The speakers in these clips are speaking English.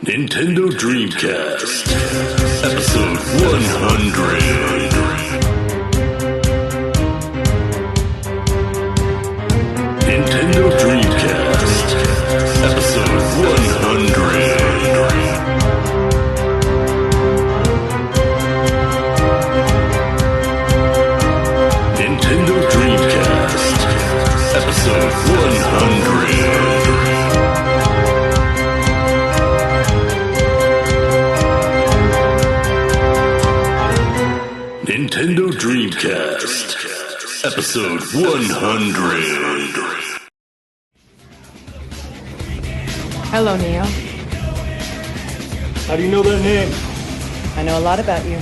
Nintendo Dreamcast, episode 100. Nintendo Dreamcast, episode 100. Nintendo Dreamcast, episode 100. Nintendo Dreamcast, episode 100. Hello, Neo. How do you know that name? I know a lot about you.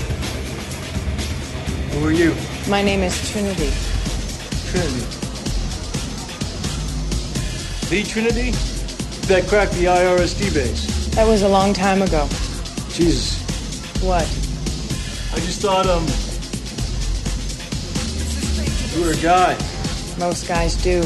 Who are you? My name is Trinity. Trinity. The Trinity? That cracked the IRSD base. That was a long time ago. Jesus. What? I just thought, you were a guy. Most guys do.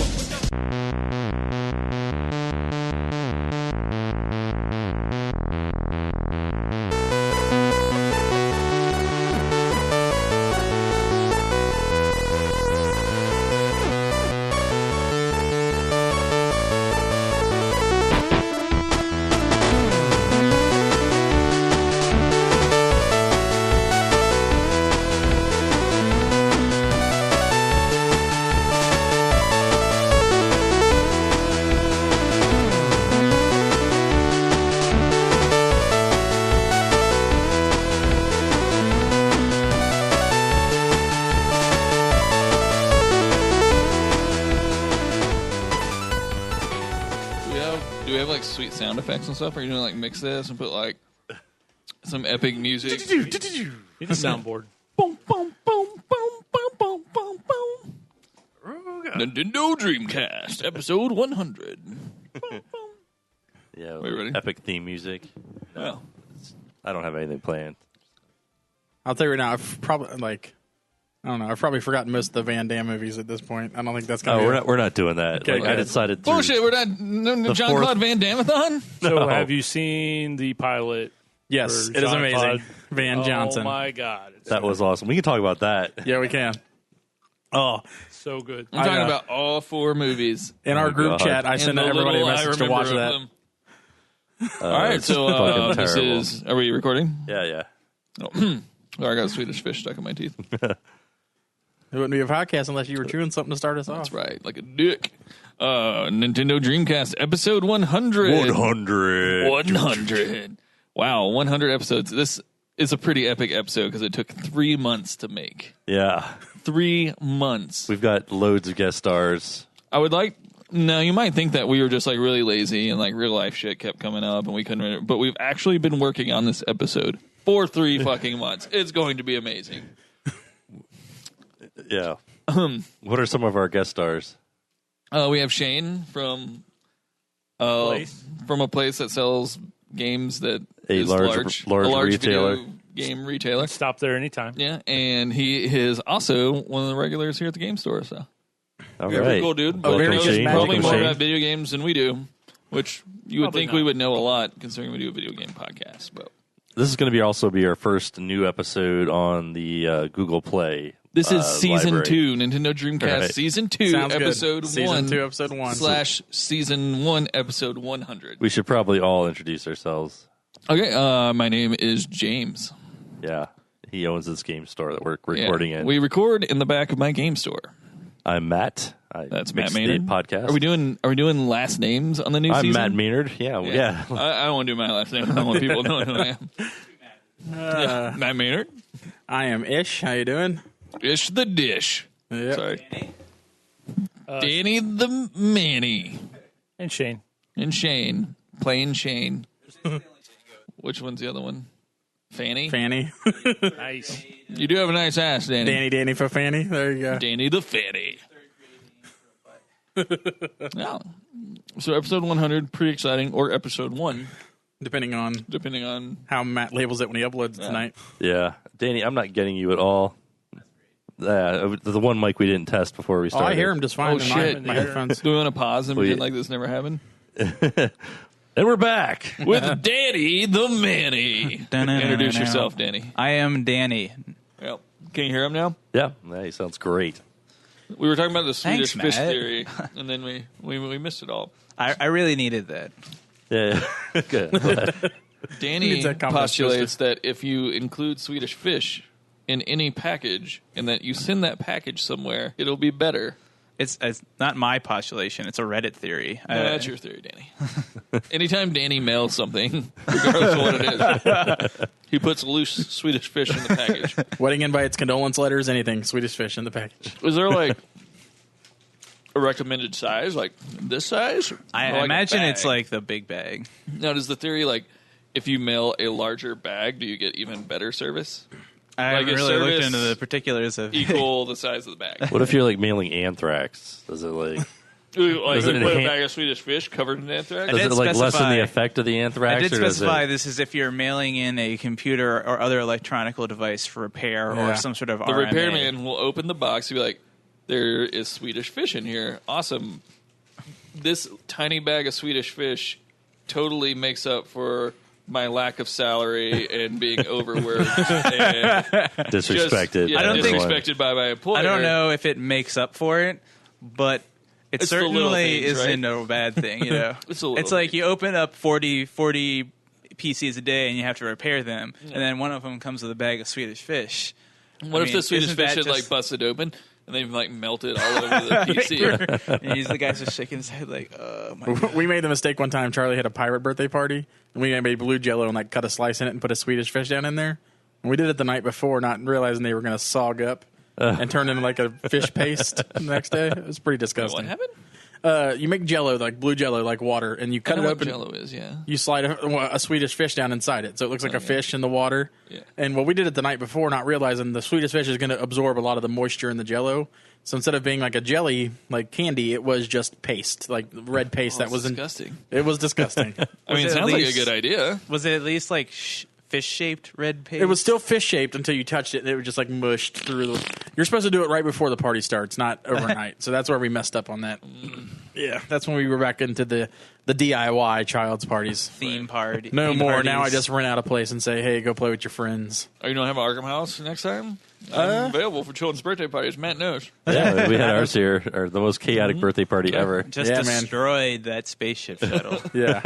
Do we have like sweet sound effects and stuff? Or are you gonna like mix this and put like some epic music? Need a soundboard. Boom, boom, boom, boom, boom, boom, boom, boom. Nintendo Dreamcast, episode 100. Yeah, Wait, ready? epic theme music. Well, I don't have anything planned. I'll tell you right now, I've probably I've probably forgotten most of the Van Damme movies at this point. I don't think that's gonna Oh, be we're not doing that. Okay, Like, I good. decided to. bullshit. We're not no Jean-Claude Van Damme-a-thon? So have you seen the pilot? Yes, for it is Jean-Claude? amazing. Van Johnson. Oh my god, it's That was awesome. We can talk about that. Yeah, we can. Oh, so good. I'm talking know. about all four movies. in our group God. chat, I And sent the everybody a little I message to remember watch of that. them. All right, it's so fucking this terrible. is... Are we recording? Yeah. Oh, I got a Swedish fish stuck in my teeth. It wouldn't be a podcast unless you were chewing something to start us off. That's right, like a dick. Nintendo Dreamcast, episode 100. 100. 100. Wow, 100 episodes. This is a pretty epic episode because it took 3 months to make. Yeah. 3 months. We've got loads of guest stars. I would like... Now, you might think that we were just like really lazy and like real life shit kept coming up and we couldn't... But we've actually been working on this episode for 3 fucking months. It's going to be amazing. Yeah. What are some of our guest stars? We have Shane from a place that sells games that A is large a large retailer. video game retailer. Stop there anytime. Yeah, and he is also one of the regulars here at the game store. So All very right. cool, dude. Welcome, very Knows good Shane. magic probably Welcome, more Shane. about video games than we do, which you would Probably think not. we would know a lot, considering we do a video game podcast. But This is going to also be our first new episode on the Google Play. this is season library. 2, Nintendo Dreamcast Right. season 2, Sounds good. episode 1. Season 2, episode 1. / season 1, episode 100. We should probably all introduce ourselves. Okay, my name is James. Yeah. He owns this game store that we're recording in. We record in the back of my game store. I'm Matt. That's Mixed Matt State Maynard. Podcast. Are we doing last names on the new I'm season? Matt Maynard. Yeah. I don't want to do my last name. I don't want people knowing who I am. Yeah, Matt Maynard. I am Ish. How you doing? Ish the dish. Yep. Sorry. Danny the Manny. And Shane. And Shane. Playing Shane. Which one's the other one? Fanny? Fanny. Nice. You do have a nice ass, Danny. Danny for Fanny. There you go. Danny the Fanny. Yeah. So episode 100, pretty exciting, or episode 1, Depending on depending on... how Matt labels it when he uploads it tonight. Yeah. Danny, I'm not getting you at all. The one mic we didn't test before we Oh, started. I hear him just fine Oh, in shit. my headphones. Do we want to pause and Well, pretend yeah. like this never happened? And we're back. with Danny the Manny. Introduce yourself, Danny. I am Danny. Yep. Can you hear him now? Yeah, he sounds great. We were talking about the Swedish Thanks, fish Matt. theory, and then we missed it all. I really needed that. Yeah, good. Danny Needs that compass postulates that if you include Swedish fish in any package and that you send that package somewhere, it'll be better. It's not my postulation. It's a Reddit theory. No, that's your theory, Danny. Anytime Danny mails something, regardless of what it is, he puts loose Swedish fish in the package. Wedding invites, condolence letters, anything. Swedish fish in the package. Is there like a recommended size, like this size? I Or like a imagine it's bag? like the big bag. Now, does the theory like if you mail a larger bag, do you get even better service? I Like haven't a really looked service into the particulars of Equal the size of the bag. What if you're like mailing anthrax? Does it like Ooh, like Does you it put a enhance- bag of Swedish fish covered in anthrax? does did it like lessen specify- the effect of the anthrax? I did or does specify it, this is if you're mailing in a computer or other electronic device for repair Yeah. or some sort of The RMA. repairman will open the box and be like, there is Swedish fish in here. Awesome. This tiny bag of Swedish fish totally makes up for my lack of salary and being overworked and disrespected? Just, I don't think- disrespected by my employer. I don't know if it makes up for it, but it It's the little certainly things, isn't right? a bad thing. You know, It's the little it's like things. you open up 40 PCs a day and you have to repair them, and then one of them comes with a bag of Swedish fish. What if the Swedish isn't fish that had just- like busted open and they've like melted all over the PC? And he's the guy's just shaking his head like, oh my god. We made the mistake one time. Charlie had a pirate birthday party, and we made blue Jello and like cut a slice in it and put a Swedish fish down in there. And we did it the night before, not realizing they were going to sog up and turn into like a fish paste the next day. It was pretty What disgusting. happened? You make Jello, like blue Jello, like water, and you I cut know it what open. Jello is, yeah. You slide a Swedish fish down inside it, so it looks like a fish in the water. Yeah. And what we did it the night before, not realizing the Swedish fish is going to absorb a lot of the moisture in the Jello. So instead of being like a jelly, like candy, it was just paste, like red paste that was disgusting. It was disgusting. I mean, it it at sounds like a least- good idea. Was it at least like fish-shaped red paste? It was still fish shaped until you touched it, and it was just like mushed through the. You're supposed to do it right before the party starts, not overnight. So that's where we messed up on that. Yeah, that's when we were back into the DIY child's parties. theme party. No theme more. parties. Now I just rent out a place and say, "Hey, go play with your friends." Are you going to have an Arkham House next time? I'm available for children's birthday parties. Matt knows. Yeah, we had ours here, or the most chaotic birthday party ever. just Yeah, man. destroyed that spaceship shuttle. Yeah,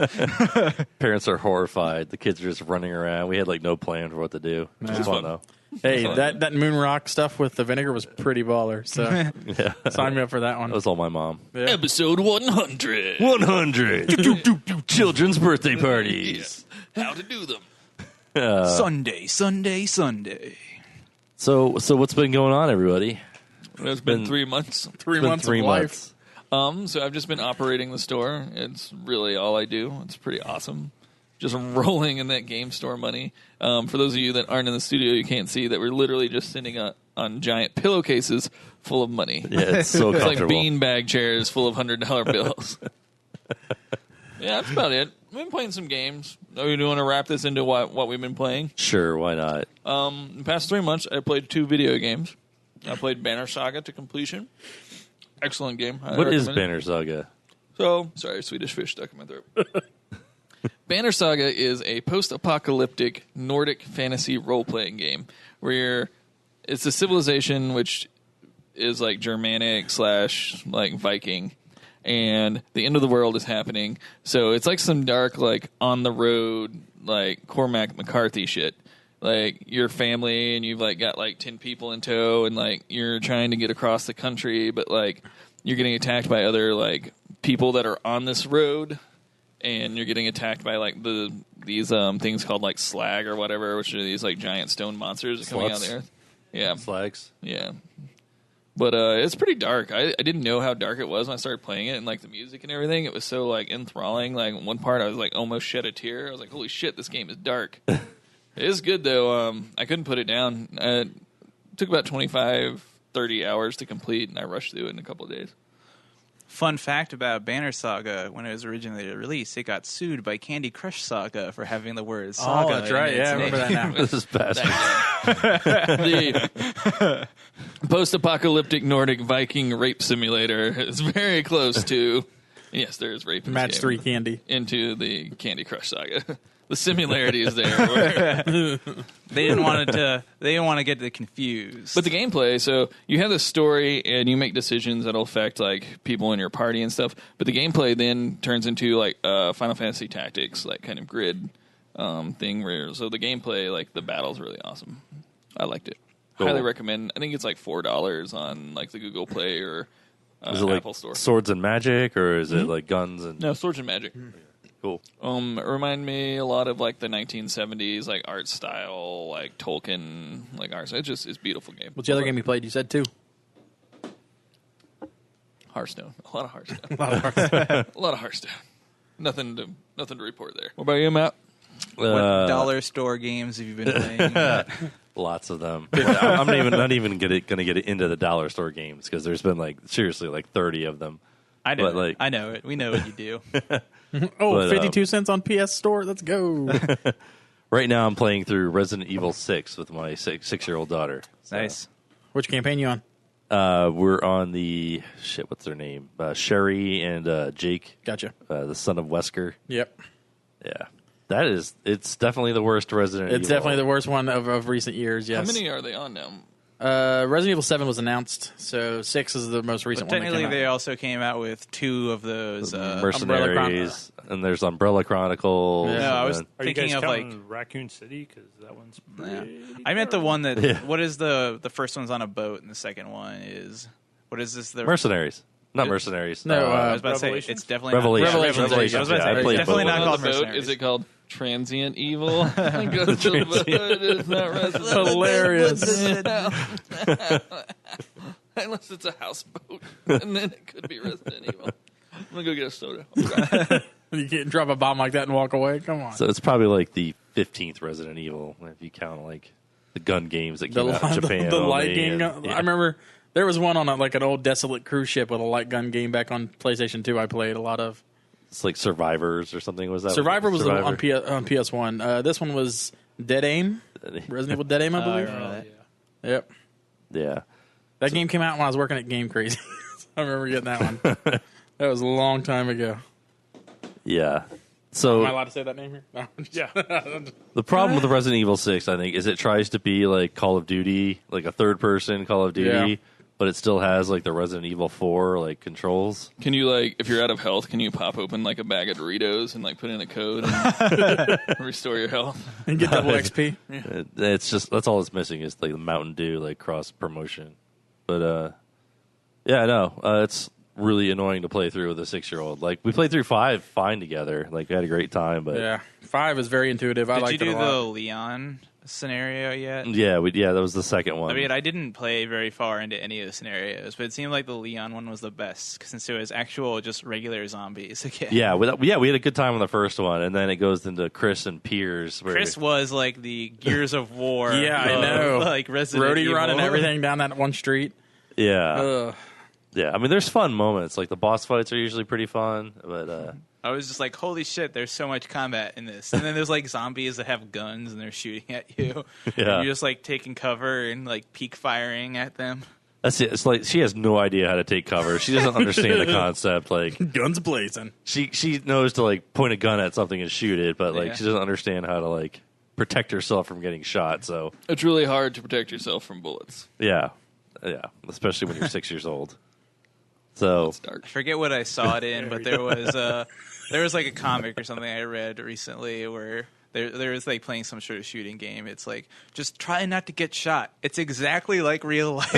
Parents are horrified. The kids are just running around. We had like no plan for what to do. It was fun though. hey, that moon rock stuff with the vinegar was pretty baller. So Yeah, sign me up for that one. that was all my mom. Episode 100. 100 children's birthday parties. How to do them. Sunday. So what's been going on, everybody? It's been 3 months. 3 It's been months 3 of life. months. So I've just been operating the store. It's really all I do. It's pretty awesome. Just rolling in that game store money. For those of you that aren't in the studio, you can't see that we're literally just sitting on giant pillowcases full of money. Yeah, it's so It's like comfortable. beanbag chairs full of $100 bills. Yeah, that's about it. We've been playing some games. Are we want to wrap this into what we've been playing? Sure, why not? In the past 3 months, I played 2 video games. I played Banner Saga to completion. Excellent game. Highly What is recommend it. Banner Saga? So, sorry, Swedish fish stuck in my throat. Banner Saga is a post-apocalyptic Nordic fantasy role-playing game where it's a civilization which is like Germanic / like Viking, and the end of the world is happening. So it's like some dark, like on the road, like Cormac McCarthy shit. Like your family and you've like got like 10 people in tow, and like you're trying to get across the country, but like you're getting attacked by other like people that are on this road, and you're getting attacked by like these things called like slag or whatever, which are these like giant stone monsters that coming out of the Sluts? earth. Yeah, Flags? yeah. But it's pretty dark. I didn't know how dark it was when I started playing it, and like the music and everything. It was so like enthralling. Like one part, I was like almost shed a tear. I was like, "Holy shit, this game is dark." It is good though. I couldn't put it down. It took about 25, 30 hours to complete, and I rushed through it in a couple of days. Fun fact about Banner Saga: when it was originally released, it got sued by Candy Crush Saga for having the word Saga. Oh, that's right. in Yeah, its I remember name. that now. This is bastard. The post-apocalyptic Nordic Viking rape simulator is very close to Yes, there is rape in Match this game. 3 candy. Into the Candy Crush Saga. The similarity is there. Where, They didn't want it to. They didn't want to get it confused. but the gameplay, so you have this story and you make decisions that'll affect like people in your party and stuff. But the gameplay then turns into like Final Fantasy Tactics, like kind of grid thing. Where so the gameplay, like the battle's really awesome. I liked it. Cool. Highly recommend. I think it's like $4 on like the Google Play or Is it like Apple Store. swords and magic, or is it like guns and? No, Swords and Magic. Cool. It remind me a lot of like the 1970s like art style, like Tolkien like art. It's a beautiful game. What's the other game you played? You said 2. Hearthstone. A lot of Hearthstone. A lot of Hearthstone. A lot of Hearthstone. Nothing to report there. What about you, Matt? what dollar store games have you been playing? Lots of them. I'm not even going to get into the dollar store games because there's been like seriously like 30 of them. I know. But, like- I know it. We know what you do. Oh, But, 52 cents on PS Store. Let's go. Right now, I'm playing through Resident Evil 6 with my 6-year-old daughter. So, Nice. Which campaign you on? we're on the what's their name? Sherry and Jake, Gotcha. the son of Wesker. Yep. Yeah, it's definitely the worst Resident Evil. It's definitely the worst one of recent years, yes. How many are they on now? Resident Evil 7 was announced, so 6 is the most recent But one that technically, came they out. also came out with 2 of those. Mercenaries, and there's Umbrella Chronicles. Yeah. No, I was and Are you thinking guys of like. counting Raccoon City? Because that one's Yeah. pretty I meant the one that. Yeah. What is the first one's on a boat, and the second one is. What is this? The Mercenaries, not Mercenaries. No, I was about to say Revelations? it's definitely Revelations. Not, Revelations. I was about to Yeah, I say played it's definitely both. not On called the boat, Mercenaries. is it called Transient Evil? Go to the boat, it's not Resident Hilarious. Unless it's a houseboat, and then it could be Resident Evil. I'm gonna go get a soda. I'll be back. You can't drop a bomb like that and walk away. Come on. So it's probably like the 15th Resident Evil if you count like the gun games that came out in Japan. the light only, game. and- yeah. I remember there was one on like an old desolate cruise ship with a light gun game back on PlayStation 2. I played a lot of. It's like Survivors or something. Was that Survivor was the one on Survivor? PS1. This one was Dead Aim. Resident Evil Dead Aim, I believe. Yep. Yeah. That game came out when I was working at Game Crazy. I remember getting that one. That was a long time ago. Yeah. So Am I allowed to say that name here? No. yeah. the problem with the Resident Evil 6, I think, is it tries to be like Call of Duty, like a third-person Call of Duty, Yeah. but it still has like the Resident Evil 4 like controls. Can you like, if you're out of health, can you pop open like a bag of Doritos and like put in a code and restore your health? And get double XP. It's just that's all it's missing is like the Mountain Dew like cross promotion. But yeah, no, it's really annoying to play through with a 6-year-old. Like we played through 5 fine together. Like we had a great time, but Yeah. 5 is very intuitive. I Did you liked it do a lot. the Leon scenario yet? yeah, that was the second one. I mean, I didn't play very far into any of the scenarios, but it seemed like the Leon one was the best since it was actual just regular zombies again. Yeah, we had a good time on the first one, and then it goes into Chris and Piers. Where Chris was like the Gears of War. Yeah, I of, know. Like Resident Roadie Evil. running everything down that one street. yeah, Ugh. yeah. I mean, there's fun moments. Like the boss fights are usually pretty fun, but I was just like, holy shit, there's so much combat in this. And then there's like zombies that have guns and they're shooting at you. Yeah. And you're just like taking cover and like peek firing at them. that's it. It's like she has no idea how to take cover. She doesn't understand the concept. Like Guns blazing. she knows to like point a gun at something and shoot it, but like Yeah. she doesn't understand how to like protect herself from getting shot. So It's really hard to protect yourself from bullets. yeah, especially when you're 6 years old. So It's dark. I forget what I saw it in, but there was like a comic or something I read recently where there was like playing some sort of shooting game. It's like, just try not to get shot. It's exactly like real life.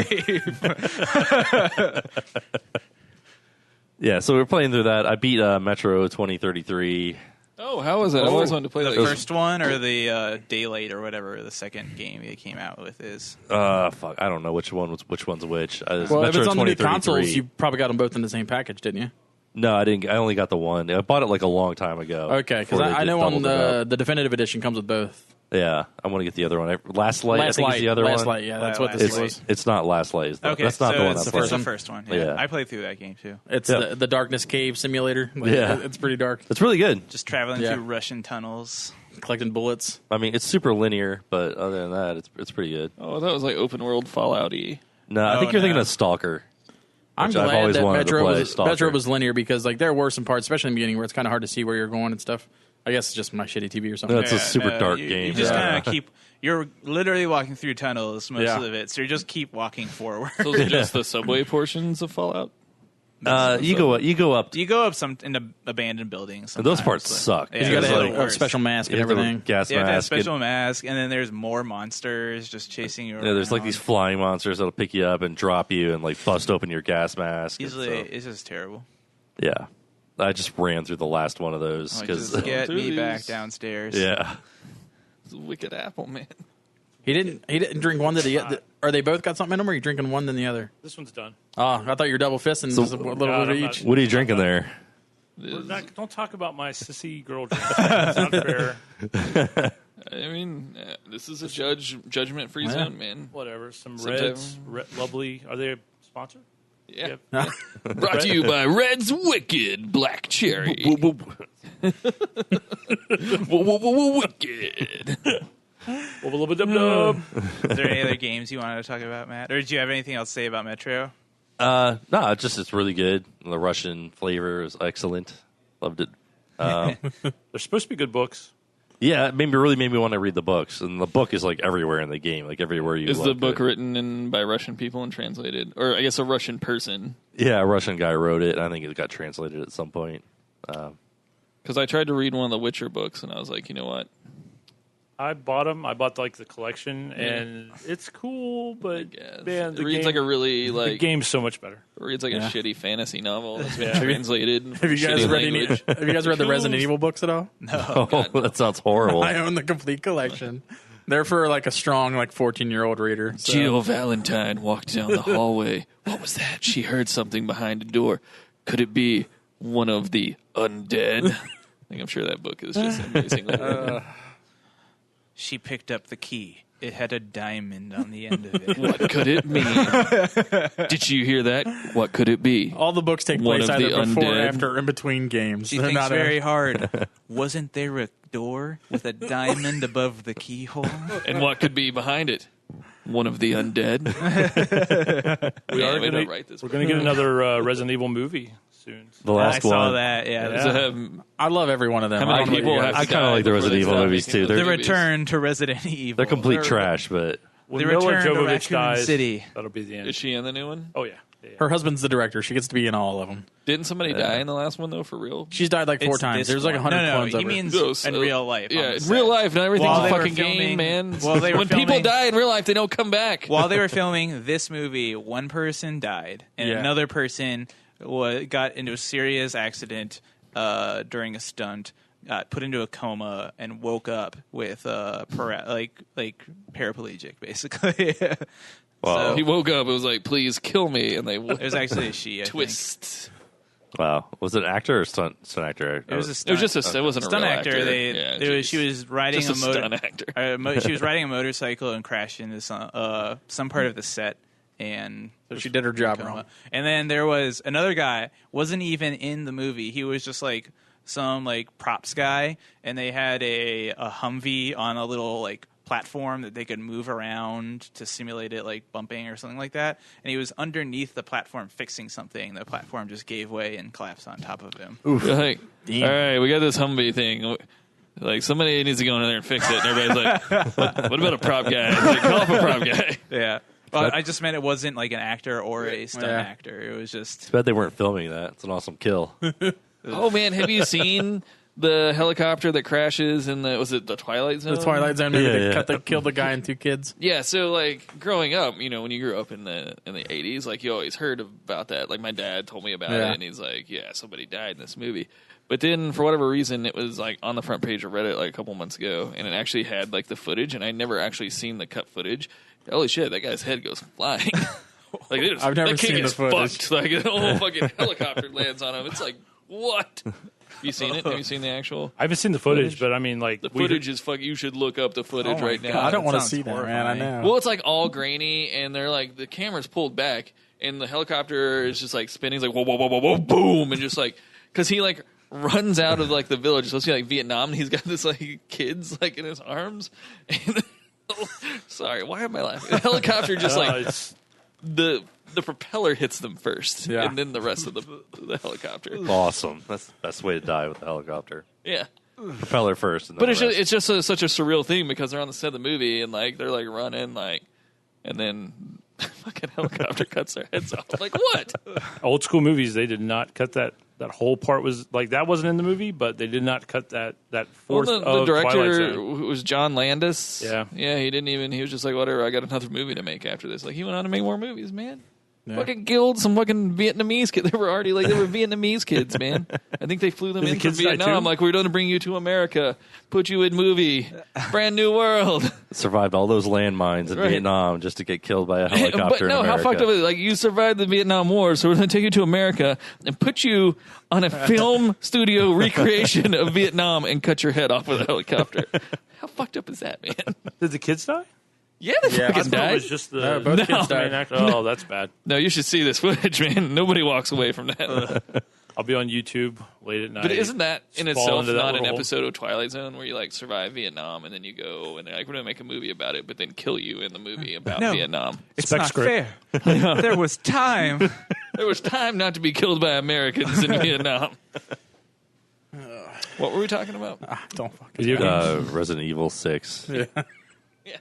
yeah, so we're playing through that. I beat Metro 2033. Oh, how was it? I always wanted to play The that. first one or the Daylight or whatever the second game they came out with is. Fuck, I don't know which one's which. Well, Metro if it's on the new 2033. consoles, you probably got them both in the same package, didn't you? No, I didn't. I only got the one. I bought it like a long time ago. Okay, because before they I know on doubled it up. the definitive edition comes with both. Yeah, I want to get the other one. Last Light, I think is the other Last one. Light, yeah, that's what Last this Light. was. It's not Last Light. Okay, that's not so the one. it's I'm the playing. first one. Yeah. Yeah. I played through that game too. It's Yeah. the Darkness Cave simulator. Like, Yeah. It's pretty dark. It's really good. Just traveling Yeah. through Russian tunnels. Collecting bullets. I mean, it's super linear, but other than that, it's pretty good. Oh, that was like open world Fallout-y. No, I Oh, think you're thinking no. of Stalker. I'm Which I've glad always that wanted to play Stalker. Metro was linear because like there were some parts, especially in the beginning, where it's kind of hard to see where you're going and stuff. I guess it's just my shitty TV or something. No, it's a super dark game. You just Yeah. kind of keep. You're literally walking through tunnels most Yeah. of it, so you just keep walking forward. Those are just the subway portions of Fallout. You go up. You go up some into abandoned buildings. Those parts sometimes, suck. but- You Yeah, got to those are have the a worst. special mask You and have the everything. gas You have that mask. special mask, and then there's more monsters just chasing you around. Yeah, there's like these flying monsters that'll pick you up and drop you and like bust open your gas mask. and Easily, stuff. it's just terrible. Yeah, I just ran through the last one of those Like, because just get Do me these. back downstairs. yeah, It's a wicked apple, man. He didn't drink one. Did he? Are they both got something in them? Or are you drinking one then the other? This one's done. Oh, I thought you were double fisting just a little bit I'm of not- each. what are you drinking there? Don't talk about my sissy girl drink. It's not fair. I mean, this is a judgment-free zone, man. Whatever. Some Sometimes- Reds. Lovely. Are they a sponsor? Yeah. Yep. Brought to you by Red's Wicked Black Cherry. Wicked. Wubba-lubba-dub-dub. Is there any other games you wanted to talk about, Matt? Or did you have anything else to say about Metro? No, it's really good. The Russian flavor is excellent. Loved it. There's supposed to be good books. Yeah, it really made me want to read the books, and the book is like everywhere in the game, like everywhere you. Is the look. book written by Russian people and translated? Or I guess a Russian person. Yeah, a Russian guy wrote it. I think it got translated at some point. Because I tried to read one of the Witcher books, and I was like, you know what? I bought them. I bought like the collection, and it's cool, but Yes. man, It the reads game, like a really the like game's so much better. reads like Yeah. a shitty fantasy novel that's been translated. Have you guys read the Resident Evil books at all? Oh, that sounds horrible. I own the complete collection. They're for like a strong 14-year-old reader. So. Jill Valentine walked down the hallway. What was that? She heard something behind a door. Could it be one of the undead? I'm sure that book is just amazingly written. She picked up the key. It had a diamond on the end of it. What could it mean? Did you hear that? What could it be? All the books take One place of either the before, undead. after, or in between games. She They're thinks not very hard. Wasn't there a door with a diamond above the keyhole? And what could be behind it? One of the undead. We are going gonna, to write this. we're going to get another Resident Evil movie soon. The I last saw one. that. Yeah. Does it have- I love every one of them. How many I don't know people what you have guys- I kind of like the before Resident they Evil stop movies making too. those The They're movies? return to Resident Evil. they're complete trash, but When The Mila return to Jovovich Raccoon dies, City. that'll be the end. Is she in the new one? Oh yeah. Her husband's the director. She gets to be in all of them. Didn't somebody die in the last one though? For real? She's died like 4 It's times. this There's like one. 100 No, clones he of her. means Those, in real life. on Yeah, the in set. real life, not everything's While a they were fucking filming- game, man. while they were When people filming- die in real life, they don't come back. While they were filming this movie, one person died, and Yeah. another person got into a serious accident during a stunt, got put into a coma, and woke up with paraplegic, basically. Wow. So He woke up. It was like, "Please kill me," and they it was actually a she. I think. twist. wow. Was it an actor or stunt actor? It was a It stunt, was just it wasn't a stunt real actor. She was riding just a a stunt actor. she was riding a motorcycle and crashed into some part of the set, and So she did her job coma. wrong. And then there was another guy, wasn't even in the movie. He was just like some props guy, and they had a Humvee on a little platform that they could move around to simulate it bumping or something like that. And he was underneath the platform fixing something. The platform just gave way and collapsed on top of him. Like, all right, we got this Humvee thing. Like, somebody needs to go in there and fix it. And everybody's like, what about a prop guy? It's like, call up a prop guy. Yeah. Well, I just meant it wasn't an actor or a stunt Yeah. actor. It was just... Too bad they weren't filming that. It's an awesome kill. Oh, man, have you seen the helicopter that crashes in was it the Twilight Zone? The Twilight Zone movie Yeah, that yeah. killed the guy and 2 kids. Yeah, so growing up, when you grew up in the 80s, you always heard about that. Like my dad told me about Yeah. it, and he's like, "Yeah, somebody died in this movie." But then for whatever reason, it was on the front page of Reddit a couple months ago, and it actually had the footage, and I never actually seen the cut footage. Holy shit, that guy's head goes flying. I've never that king seen the is footage. fucked. The whole fucking helicopter lands on him. It's like, what? You seen it? Have you seen the actual? I haven't seen the footage, but I mean, The footage is fuck. You should look up the footage my right God. now. I don't want to sounds see that, man. I horrifying. know. Well, it's all grainy, and they're the camera's pulled back, and the helicopter is just spinning. It's whoa, whoa, whoa, whoa, whoa, boom, and just because he runs out of the village. It's supposed to be Vietnam, and he's got this kids in his arms. And sorry, why am I laughing? The helicopter just it's the the propeller hits them first, Yeah. and then the rest of the helicopter. Awesome. That's the best way to die with a helicopter. Yeah. Propeller first. And then But the rest. it's just such a surreal thing because they're on the set of the movie and like they're like running like, and then fucking helicopter cuts their heads off. Like what? Old school movies, they did not cut that whole part. Was like that wasn't in the movie, but they did not cut that fourth Well, the of Twilight director Zone. was John Landis. Yeah. He didn't even. He was just like, whatever. I got another movie to make after this. Like he went on to make more movies, man. Yeah. Fucking killed some fucking Vietnamese kids. They were already like they were Vietnamese kids, man. I think they flew them Did the in from kids die Vietnam. too? Like we're going to bring you to America, put you in movie, brand new world. Survived all those landmines in Right. Vietnam just to get killed by a But helicopter no, in how America. fucked up is it? Like you survived the Vietnam War, so we're going to take you to America and put you on a film studio recreation of Vietnam and cut your head off with a helicopter. How fucked up is that, man? Did the kids die? Yeah, they Yeah. I fucking thought it died. was just the No, both No. kids main died. actor. Oh, that's bad. No, you should see this footage, man. Nobody walks away from that. I'll be on YouTube late at night. But isn't that in Just fall itself into that not an little hole. episode of Twilight Zone where you like survive Vietnam and then you go and they're like, we're gonna make a movie about it, but then kill you in the movie about No. Vietnam? It's Spec not script. fair. There was time. There was time not to be killed by Americans in Vietnam. What were we talking about? Don't fucking. Video games? Resident Evil 6. Yeah. Yeah.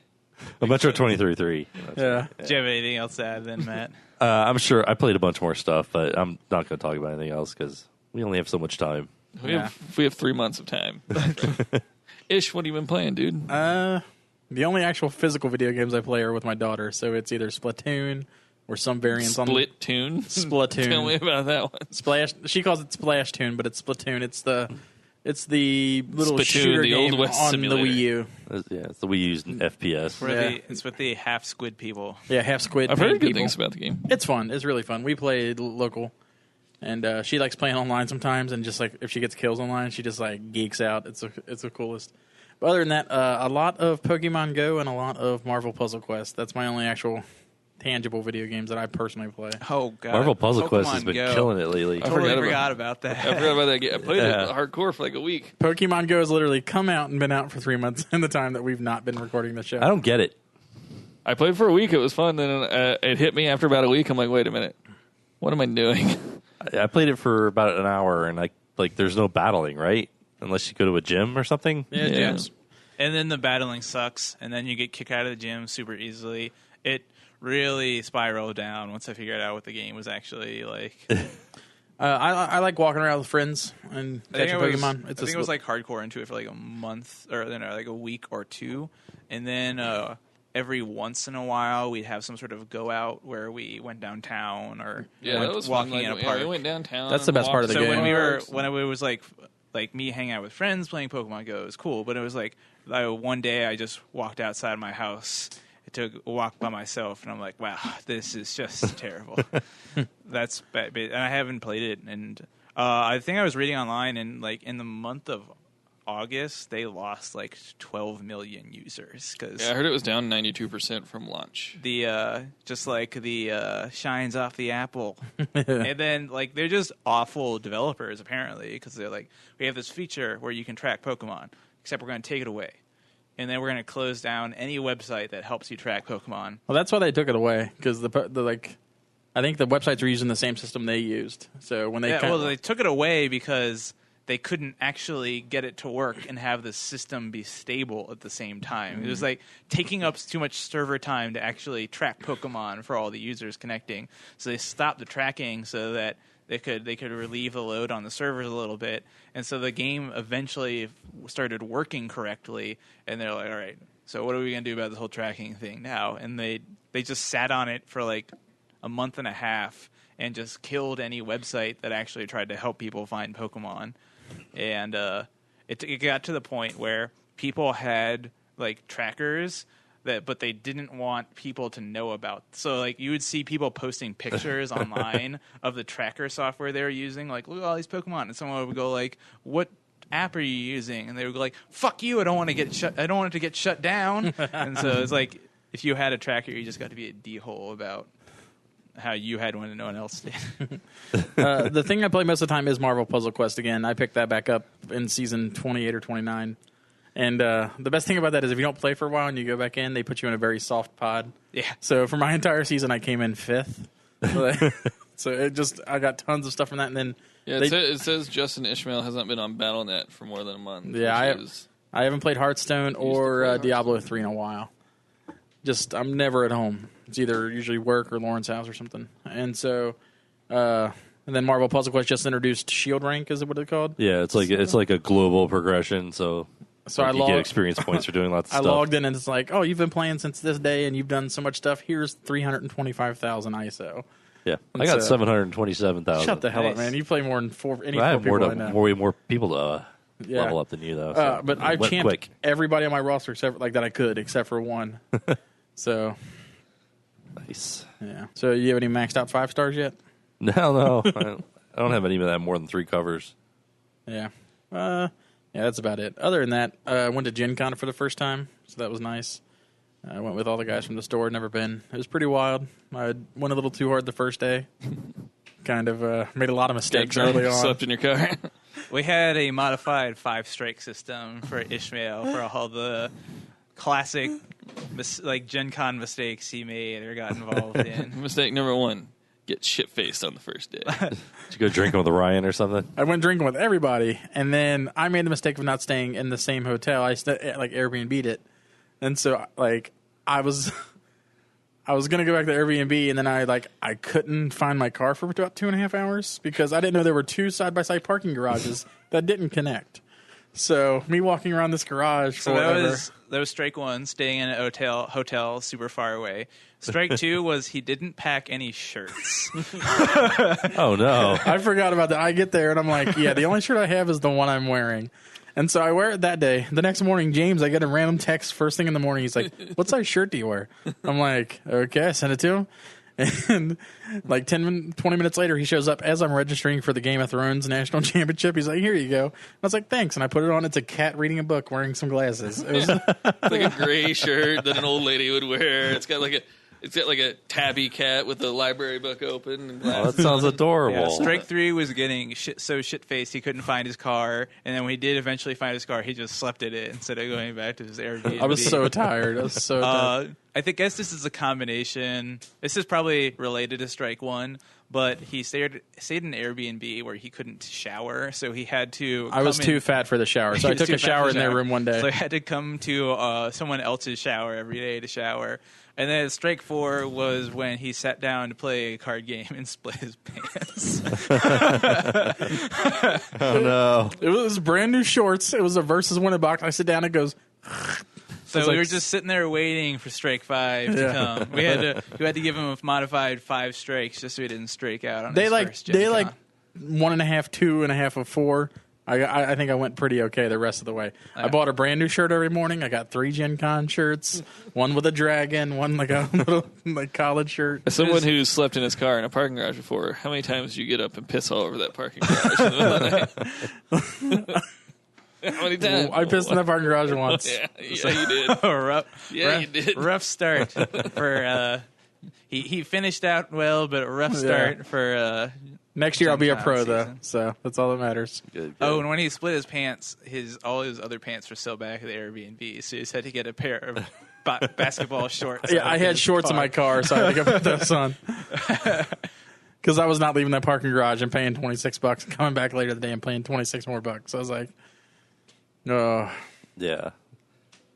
Metro 23-3. Yeah. Do you have anything else to add then, Matt? I'm sure I played a bunch more stuff, but I'm not going to talk about anything else because we only have so much time. We have 3 months of time. Ish, what have you been playing, dude? The only actual physical video games I play are with my daughter, so it's either Splatoon or some variants on Split Tune. Splatoon. Tell me about that one. Splash. She calls it Splashtoon, but it's Splatoon. It's the little Splatoon, shooter the Old game West on simulator. the Wii U. It's the Wii U's FPS. It's with the half squid people. Yeah, half squid. I've heard paint good people. things about the game. It's fun. It's really fun. We play local, and she likes playing online sometimes. And just like if she gets kills online, she just like geeks out. It's the coolest. But other than that, a lot of Pokemon Go and a lot of Marvel Puzzle Quest. That's my only actual tangible video games that I personally play. Oh god, Marvel Puzzle Quest has Pokemon been Go. killing it lately. Totally forgot forgot about that. I forgot about that game. I played Yeah. it hardcore for like a week. Pokemon Go has literally come out and been out for 3 months in the time that we've not been recording the show. I don't get it. I played for a week. It was fun. Then it hit me after about a week. I'm like, wait a minute. What am I doing? I played it for about an hour, and there's no battling, right? Unless you go to a gym or something. Yeah, Yeah. gyms. And then the battling sucks, and then you get kicked out of the gym super easily. It really spiraled down once I figured out what the game was actually like. I like walking around with friends and I think catching I was, Pokemon. I think I was like hardcore into it for like a month or like a week or two, and then every once in a while we'd have some sort of go out where we went downtown or Yeah, went that was walking fun. in a Like, park. we went downtown. That's the and best part of the walked game. So parks. when it was like me hanging out with friends playing Pokemon Go, it was cool. But it was like one day I just walked outside my house, took a walk by myself, and I'm like, wow, this is just terrible. That's bad. And I haven't played it, and I think I was reading online, and like in the month of August, they lost like 12 million users because Yeah, I heard it was down 92% from launch. the just like the shines off the apple, and then like they're just awful developers apparently because they're like, we have this feature where you can track Pokemon, except we're going to take it away, and then we're going to close down any website that helps you track Pokemon. Well, that's why they took it away because the like, I think the websites were using the same system they used. So when they They took it away because they couldn't actually get it to work and have the system be stable at the same time. It was like taking up too much server time to actually track Pokemon for all the users connecting. So they stopped the tracking so that they could relieve the load on the servers a little bit. And so the game eventually started working correctly. And they're like, all right, so what are we going to do about this whole tracking thing now? And they just sat on it for like a month and a half and just killed any website that actually tried to help people find Pokemon. And it got to the point where people had like trackers but they didn't want people to know about. So like you would see people posting pictures online of the tracker software they were using, like, look at all these Pokemon, and someone would go like, what app are you using? And they would go like, fuck you, I don't want it to get shut down. And so it's like if you had a tracker, you just got to be a d-hole about how you had one and no one else did. the thing I play most of the time is Marvel Puzzle Quest again. I picked that back up in season 28 or 29. And the best thing about that is if you don't play for a while and you go back in, they put you in a very soft pod. Yeah. So for my entire season, I came in 5th. So I got tons of stuff from that, and then it says Justin Ishmael has not been on BattleNet for more than a month. Yeah, I haven't played Hearthstone or Diablo 3 in a while. I'm never at home. It's either usually work or Lauren's house or something. And so, and then Marvel Puzzle Quest just introduced Shield Rank, is it what it's called? Yeah, it's like a global progression. So you get experience points for doing lots of stuff. I logged in and it's like, oh, you've been playing since this day and you've done so much stuff. Here's 325,000 ISO. Yeah, I got 727,000. Shut the hell up, man! You play more than four people I know. Way more people to level up than you, though. So but I champed everybody on my roster except that I could, except for one. So nice. Yeah. So you have any maxed out 5 stars yet? No. I don't have any of that more than 3 covers. Yeah. Yeah, that's about it. Other than that, I went to Gen Con for the first time, so that was nice. I went with all the guys from the store. Never been. It was pretty wild. I went a little too hard the first day. Kind of made a lot of mistakes early on. Slept in your car. We had a modified 5-strike system for Ishmael for all the classic Gen Con mistakes he made or got involved in. Mistake number 1. Get shit-faced on the first day. Did you go drinking with Ryan or something? I went drinking with everybody, and then I made the mistake of not staying in the same hotel. I Airbnb'd it. And so, I was gonna go back to Airbnb, and then I couldn't find my car for about 2.5 hours because I didn't know there were 2 side-by-side parking garages that didn't connect. So me walking around this garage for that was strike 1, staying in an hotel super far away. Strike 2 was he didn't pack any shirts. Oh no! I forgot about that. I get there and I'm like, yeah, the only shirt I have is the one I'm wearing. And so I wear it that day. The next morning, James, I get a random text first thing in the morning. He's like, what size shirt do you wear? I'm like, okay, I sent it to him. And 20 minutes later, he shows up as I'm registering for the Game of Thrones National Championship. He's like, here you go. I was like, thanks. And I put it on. It's a cat reading a book wearing some glasses. It was like a gray shirt that an old lady would wear. It's got like a tabby cat with a library book open. And that sounds adorable. Yeah, strike 3 was getting shit-faced he couldn't find his car. And then when he did eventually find his car, he just slept in it instead of going back to his Airbnb. I was so tired. I guess this is a combination. This is probably related to strike 1. But he stayed in an Airbnb where he couldn't shower, so he had to. I was too fat for the shower, so I took a shower in their room one day. So I had to come to someone else's shower every day to shower. And then strike 4 was when he sat down to play a card game and split his pants. Oh no! It was brand new shorts. It was a versus winning box. I sit down, it goes. So we were just sitting there waiting for strike 5 to come. We had to give him a modified 5 strikes just so he didn't strike out on his first Gen Con. 1.5, 2.5 of 4. I think I went pretty okay the rest of the way. I bought a brand new shirt every morning. I got 3 Gen Con shirts, one with a dragon, one like a little college shirt. As someone who slept in his car in a parking garage before, how many times did you get up and piss all over that parking garage in the middle of the night? How many times? I pissed in that parking garage once. Yeah, you did. You did. Rough start for he finished out well, but a rough start for next year I'll be a pro though, so that's all that matters. Good. Oh, and when he split his pants, all his other pants were still back at the Airbnb, so he just had to get a pair of basketball shorts. Yeah, I had shorts in my car, so I had to go put those on. Because I was not leaving that parking garage and paying $26 and coming back later the day and paying $26 more bucks. So I was like, no. Yeah.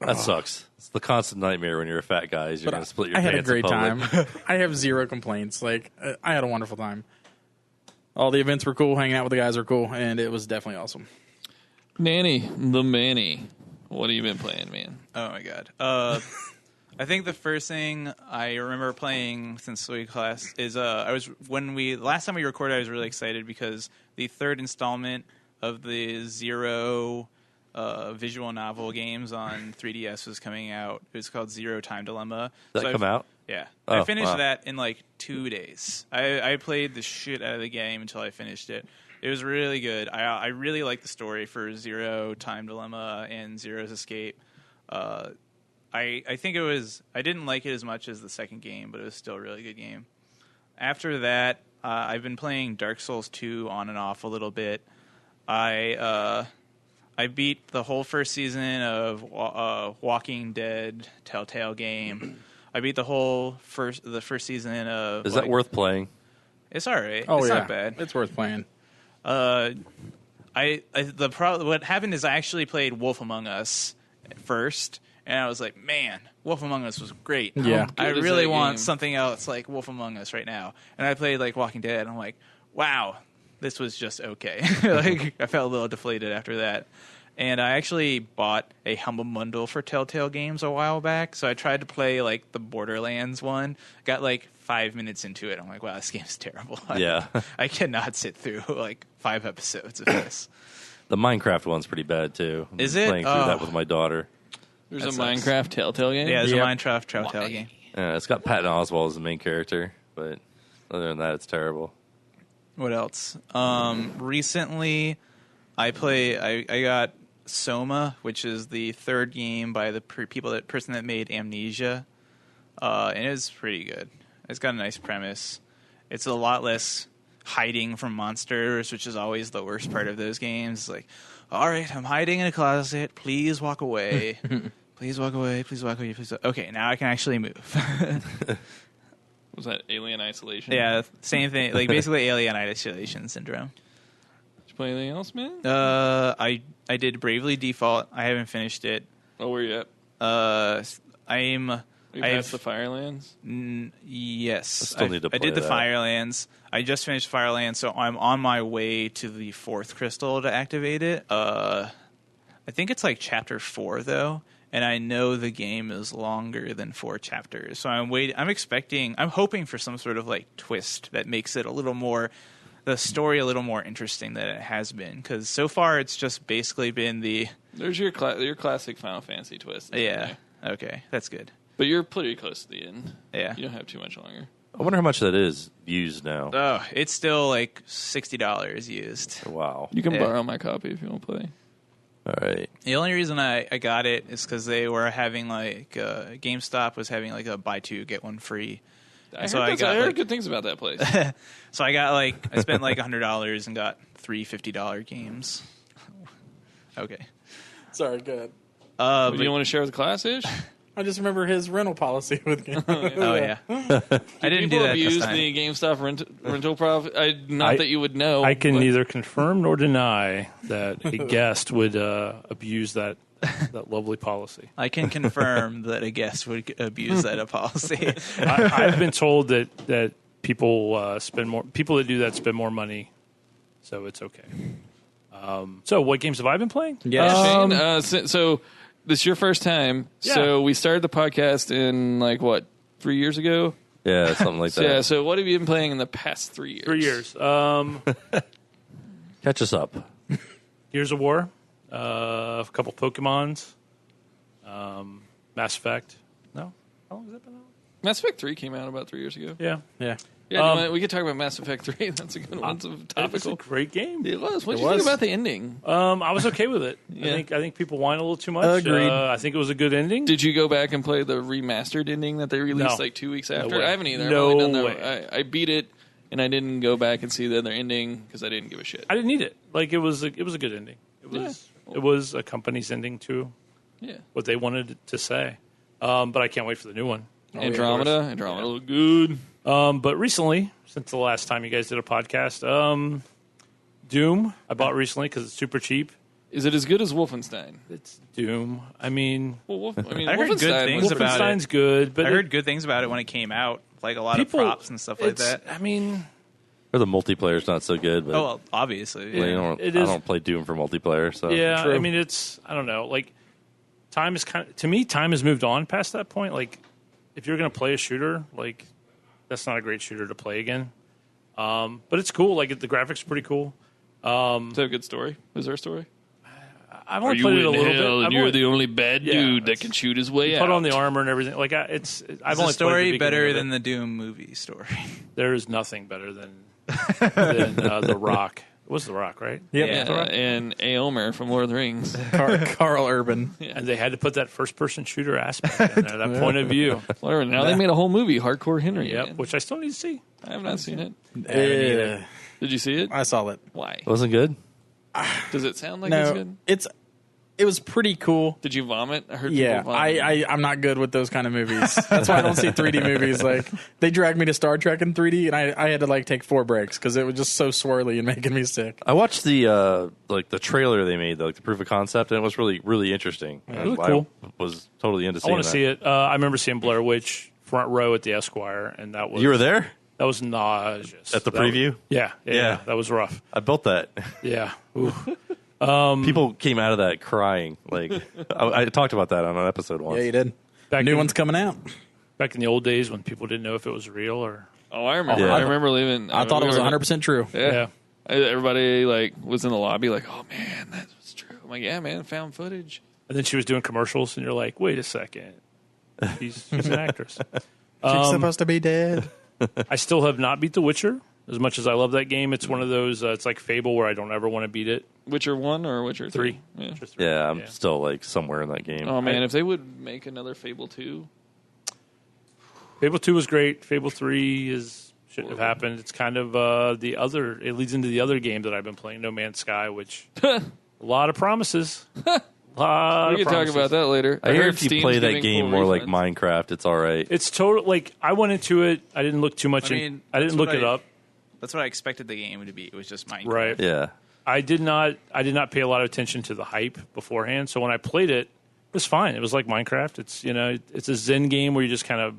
That sucks. It's the constant nightmare when you're a fat guy. You're going to split your pants. I had a great in time. public. I have zero complaints. I had a wonderful time. All the events were cool. Hanging out with the guys were cool, and it was definitely awesome. Nanny, the Manny. What have you been playing, man? Oh my god. I think the first thing I remember playing since we class is last time we recorded I was really excited because the 3rd installment of the Zero visual novel games on 3DS was coming out. It was called Zero Time Dilemma. Did that come out? Yeah. Oh, I finished wow. that in 2 days. I played the shit out of the game until I finished it. It was really good. I really like the story for Zero Time Dilemma and Zero's Escape. I think I didn't like it as much as the second game, but it was still a really good game. After that, I've been playing Dark Souls 2 on and off a little bit. I beat the whole first season of Walking Dead Telltale game. I beat the first season of... Is that worth playing? It's all right. Oh, it's yeah. not bad. It's worth playing. What happened is I actually played Wolf Among Us first, and I was like, man, Wolf Among Us was great. Yeah. I good is really that want game? something else like Wolf Among Us right now. And I played like Walking Dead, and I'm like, wow, this was just okay. Like I felt a little deflated after that. And I actually bought a Humble Bundle for Telltale Games a while back. So I tried to play like the Borderlands one. Got like 5 minutes into it. I'm like, wow, this game's terrible. Yeah. I cannot sit through like 5 episodes of this. The Minecraft one's pretty bad too. I'm Is it? Playing through Oh. that with my daughter. There's That a sucks. Minecraft Telltale game. Yeah, there's Yep. a Minecraft Telltale game. Yeah, it's got Patton Oswalt as the main character, but other than that, it's terrible. What else? Recently, I got Soma, which is the third game by the person that made Amnesia, and it's pretty good. It's got a nice premise. It's a lot less hiding from monsters, which is always the worst part of those games. It's like, all right, I'm hiding in a closet. Please walk away. Please walk away. Please walk away. Please. Okay, now I can actually move. Was that Alien Isolation? Yeah, same thing. Like basically Alien Isolation Syndrome. Did you play anything else, man? I did Bravely Default. I haven't finished it. Oh, where you at? You passed the Firelands? Yes. I still need to I did play the that. Firelands. I just finished Firelands, so I'm on my way to the 4th crystal to activate it. I think it's like chapter 4 though, and I know the game is longer than 4 chapters. So I'm hoping for some sort of like twist that makes it the story a little more interesting than it has been, because so far it's just basically been There's your classic Final Fantasy twist. yeah. Okay, that's good. But you're pretty close to the end. Yeah. You don't have too much longer. I wonder how much that is used now. Oh, it's still like $60 used. Wow. You can Yeah. borrow my copy if you want to play. All right. The only reason I got it is because they were having like GameStop was having like a buy 2 get 1 free. I so heard, I got heard like, good things about that place. so I spent like $100 and got 3 $50 games. Okay. Sorry, good. But you don't want to share with the Class-ish? I just remember his rental policy with Game. Oh yeah. I didn't do People that this abuse time. the GameStop rental profit. Not that you would know. I can but- neither confirm nor deny that a guest would abuse that lovely policy. I can confirm that a guest would abuse that policy. I've been told that people people that do that spend more money, so it's okay. So what games have I been playing? Yes. Shane, so this is your first time. Yeah. So we started the podcast in 3 years ago? Yeah, something like So, that. yeah, so what have you been playing in the past 3 years? 3 years. Catch us up. Gears of War, a couple Pokemons, Mass Effect. No, how long has that been out? Mass Effect 3 came out about 3 years ago. Yeah, Yeah. Yeah, we could talk about Mass Effect 3. That's a good one. It's it was a topical. great game. It was. What did you was. think about the ending? I was okay with it. Yeah. I think people whine a little too much. Agreed. I think it was a good ending. Did you go back and play the remastered ending that they released No. 2 weeks No after? way. I haven't either. No I've only done way. I beat it, and I didn't go back and see the other ending because I didn't give a shit. I didn't need it. It was a good ending. It was a company's ending to Yeah. what they wanted to say. But I can't wait for the new one. Andromeda looked good. But recently, since the last time you guys did a podcast, Doom I bought recently because it's super cheap. Is it as good as Wolfenstein? It's Doom. I mean, I heard good Wolfenstein things was about it. Wolfenstein's good, but I heard good things about it when it came out, like a lot people, of props and stuff like that. I mean, Or the multiplayer's not so good, but Oh, well, obviously. I Yeah. don't, It I is- don't play Doom for multiplayer. So yeah. True. I mean, I don't know. Time is to me, time has moved on past that point. If you're going to play a shooter, that's not a great shooter to play again. But it's cool. The graphics are pretty cool. Is that a good story? Is there a story? I've only played it a little bit. and I've you're only- the only bad Yeah, dude that it's- can shoot his way you out. put on the armor and everything. I've Is only the played story the better beginning of than it. the Doom movie story? There is nothing better than The Rock. It was The Rock, right? Yep. Yeah, and Aomer from Lord of the Rings. Carl Urban. And they had to put that first-person shooter aspect in there, that point of view. Whatever. Now they made a whole movie, Hardcore Henry. Yep, again. which I still need to see. I have not seen it. Uh, Did you see it? I saw it. Why? it wasn't good. Does it sound like it's No, good? it's It was pretty cool. Did you vomit? I heard Yeah, people vomit. I'm not good with those kind of movies. That's why I don't see 3D movies. Like, they dragged me to Star Trek in 3D, and I had to like take 4 breaks because it was just so swirly and making me sick. I watched the the trailer they made, like the proof of concept, and it was really, really interesting. It looked cool. I was totally into I seeing want to see it. I remember seeing Blair Witch front row at the Esquire, and that was You were there? That was nauseous. At the That preview? was- yeah, that was rough. I built that. Yeah. Ooh. People came out of that crying. Like I talked about that on an episode once. Yeah, you did. New one's coming out. Back in the old days when people didn't know if it was real or. Oh, I remember. Yeah. I remember leaving. I thought it was 100% true. Yeah. Everybody like was in the lobby like, oh man, that's true. I'm like, yeah, man, found footage. And then she was doing commercials, and you're like, wait a second. She's an actress. She's supposed to be dead. I still have not beat The Witcher. As much as I love that game, it's one of those, it's like Fable where I don't ever want to beat it. Witcher 1 or Witcher 3? 3. Yeah. Witcher 3. Yeah, I'm still like somewhere in that game. Oh man, if they would make another Fable 2. Fable 2 was great. Fable 3 shouldn't have happened. It's kind of it leads into the other game that I've been playing, No Man's Sky, which a lot of promises. We can talk about that later. I hear heard if you Steam's play that giving game full more like refunds. Minecraft, it's all right. It's total. Like I went into it. I didn't look too much. I mean, I didn't that's look what it up. That's what I expected the game to be. It was just Minecraft. Right. Yeah. I did not pay a lot of attention to the hype beforehand. So when I played it, it was fine. It was like Minecraft. It's a Zen game where you just kind of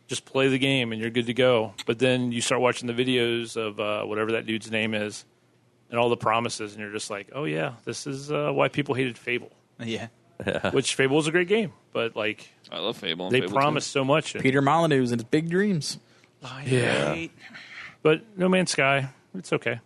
just play the game and you're good to go. But then you start watching the videos of whatever that dude's name is and all the promises, and you're just like, oh yeah, this is why people hated Fable. Yeah. Which Fable is a great game, but like I love Fable. And they Fable promised so much. And- Peter Molyneux's and his big dreams. Yeah. But No Man's Sky, it's okay.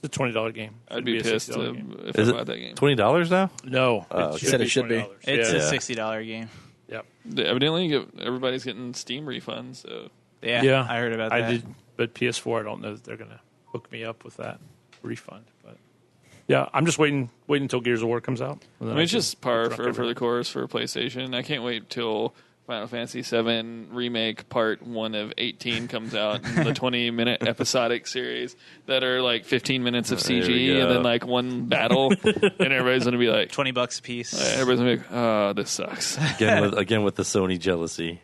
It's a $20 game. I'd be pissed $60 game. if Is I it bought that game. $20 now? No, okay. Said it should be. $20. It's yeah. a $60 game. Yep. Evidently, everybody's getting Steam refunds. So Yeah, I heard about that. I did, but PS4, I don't know that they're going to hook me up with that refund. But yeah, I'm just waiting until Gears of War comes out. I mean, it's just par for the course for PlayStation. I can't wait till Final Fantasy VII Remake Part 1 of 18 comes out in the 20-minute episodic series that are like 15 minutes of There we CG go. and then like one battle, and everybody's going to be like, $20 a piece. everybody's going to be like, oh, this sucks. Again with the Sony jealousy.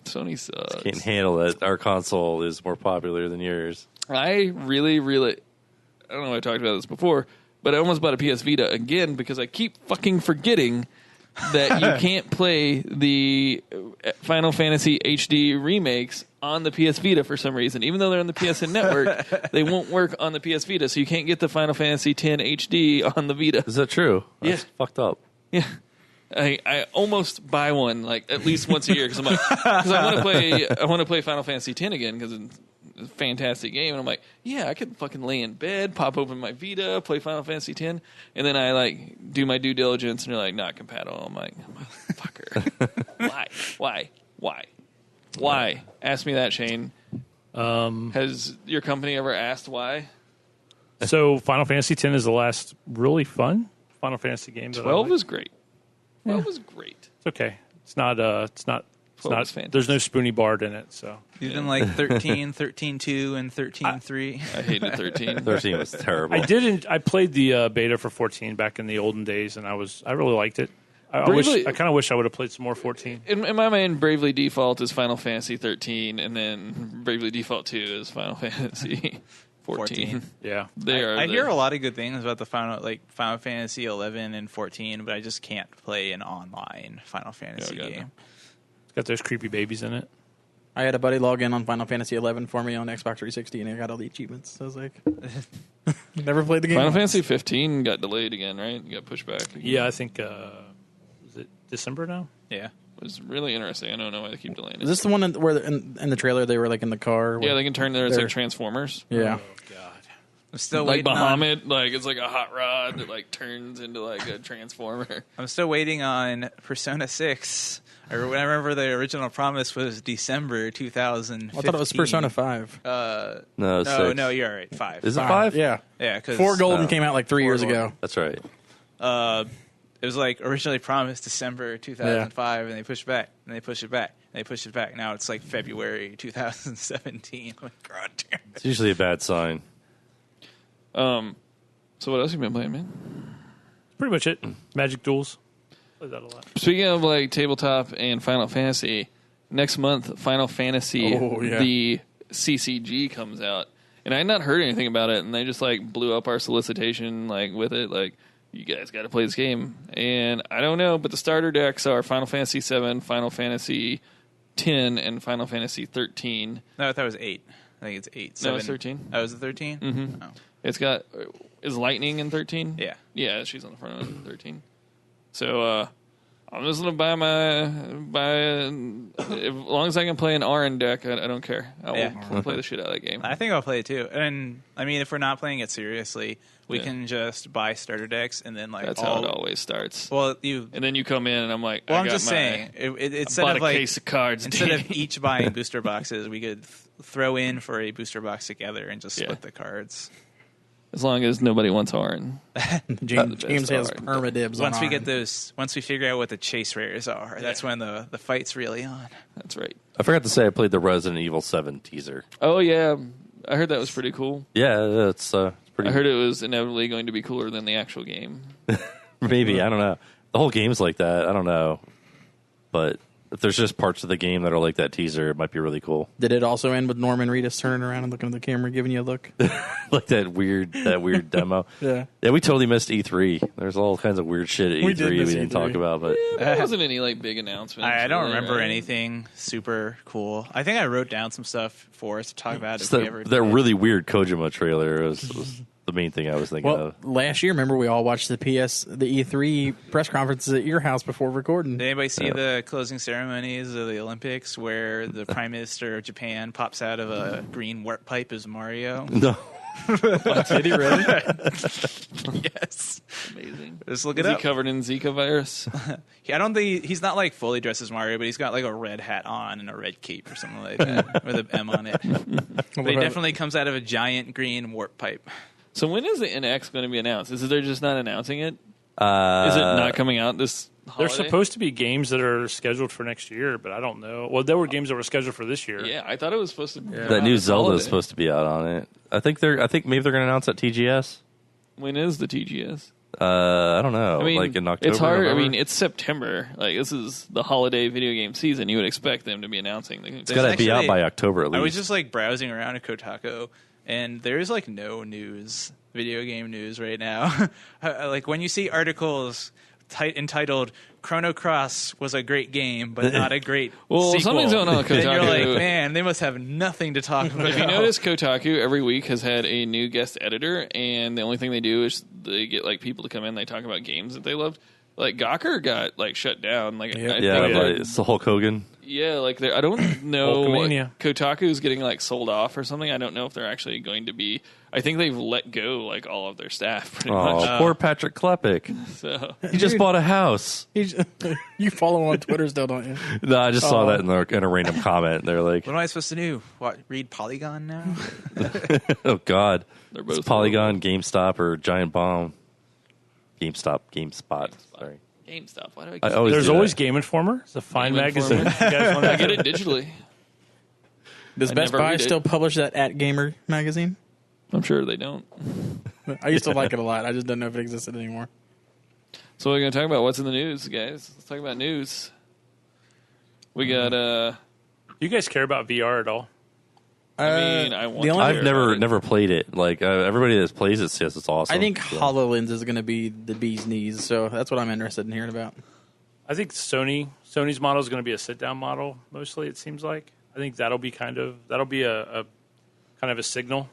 Sony sucks. Can't handle it. Our console is more popular than yours. I really, really, I don't know if I talked about this before, but I almost bought a PS Vita again because I keep fucking forgetting that you can't play the Final Fantasy HD remakes on the PS Vita for some reason. Even though they're on the PSN network, they won't work on the PS Vita, so you can't get the Final Fantasy X HD on the Vita. Is that true? That's fucked up. Yeah. I almost buy one like at least once a year because I want to play Final Fantasy X again because it's a fantastic game, and I'm like, yeah, I could fucking lay in bed, pop open my Vita, play Final Fantasy X, and then I like do my due diligence, and you're like, not compatible. I'm like, motherfucker, why? Ask me that, Shane. Has your company ever asked why? So Final Fantasy X is the last really fun Final Fantasy game. That 12 I like. was great. 12 was great. It's okay. It's not. It's not. Was fantastic. There's no Spoony Bard in it. So You didn't like 13, 13.2, and 13.3. I hated 13. 13 was terrible. I didn't. I played the beta for 14 back in the olden days, and I really liked it. I kind of wish I would have played some more 14. In my mind, Bravely Default is Final Fantasy 13, and then Bravely Default 2 is Final Fantasy 14. Yeah, I hear a lot of good things about the Final Fantasy 11 and 14, but I just can't play an online Final Fantasy game. It's got those creepy babies in it. I had a buddy log in on Final Fantasy 11 for me on Xbox 360, and I got all the achievements. So I was like, never played the game. Final Fantasy 15 got delayed again, right? Got pushed back. Again. Yeah, I think is it December now? Yeah. It was really interesting. I don't know why they keep delaying it. Is this the one where in the trailer they were like in the car? Yeah, they can turn there. It's They're- like Transformers. Yeah. Oh God. I'm still Like waiting on, Bahamut, like it's like a hot rod that like turns into like a transformer. I'm still waiting on Persona 6. I remember the original promise was December 2015. I thought it was Persona 5. No, No, 6. no, you're right. 5. Is it 5? Yeah. Yeah, because 4 Golden came out like 3 years ago. That's right. it was like originally promised December 2005, and they pushed back, and they pushed it back, and they pushed it back. Now it's like February 2017. Like, God damn it. It's usually a bad sign. So what else have you been playing, man? pretty much it. Magic Duels. Play that a lot. Speaking of like tabletop and Final Fantasy, next month Final Fantasy the CCG comes out, and I had not heard anything about it, and they just like blew up our solicitation like with it, like you guys got to play this game, and I don't know, but the starter decks are Final Fantasy 7, Final Fantasy 10, and Final Fantasy 13. No, I thought it was 8. I think it's 8. 7. No, it's 13. Oh, is it 13? Mm-hmm. Oh. It's got is Lightning in 13? Yeah. Yeah, she's on the front of 13. So I'm just gonna buy as long as I can play an Arin deck, I don't care. I will play the shit out of that game. I think I'll play it too. And I mean, if we're not playing it seriously, we can just buy starter decks and then like that's how it always starts. Well, and then you come in and I'm like, well, I'm just saying, instead of like case of cards, instead of each buying booster boxes, we could throw in for a booster box together and just split the cards. As long as nobody wants Arin. James has permadibs. Once we figure out what the chase rares are, that's when the fight's really on. That's right. I forgot to say I played the Resident Evil 7 teaser. Oh yeah, I heard that was pretty cool. Yeah, it's pretty. I heard it was inevitably going to be cooler than the actual game. Maybe, I don't know. The whole game's like that. I don't know, but if there's just parts of the game that are like that teaser, it might be really cool. Did it also end with Norman Reedus turning around and looking at the camera, giving you a look? Like that weird demo. Yeah, we totally missed E3. There's all kinds of weird shit at E3 we didn't talk about, but there wasn't any like big announcements. I don't remember anything super cool. I think I wrote down some stuff for us to talk about. That really weird Kojima trailer was the main thing I was thinking of. Last year, remember we all watched the E3 press conferences at your house before recording. Did anybody see the closing ceremonies of the Olympics where the Prime Minister of Japan pops out of a green warp pipe as Mario? No. Did he really? Yes. Amazing. Just look Is it he up. covered in Zika virus? I don't think he's not like fully dressed as Mario, but he's got like a red hat on and a red cape or something like that with an M on it. But he definitely comes out of a giant green warp pipe. So when is the NX going to be announced? Is it they're just not announcing it? Is it not coming out this holiday? There's supposed to be games that are scheduled for next year, but I don't know. Well, there were games that were scheduled for this year. Yeah, I thought it was supposed to be. That new Zelda is supposed to be out on it. I think maybe they're going to announce at TGS. When is the TGS? I don't know. I mean, like in October. It's hard. November? I mean, it's September. Like this is the holiday video game season. You would expect them to be announcing. It's got to be out by October at least. I was just like browsing around at Kotaku, and there's like no video game news right now. Like when you see articles entitled "Chrono Cross was a great game, but not a great sequel," something's going on with Kotaku. Then you're like, man, they must have nothing to talk about. If you notice, Kotaku every week has had a new guest editor, and the only thing they do is they get like people to come in. They talk about games that they loved. Like Gawker got like shut down. Like it's the Hulk Hogan. Yeah, like I don't know. Hulkamania. Kotaku's getting like sold off or something. I don't know if they're actually going to be. I think they've let go like all of their staff pretty much. Poor Patrick Klepek. So He just bought a house. You follow him on Twitter still, don't you? No, I just saw that in a random comment. They're like, What am I supposed to do? What, read Polygon now? oh God, They're both it's Polygon, GameStop, or Giant Bomb. GameSpot. Sorry. GameStop. Why do I? I always There's do always that. Game Informer. It's a fine Game magazine. Informer. You guys want I to get it digitally. Does I Best never Buy read it. still publish that At Gamer magazine? I'm sure they don't. I used to like it a lot. I just don't know if it existed anymore. So we're going to talk about what's in the news, guys. Let's talk about news. We got. Do you guys care about VR at all? I mean, I want. the to only- I've hear about never played it. Like everybody that plays it says it's awesome. I think So. HoloLens is going to be the bee's knees, so that's what I'm interested in hearing about. I think Sony's model is going to be a sit-down model mostly. It seems like. I think that'll be a kind of a signal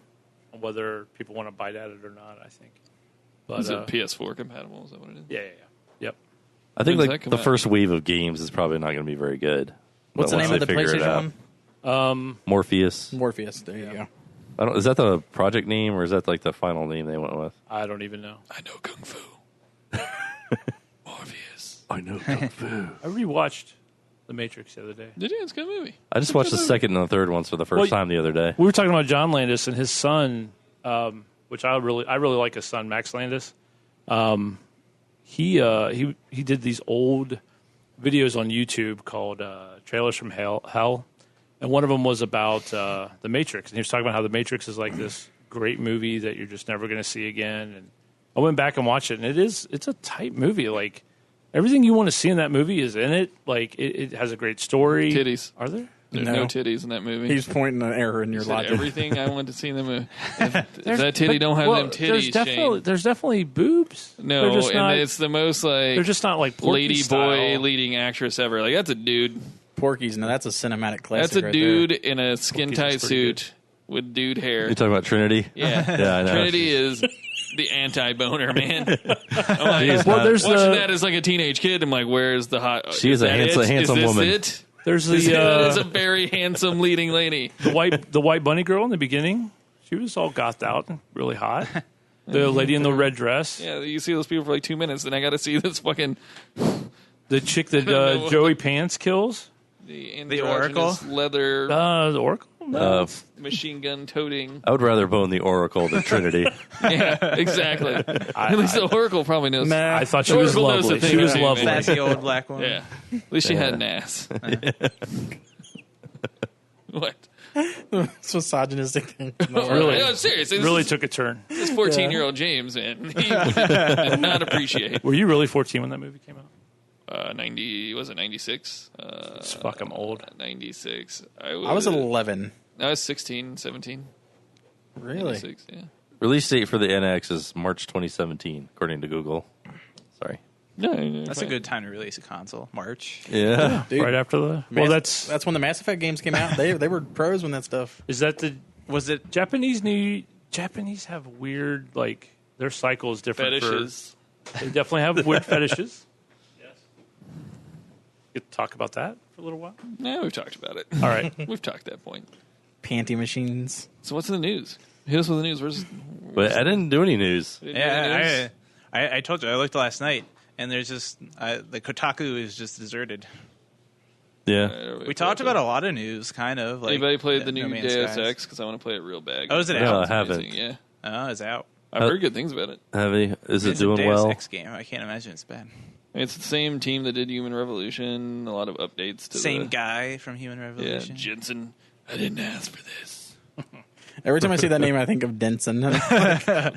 on whether people want to bite at it or not. I think. But, Is it PS4 compatible? Is that what it is? Yeah. Yep. I think When does like that come the out? first wave of games is probably not going to be very good. What's But the name once of the they figure it PlayStation out- one? Morpheus. Morpheus. There you go. Is that the project name or is that like the final name they went with? I don't even know. I know Kung Fu. Morpheus. I know Kung Fu. I rewatched The Matrix the other day. Did you? It's a good movie. I just watched the second and the third ones for the first Well, time the other day. We were talking about John Landis and his son, which I really like his son, Max Landis. He did these old videos on YouTube called Trailers from Hell, and one of them was about The Matrix, and he was talking about how The Matrix is like this great movie that you're just never going to see again, and I went back and watched it, and it's a tight movie. Like everything you want to see in that movie is in it. Like it has a great story. Titties. Are there? There's no titties in that movie. He's pointing an error in your Said logic. everything I wanted to see in the movie. If that titty don't have them titties, there's definitely boobs. No, They're just and not, it's the most like they're just not like Porky lady style. boy leading actress ever. Like that's a dude. Porky's, now that's a cinematic classic. That's a right dude there. in a skin tight Porky's is pretty suit with dude hair. You talking about Trinity? Yeah, Yeah, I know. Trinity is the anti-boner man. I'm like, Jeez, Well, not- there's watching the that as like a teenage kid. I'm like, where's the hot? She is a that handsome- it? handsome is this woman. It? there's That is the a very handsome leading lady. the white bunny girl in the beginning. She was all gothed out and really hot. The lady in the red dress. Yeah, you see those people for like 2 minutes, then I got to see this fucking The chick that know. Joey Pants kills. the Oracle? androgynous leather The Oracle. machine gun toting. I would rather bone the Oracle than Trinity. Yeah, exactly. At least the Oracle probably knows. Nah. I thought she was Oracle knows lovely. the She thing was too, lovely. man. Sassy old black woman. Yeah, at least she had an ass. What? It's misogynistic thing. Really? No, serious. This Really is- took a turn. this 14-year-old James, man, he would not appreciate. Were you really 14 when that movie came out? 90 was it 96? Fuck, I'm old. 96. I was 11. I was 16, 17. Really? 96, yeah. Release date for the NX is March 2017, according to Google. Sorry. No, That's a good time to release a console. March. Yeah. Dude, Right after the. Well, that's when the Mass Effect games came out. They were pros when that stuff. is that the Was it? Japanese have weird like their cycle is different. fetishes. They definitely have weird fetishes. Yes. Get to talk about that for a little while. Yeah, we've talked about it. All right. We've talked that point. Panty machines. So what's in the news? Hit us with the news. Where's But I didn't do any news. Yeah, I told you. I looked last night, and there's just the Kotaku is just deserted. Yeah. We talked about a lot of news, kind of. Like Anybody played the No new Man's Deus Skies. Ex? Because I want to play it real bad. Oh, is it No, out? I It's haven't. amazing, yeah, Oh, it's out. I've heard good things about it. Heavy. Is it It's a doing Deus well? Ex game. I can't imagine it's bad. It's the same team that did Human Revolution. A lot of updates to Same the guy from Human Yeah, Revolution. Jensen. I didn't ask for this. Every time I see that name, I think of Denson. Oh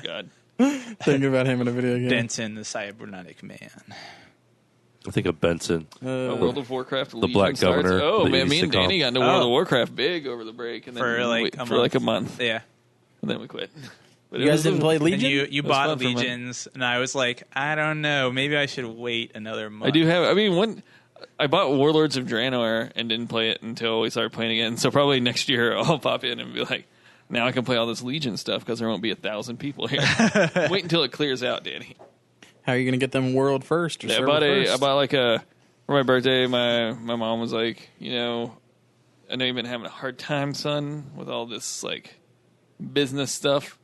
God. Think about him in a video game. Denson, the cybernetic man. I think of Benson. World of Warcraft. the Black starts. Governor Oh that man, used me to and come. Danny got into World of Oh. Warcraft big over the break, and then For like a for month. like a month, Yeah. and then we quit. But You it guys was didn't a- play And Legion? you was bought fun for a month. Legions, and I was like, I don't know. Maybe I should wait another month. I do have. I mean, when I bought Warlords of Draenor and didn't play it until we started playing again. So probably next year I'll pop in and be like, now I can play all this Legion stuff because there won't be 1,000 people here. Wait until it clears out, Danny. How are you going to get them world first? Or Yeah, server first? I bought like a for my birthday. My mom was like, I know you've been having a hard time, son, with all this like business stuff.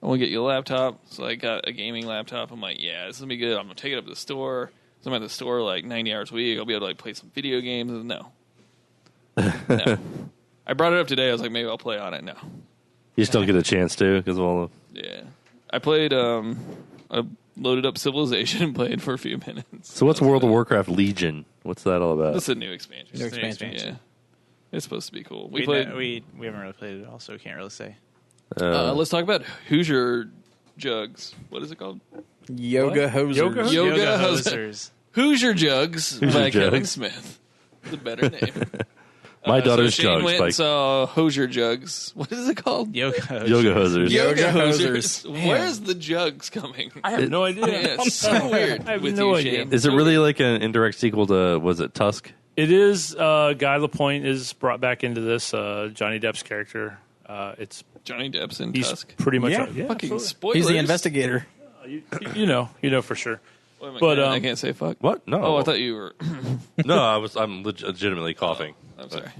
I want to get you a laptop, so I got a gaming laptop. I'm like, yeah, this is gonna be good. I'm gonna take it up to the store. So I'm at the store like 90 hours a week. I'll be able to like play some video games. No. I brought it up today. I was like, maybe I'll play on it. No. You still get a chance to because of all the. Yeah. I played. I loaded up Civilization and played for a few minutes. So what's World of Warcraft Legion? What's that all about? That's a new expansion. New expansion. Yeah. It's supposed to be cool. We We played. haven't really played it all, so we can't really say. Let's talk about Hoosier Jugs. What is it called? Yoga Hosers. Yoga Hosers? Yoga Hosers. Hoosier Jugs by Jugs. Kevin Smith. The better name. My daughter's so Shane Jugs went by and saw Hoosier Jugs. What is it called? Yoga Hosers. Yoga Hosers. Yoga Hosers. Hosers. Where's the jugs coming? I have no idea. Yeah, it's so weird. I have with no you, idea. Shane. Is it really like an indirect sequel to, was it Tusk? It is. Guy Lapointe is brought back into this. Johnny Depp's character. It's Johnny Depp's in he's Tusk? pretty much Yeah. yeah, Fucking absolutely. spoilers. He's the investigator. You know for sure. Wait a minute, But, I can't say fuck. What? No. Oh, I thought you were. No, I'm legitimately coughing. I'm sorry.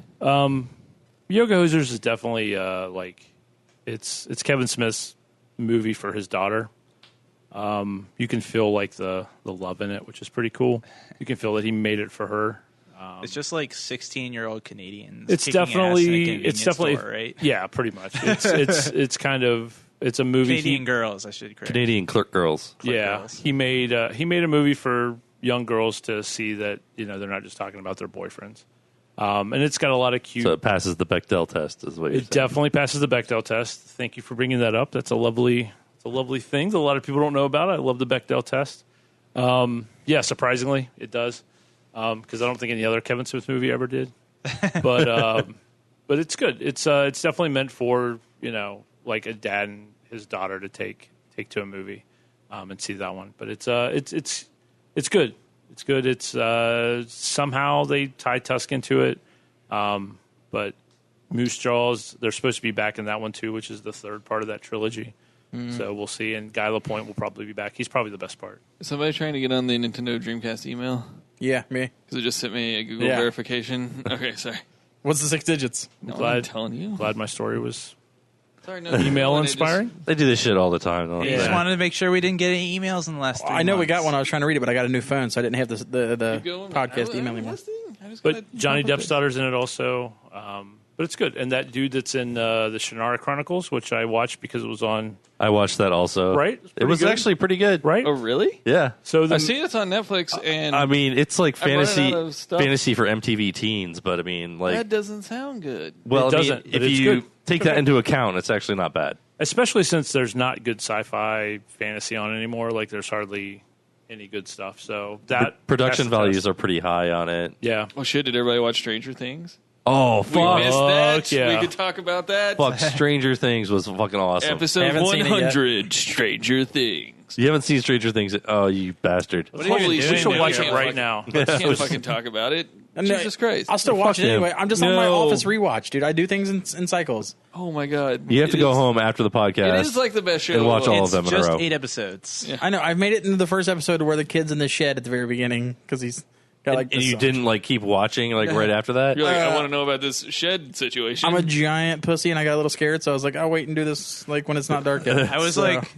Yoga Hosers is definitely like it's Kevin Smith's movie for his daughter. You can feel like the love in it, which is pretty cool. You can feel that he made it for her. It's just like 16-year-old Canadians. It's kicking ass in a definitely convenience store, right? yeah, pretty much. It's kind of it's a movie. Canadian girls, I should correct. Canadian Clerk Girls. Yeah, girls. he made a movie for young girls to see that they're not just talking about their boyfriends. And it's got a lot of cute. So it passes the Bechdel test, is what you're It saying. definitely passes the Bechdel test. Thank you for bringing that up. That's a lovely It's a lovely thing that a lot of people don't know about. I love the Bechdel test. Yeah, surprisingly, it does. Because I don't think any other Kevin Smith movie ever did. But it's good. It's definitely meant for, like a dad and his daughter to take to a movie and see that one. But it's good. It's good. It's somehow they tie Tusk into it. But Moose Jaws, they're supposed to be back in that one too, which is the third part of that trilogy. So we'll see. And Guy Lapointe will probably be back. He's probably the best part. Is somebody trying to get on the Nintendo Dreamcast email? Yeah, me. Because it just sent me a Google verification. Okay, sorry. What's the 6 digits? No, I'm telling you. Glad my story was sorry, no, email inspiring. They do this shit all the time. Don't We they? just wanted to make sure we didn't get any emails in the last 3 I know we got months. one. I was trying to read it, but I got a new phone, so I didn't have the Keep going. podcast I email anymore. But Johnny Depp's daughter's in it also. But it's good. And that dude that's in the Shannara Chronicles, which I watched because it was on. I watched that also. Right? It was good. actually pretty good. Right? Oh, really? Yeah. So I see it's on Netflix, and I mean, it's like I'm running fantasy out of stuff. fantasy for MTV teens, but I mean, like, that doesn't sound good. well, It I mean, doesn't, if but it's you good. take that into account, it's actually not bad. Especially since there's not good sci-fi fantasy on anymore. Like, there's hardly any good stuff. So that Production that's the values test. are pretty high on it. Yeah. Oh, shit, did everybody watch Stranger Things? Oh, We fuck. missed that. yeah. We could talk about that. Fuck, Stranger Things was fucking awesome. Episode Haven't seen it yet. 100, Stranger Things. You haven't seen Stranger Things? Oh, you bastard. What are you Holy even shit, We should doing watch now? it right now. I can't fucking talk about it. Jesus Christ. I'll still watch Fuck it him. anyway. I'm just on my No. Office rewatch, dude. I do things in cycles. Oh, my God. You have to It go is- home after the podcast. It is like the best show. and watch all of It's them in a just row. 8 episodes. Yeah. I know. I've made it into the first episode where the kid's in the shed at the very beginning because he's got like and this you didn't like keep watching like right after that. You're like, I want to know about this shed situation. I'm a giant pussy and I got a little scared, so I was like, I'll wait and do this like when it's not dark yet. I was So- like,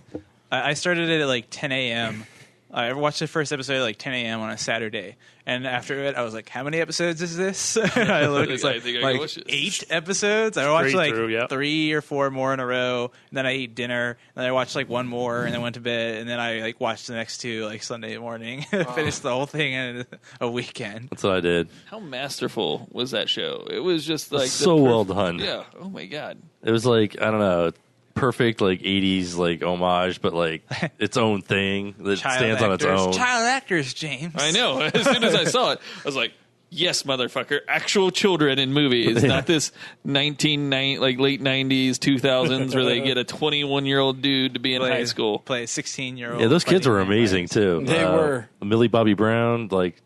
I started it at like 10 a.m. I watched the first episode at like 10 a.m. on a Saturday. And after it, I was like, how many episodes is this? And I looked, it's I like, think I can watch this. 8 episodes. I watched Straight like through, yeah. 3 or 4 more in a row. And then I ate dinner. And then I watched like one more and then went to bed. And then I like watched the next 2 like Sunday morning. Finished the whole thing in a weekend. That's what I did. How masterful was that show? It was just like So well done. Yeah. Oh my God. It was like, I don't know, perfect like 80s like homage, but like its own thing that stands on its own. Child actors, James. I know. As soon as I saw it, I was like, yes, motherfucker. Actual children in movies, not this late 90s, 2000s where they get a 21-year-old dude to be in high school. Play a 16-year-old. Yeah, those kids were amazing too. They were. Millie Bobby Brown, like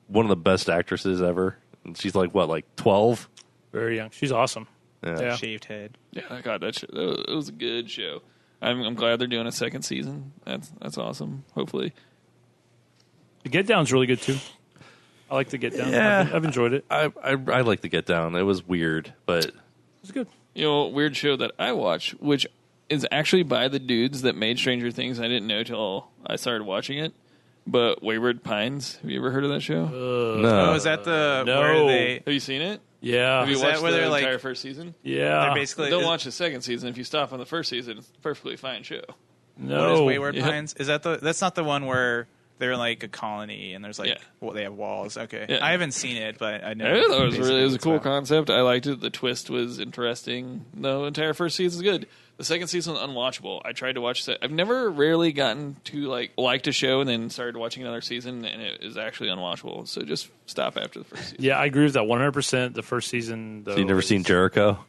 one of the best actresses ever. And she's like what, like 12? Very young. She's awesome. Yeah. Shaved head. Yeah, God, it was a good show. I'm glad they're doing a second season. That's awesome. Hopefully. The Get Down's really good too. I like the Get Down. Yeah. I've enjoyed it. I like the Get Down. It was weird, but It's good. You know, weird show that I watch, which is actually by the dudes that made Stranger Things. I didn't know till I started watching it. But Wayward Pines. Have you ever heard of that show? no. Oh, is that the No. where they? Have you seen it? Yeah. Have you Is that watched where the they're, like- entire first season? Yeah. They're basically Don't watch the second season. If you stop on the first season, it's a perfectly fine show. What is No. Wayward Yep. Pines? Is that the? That's not the one where they're like a colony and there's like Yeah. well, they have walls. Okay, Yeah. I haven't seen it, but I know. I thought it was basically a what it's cool about. concept. I liked it. The twist was interesting. The entire first season is good. The second season was unwatchable. I tried to watch that. I've never rarely gotten to liked a show and then started watching another season and it is actually unwatchable. So just stop after the first season. Yeah, I agree with that 100%. The first season, though. So you never seen Jericho?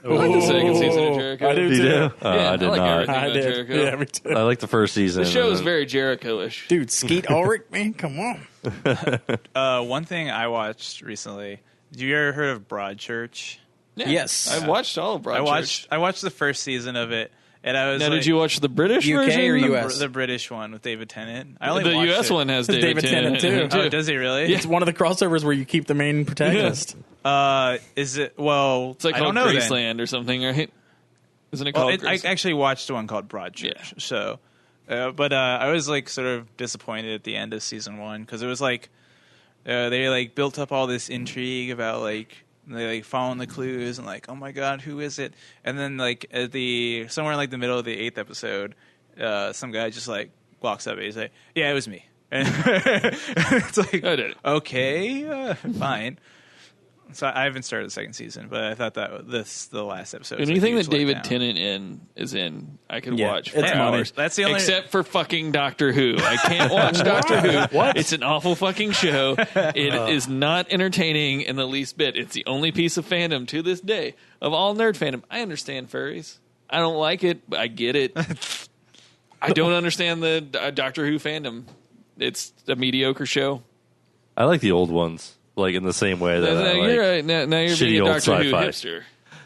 I like the second season of Jericho. I do You too. do? Oh, Yeah, I did I like not. everything. I about did. Jericho. Yeah, me too. I like the first season. The show and is then- very Jericho-ish. Dude, Skeet Ulrich, man, come on. One thing I watched recently. Have you ever heard of Broadchurch? Yeah. Yes. I've watched all of Broadchurch. I watched the first season of it, and I was Now, like, did you watch the British UK version? or the, US? the British one with David Tennant? I only The watched US it. one has David David Tennant, Tennant in it, too. Oh, does he really? It's one of the crossovers where you keep the main protagonist. Is it? Well, It's like I called don't know. then. Graceland or something, right? Isn't it Well, called I Graceland? actually watched one called Broadchurch. Yeah. So, but I was like sort of disappointed at the end of season 1 because it was like they like built up all this intrigue about like they like following the clues and like, oh my god, who is it? And then like at the somewhere in like the middle of the 8th episode, some guy just like walks up and he's like, yeah, it was me. And it's like, I did it. okay, fine. So I haven't started the second season, but I thought that the last episode. Was Anything like that David letdown. Tennant is in, I could Yeah, watch for it's money. hours. That's the only. Except for fucking Doctor Who. I can't watch Doctor Who. What? It's an awful fucking show. It is not entertaining in the least bit. It's the only piece of fandom to this day of all nerd fandom. I understand furries. I don't like it, but I get it. I don't understand the Doctor Who fandom. It's a mediocre show. I like the old ones, like in the same way that I like you're right. Now you're shitty being a old Doctor Who sci-fi. hipster.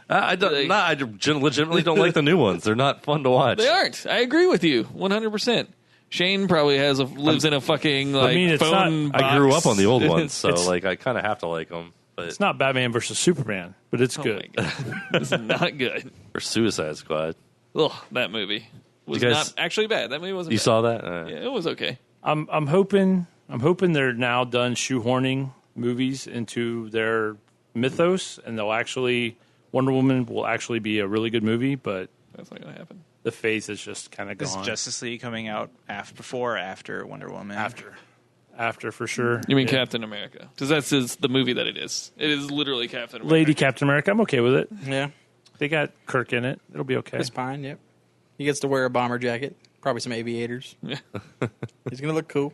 I don't. I legitimately don't like the new ones. They're not fun to watch. They aren't. I agree with you 100%. Shane probably lives in a fucking it's phone not- box. I grew up on the old ones, so It's- like I kind of have to like them. But It's not Batman versus Superman, but it's Oh good. my God. This is not good. for Suicide Squad, Ugh, that movie was You guys- not actually bad. That movie wasn't you bad. saw that? Yeah, it was okay. I'm hoping they're now done shoehorning movies into their mythos, and they'll actually Wonder Woman will actually be a really good movie, but That's not going to happen. the faith is just kind of Is gone. Justice League coming out before or after Wonder Woman? After for sure. You mean Yeah. Captain America? Because that's the movie that it is. It is literally Captain America. Lady Captain America. I'm okay with it. Yeah, They got Kirk in it. It'll be okay. it's fine. Yep. He gets to wear a bomber jacket, probably some aviators. Yeah. He's gonna look cool.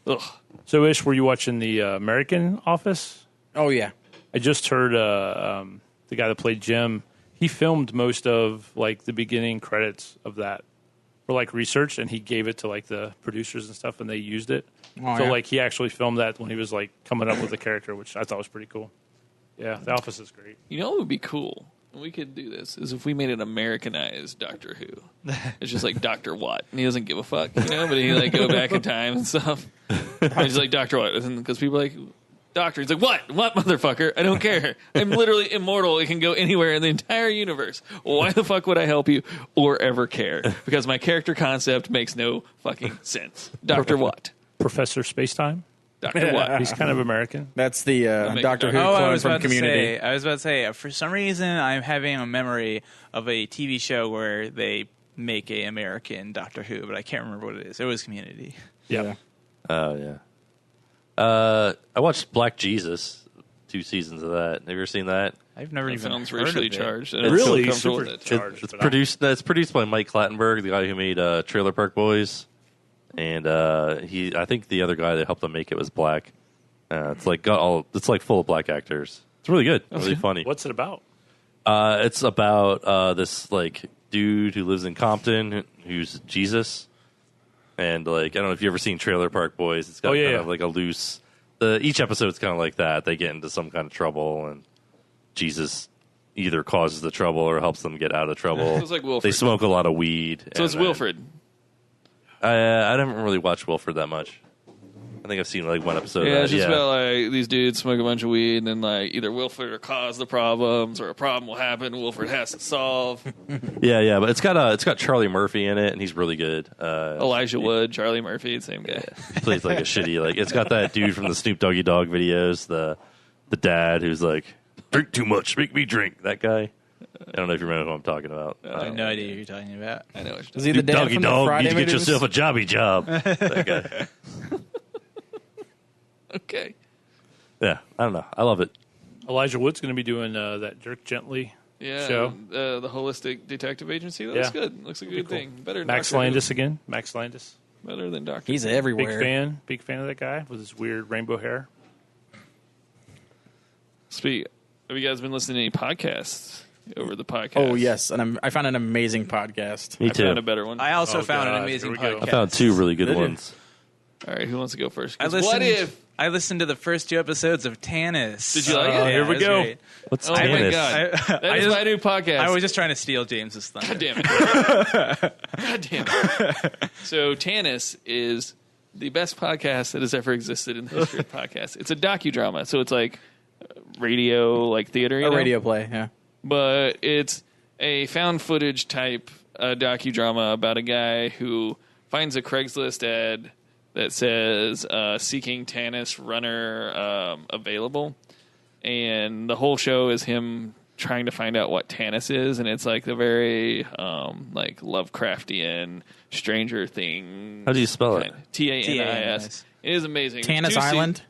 Ugh. So, Ish, were you watching the American Office? Oh yeah. I just heard the guy that played Jim. He filmed most of like the beginning credits of that for like research, and he gave it to like the producers and stuff, and they used it. Oh, So yeah. like he actually filmed that when he was like coming up with the character, which I thought was pretty cool. Yeah, The Office is great. You know what would be cool? We could do this is if we made an Americanized Doctor Who. It's just like Dr. Watt, and he doesn't give a fuck, but he like go back in time and stuff. And he's like Dr. Watt, because people are like Doctor. He's like, what, motherfucker? I don't care. I'm literally immortal. It can go anywhere in the entire universe. Why the fuck would I help you or ever care? Because my character concept makes no fucking sense. Dr. Watt, Professor Spacetime. Dr. Watt. He's kind of American. That's the make Doctor Who Doctor- Oh, I clone was from about to Community. say. I was about to say. For some reason, I'm having a memory of a TV show where they make a American Doctor Who, but I can't remember what it is. It was Community. Yeah. Oh yeah. I watched Black Jesus, 2 seasons of that. Have you ever seen that? I've never That even sounds heard racially of it. charged. I don't Really feel comfortable super with it. charged. It's but produced by Mike Clattenburg, the guy who made Trailer Park Boys, and I think the other guy that helped them make it was black. It's like full of black actors. It's really good, really funny. What's it about? It's about this like dude who lives in Compton who's Jesus, and like I don't know if you have ever seen Trailer Park Boys. It's got Oh, yeah, kind yeah. of like a loose. Each episode's kind of like that. They get into some kind of trouble, and Jesus either causes the trouble or helps them get out of trouble. It's like Wilfred. They smoke a lot of weed. So it's and then- Wilfred. I haven't really watched Wilfred that much. I think I've seen like one episode. Yeah, of it's that. just about like these dudes smoke a bunch of weed, and then like either Wilfred will cause the problems, or a problem will happen. Wilfred has to solve. yeah. But it's got Charlie Murphy in it, and he's really good. Elijah Wood, Charlie Murphy, same guy. He plays like a shitty like. It's got that dude from the Snoop Doggy Dogg videos. The dad who's like drink too much, make me drink. That guy. I don't know if you remember who I'm talking about. I have no idea what you're talking about. I know. What Is you're he the dad Doggy from the Dog, Friday need to get movies? yourself a jobby job. That guy. okay. Yeah, I don't know. I love it. Elijah Wood's going to be doing that Dirk Gently Yeah, show. the holistic detective agency. That looks Yeah. good. Looks like a good cool. thing. Better than Max Doctor Who. Landis again. Max Landis. Better than Doctor. He's Who. everywhere. Big fan of that guy with his weird rainbow hair. Have you guys been listening to any podcasts over the podcast? Oh yes, and I found an amazing podcast. Me I too. found a better one. I also Oh, found God, an amazing here we go. podcast. I found 2 really good Did you? ones. All right, who wants to go first? I 'Cause listened. what if? I listened to the first 2 episodes of Tannis. Did you like it? Yeah, Here we it was go. great. What's Oh my Tannis? god, that I is just- my new podcast. I was just trying to steal James's thunder. God damn it. God damn it. So Tannis is the best podcast that has ever existed in the history of podcasts. It's a docudrama, so it's like radio, like theater. You A know? radio play, yeah. But it's a found footage type docudrama about a guy who finds a Craigslist ad that says seeking Tannis runner available. And the whole show is him trying to find out what Tannis is, and it's like the very like Lovecraftian Stranger Thing. How do you spell it? Tanis. Tanis. It is amazing. Tannis Two Island.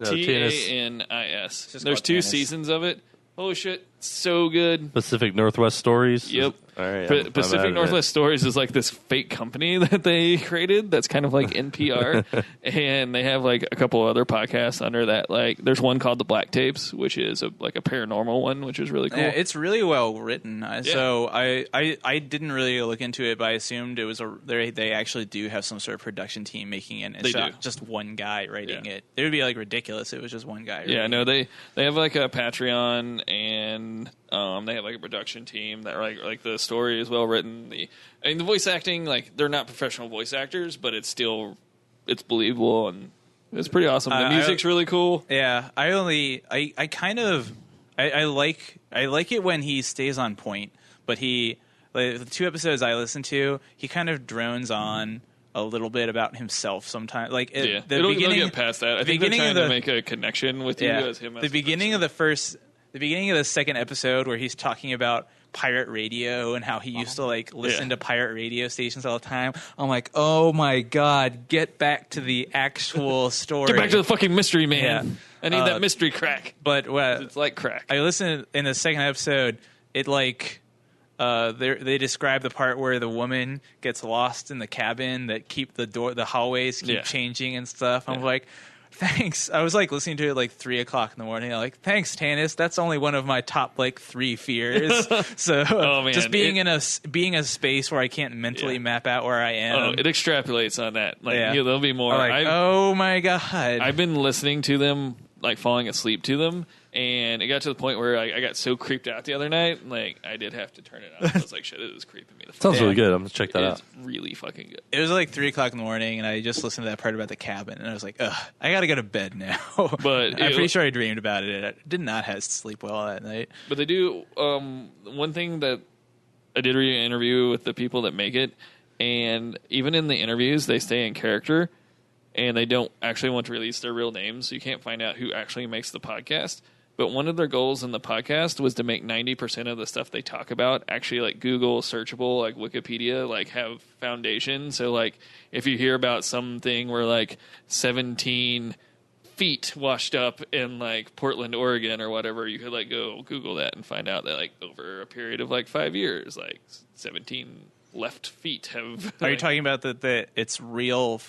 TANIS. Just There's called 2 Tanis. seasons of it. Holy shit, so good. Pacific Northwest Stories. Yep. All right. I'm Pacific adding Northwest Stories is like this fake company that they created that's kind of like NPR. And they have like a couple other podcasts under that. Like there's one called The Black Tapes, which is like a paranormal one, which is really cool. Yeah, it's really well written. So I didn't really look into it, but I assumed it was they actually do have some sort of production team making it. It's They not do. just one guy writing Yeah. it. It would be like ridiculous if it was just one guy. Yeah, writing no, it. they have like a Patreon and they have like a production team that like the story is well written. The voice acting, like they're not professional voice actors, but it's believable and it's pretty awesome. The music's really cool. Yeah, I like it when he stays on point, but the 2 episodes I listened to, he kind of drones on a little bit about himself sometimes. Like Yeah, the they'll beginning, get past that. I think they're trying to make a connection with you as him. As the beginning of the second episode where he's talking about pirate radio and how he used to like listen to pirate radio stations all the time. I'm like, oh my god, get back to the actual story. Get back to the fucking mystery, man. Yeah. I need that mystery crack. But It's like crack. I listened in the second episode. It like they describe the part where the woman gets lost in the cabin that keep the hallways keep changing and stuff. I'm like, thanks. I was like listening to it like 3 o'clock in the morning. I'm like, thanks, Tanis. That's only one of my top like 3 fears. So man, just being in a space where I can't mentally map out where I am. Oh, it extrapolates on that. Like there'll be more. I'm like, oh my god. I've been listening to them, like falling asleep to them, and it got to the point where I got so creeped out the other night, like I did have to turn it off. I was like, shit, it was creeping me. Sounds really good. I'm gonna check that out. It's really fucking good. It was like 3 o'clock in the morning, and I just listened to that part about the cabin, and I was like, ugh, I gotta go to bed now. But I'm pretty sure I dreamed about it. I did not have sleep well that night. But they do one thing that I did read an interview with the people that make it, and even in the interviews, they stay in character, and they don't actually want to release their real names, so you can't find out who actually makes the podcast. But one of their goals in the podcast was to make 90% of the stuff they talk about actually like Google searchable, like Wikipedia, like have foundation. So like if you hear about something where like 17 feet washed up in like Portland, Oregon or whatever, you could like go Google that and find out that like over a period of like 5 years, like 17 left feet have. Are you talking about that it's real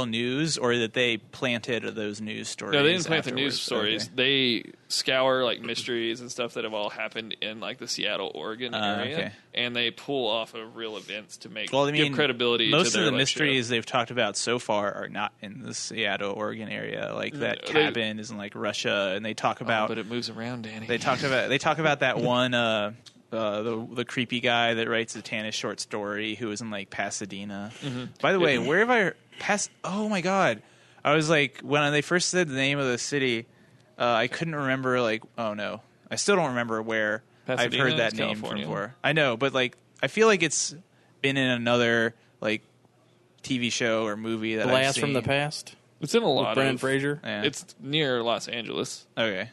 news, or that they planted those news stories? No, they didn't plant the news afterwards? stories. Okay. They scour like mysteries and stuff that have all happened in like the Seattle, Oregon area, okay. and they pull off of real events to make Well, I mean, give credibility. Most to of their, the like, mysteries show. they've talked about so far are not in the Seattle, Oregon area. Like that cabin is in like Russia, and they talk about. But it moves around, Danny. They talk about that one. The creepy guy that writes the Tanis short story who was in like Pasadena. Mm-hmm. By the way, where have I oh my god! I was like, when they first said the name of the city, I couldn't remember. Like, oh no, I still don't remember where Pasadena I've heard that is name California. from before. I know, but like, I feel like it's been in another like TV show or movie that Blast I've from the seen. Past. It's in a With lot Brendan of. Fraser. Yeah. It's near Los Angeles. Okay,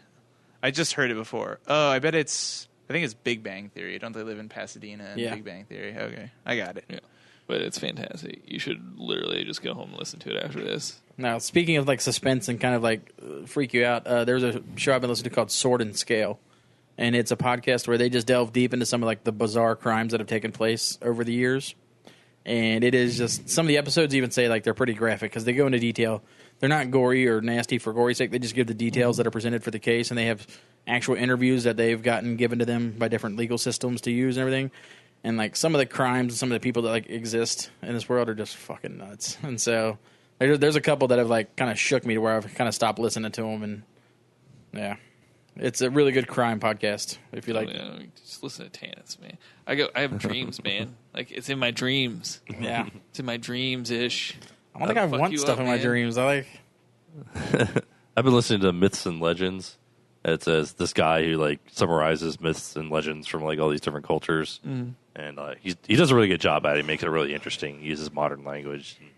I just heard it before. Oh, I bet it's. I think it's Big Bang Theory. Don't they live in Pasadena and Yeah. Big Bang Theory? Okay, I got it. Yeah, but it's fantastic. You should literally just go home and listen to it after this. Now, speaking of like suspense and kind of like freak you out, there's a show I've been listening to called Sword and Scale, and it's a podcast where they just delve deep into some of like the bizarre crimes that have taken place over the years. And it is just some of the episodes even say like they're pretty graphic because they go into detail. They're not gory or nasty for gory's sake. They just give the details that are presented for the case, and they have actual interviews that they've gotten given to them by different legal systems to use and everything. And like some of the crimes and some of the people that like exist in this world are just fucking nuts. And so there's a couple that have like kind of shook me to where I've kind of stopped listening to them. And yeah, it's a really good crime podcast if you like. Yeah, just listen to Tanis, man. I have dreams, man. Like it's in my dreams. Yeah, It's in my dreams ish. I don't think I want stuff in my dreams. I like. I've been listening to Myths and Legends. It says this guy who like summarizes myths and legends from like all these different cultures, and he does a really good job at it. He makes it really interesting. He uses modern language, and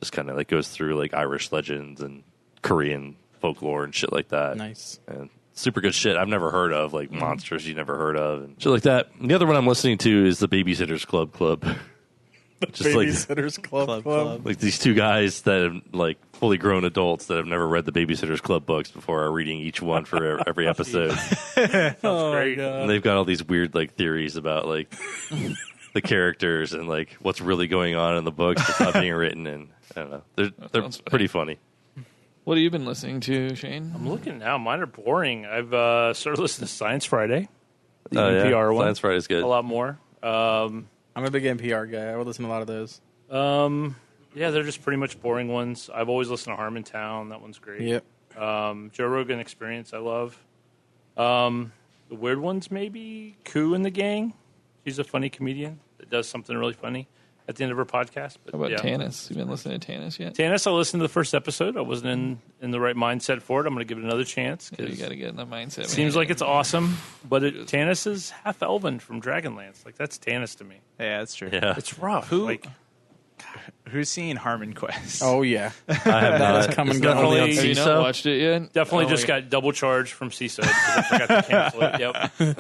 just kind of like goes through like Irish legends and Korean folklore and shit like that. Nice. And super good shit I've never heard of, like monsters you never heard of and shit like that. And the other one I'm listening to is the Babysitters Club. Just Babysitters Club. like these two guys that have like fully grown adults that have never read the Babysitter's Club books before are reading each one for every episode. That's great. And they've got all these weird like theories about like the characters and like what's really going on in the books that's not being written. And I don't know, they're pretty funny. What have you been listening to, Shane? I'm looking now. Mine are boring. I've started listening to Science Friday. The Oh, yeah. NPR one. Science Friday's good. A lot more. I'm a big NPR guy. I would listen to a lot of those. Yeah, they're just pretty much boring ones. I've always listened to Harmontown. That one's great. Yep. Joe Rogan Experience, I love. The weird ones, maybe Koo and the Gang. She's a funny comedian that does something really funny at the end of her podcast. But How about yeah. Tanis? You been listening to Tanis yet? Tanis, I listened to the first episode. I wasn't in the right mindset for it. I'm going to give it another chance. Yeah, you got to get in that mindset. It seems man. like it's awesome, but Tanis is half elven from Dragonlance. Like, that's Tanis to me. Yeah, that's true. Yeah, It's rough. Who- Like, Who's seen Harmon Quest? Oh, yeah. I have That is not. coming It's not only on definitely- Have you not CISO? watched it yet? definitely Oh, just got double charged from CISO because I forgot to cancel it. Yep.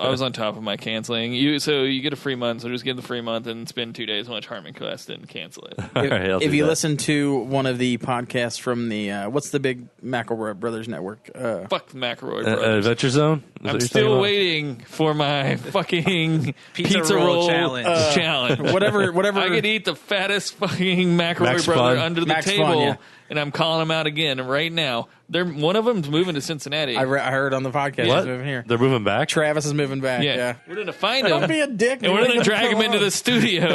I was on top of my canceling. So you get a free month, so just get the free month and spend 2 days watch Harmon Quest and cancel it. All right, I'll If do you that. listen to one of the podcasts from the what's the big McElroy Brothers network? Fuck the McElroy brothers. Adventure Zone. Is that what I'm you're talking still about? waiting for my fucking Pizza roll challenge. challenge. whatever. I could eat the fattest fucking McElroy Max brother Fun. under the Max table, Fun, yeah. and I'm calling him out again right now. One of them's moving to Cincinnati. I heard on the podcast. What? He's moving here. They're moving back. Travis is moving back. Yeah. We're gonna find Don't him. be a dick. And we're man. going to drag him Come into on. the studio,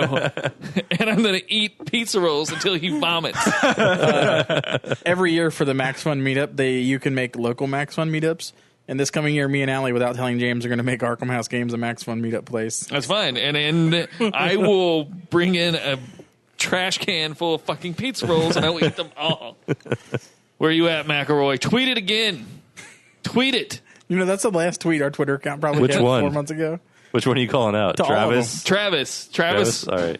and I'm going to eat pizza rolls until he vomits. Every year for the Max Fun meetup, you can make local Max Fun meetups. And this coming year, me and Allie, without telling James, are going to make Arkham House Games a Max Fun meetup place. That's fine. And I will bring in a trash can full of fucking pizza rolls, and I will eat them all. Where you at, McElroy? Tweet it again. Tweet it. You know, that's the last tweet our Twitter account probably Which had one? 4 months ago. Which one are you calling out? To all of Travis? Travis. Travis? All right.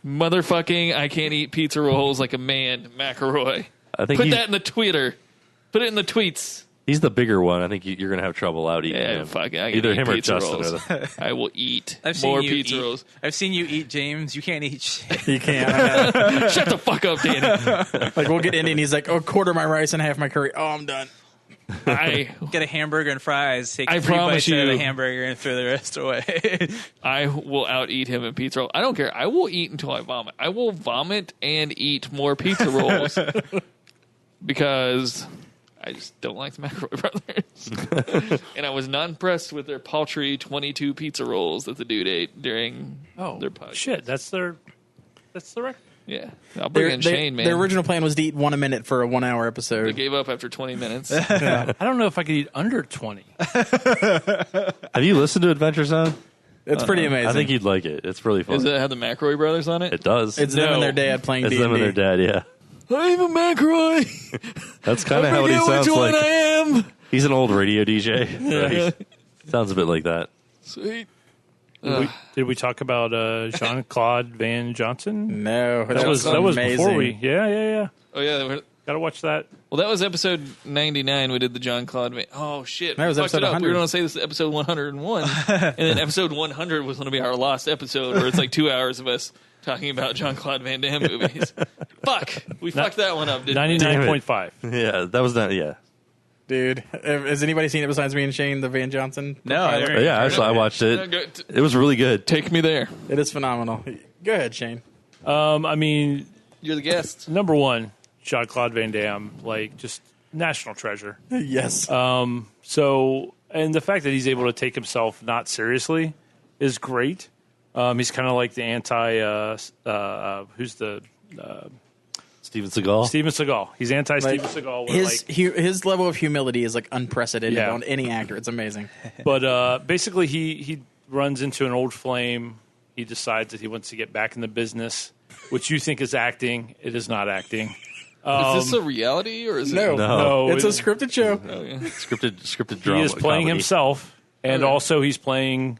Motherfucking, I can't eat pizza rolls like a man, McElroy. I think Put that in the Twitter. Put it in the tweets. he's the bigger one. I think you're going to have trouble out eating Yeah, him. fuck it. I can Either eat him or pizza Justin. rolls. Are the, I will eat I've seen more you pizza eat. rolls. I've seen you eat, James. You can't eat shit. You can't. Shut the fuck up, Danny. Like, we'll get in and he's like, oh, quarter my rice and half my curry. Oh, I'm done. I Get a hamburger and fries. Take I 3 promise bites out of you- the hamburger and throw the rest away. I will out eat him in pizza roll. I don't care. I will eat until I vomit. I will vomit and eat more pizza rolls because I just don't like the McElroy brothers. And I was not impressed with their paltry 22 pizza rolls that the dude ate during their podcast. Shit, that's the record. Yeah, I'll bring in Shane, man. Their original plan was to eat 1 a minute for a 1 hour They episode. gave up after 20 minutes. I don't know if I could eat under 20. have you listened to Adventure Zone? It's pretty amazing. I think you'd like it. It's really fun. Does it have the McElroy brothers on it? It does. it's them No. and their dad playing It's D&D. them and their dad, yeah. I'm a McElroy. That's kind of how he Forget sounds which one like. I am. He's an old radio DJ. So he sounds a bit like that. Sweet. Did we talk about Jean-Claude Van Johnson? No, That was amazing. before we. Yeah. Oh, yeah. Got to watch that. Well, that was episode 99. We did the John Claude. Oh, shit. That was We fucked episode it up. We were 100. going to say this is episode 101. And then episode 100 was going to be our lost episode where it's like 2 hours of us talking about John Claude Van Damme movies. Fuck. We fucked that one up, didn't we? 99.5. Yeah, that was not. Yeah, Dude, has anybody seen it besides me and Shane, the Van Johnson? No, I pilot? don't. yeah. Actually, I watched it. It was really good. Take me there. It is phenomenal. Go ahead, Shane. I mean, You're the guest. number one, Jean-Claude Van Damme, like just national treasure. Yes. So, and the fact that he's able to take himself not seriously is great. He's kind of like the who's the Steven Seagal. Steven Seagal. He's anti-Steven Like, Seagal. Where, his level of humility is like unprecedented Yeah. on any actor. It's amazing. but basically, he runs into an old flame. He decides that he wants to get back in the business, which you think is acting. It is not acting. Is this a reality or is it? No, It's a it- scripted show. Oh, yeah. Scripted He drama. is playing comedy. himself, and Okay. also he's playing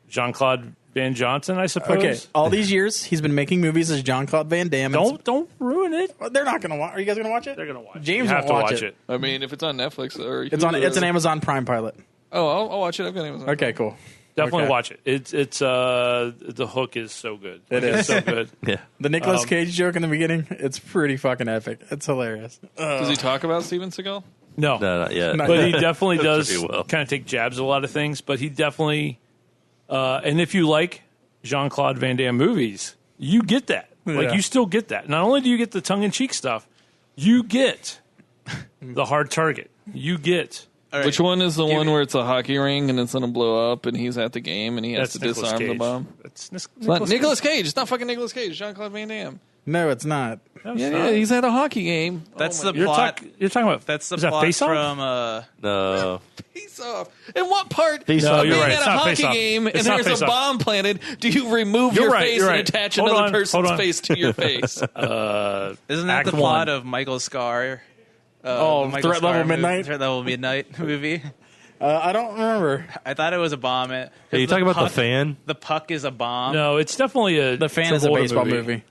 Jean-Claude Van Johnson, I suppose. Okay, all these years he's been making movies as Jean-Claude Van Damme. Don't ruin it. Well, they're not going to watch. Are you guys going to watch it? They're gonna watch it. James You have won't to watch watch it. I mean, if it's on Netflix or It's on. Hulu It's an or- Amazon Prime pilot. Oh, I'll watch it. I've got Amazon. Okay, cool. Definitely Okay. watch it. It's the hook is so good. It is. It's so good. Yeah. The Nicolas Cage joke in the beginning, it's pretty fucking epic. It's hilarious. Does he talk about Steven Seagal? No, No, not yet. Not but he definitely does Pretty well. kind of take jabs at a lot of things. But he definitely, and if you like Jean-Claude Van Damme movies, you get that. Like Yeah. you still get that. Not only do you get the tongue-in-cheek stuff, you get the hard target. You get All right. Which one is the Give one me- where it's a hockey ring and it's going to blow up and he's at the game and he has that's to Nicolas disarm Cage. the bomb? That's It's not Nicolas Cage. It's not fucking Nicolas Cage. Jean-Claude Van Damme. No, it's not. Yeah, he's at a hockey game. That's Oh my the You're, plot. you're talking about That's the is that plot Face Off? from. No. Face Off. In what part Face of Off. being You're right. at It's a not hockey Face Off. game It's and not there's Face a Off. bomb planted, do you remove You're your right, face you're and right. attach Hold another on, person's hold on. face to your face? Isn't that Act the plot one. of Michael Scar? Threat Level Midnight? Threat Level Midnight movie. I don't remember. I thought it was a bomb. Hey, you talking about the fan? The puck is a bomb. No, it's definitely a The Fan is a Travolta baseball movie.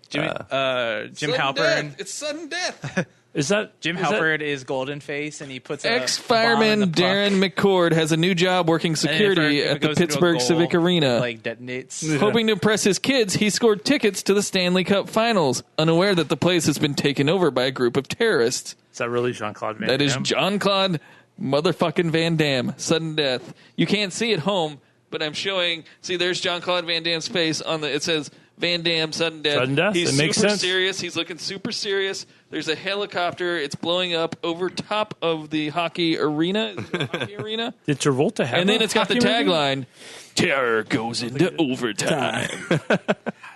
Jim Sudden Halpern. death. It's sudden death. Is that Jim is that- Halpern is Golden Face, and he puts a bomb in Ex-fireman the puck. Darren McCord has a new job working And if security it at the goes into a Pittsburgh goal, Civic Arena. it, like detonates. Hoping to impress his kids, he scored tickets to the Stanley Cup Finals, unaware that the place has been taken over by a group of terrorists. Is that really Jean-Claude Van That Damme? is Jean-Claude motherfucking Van Damme. Sudden death. You can't see at home, but I'm showing. See, there's Jean-Claude Van Damme's face on the. It says Van Damme, sudden death. Sudden death? He's It makes super sense. serious. He's looking super serious. There's a helicopter. It's blowing up over top of the hockey arena. Is it a hockey arena? Did Travolta have? And then a it's got the hockey movie? tagline: "Terror goes into overtime."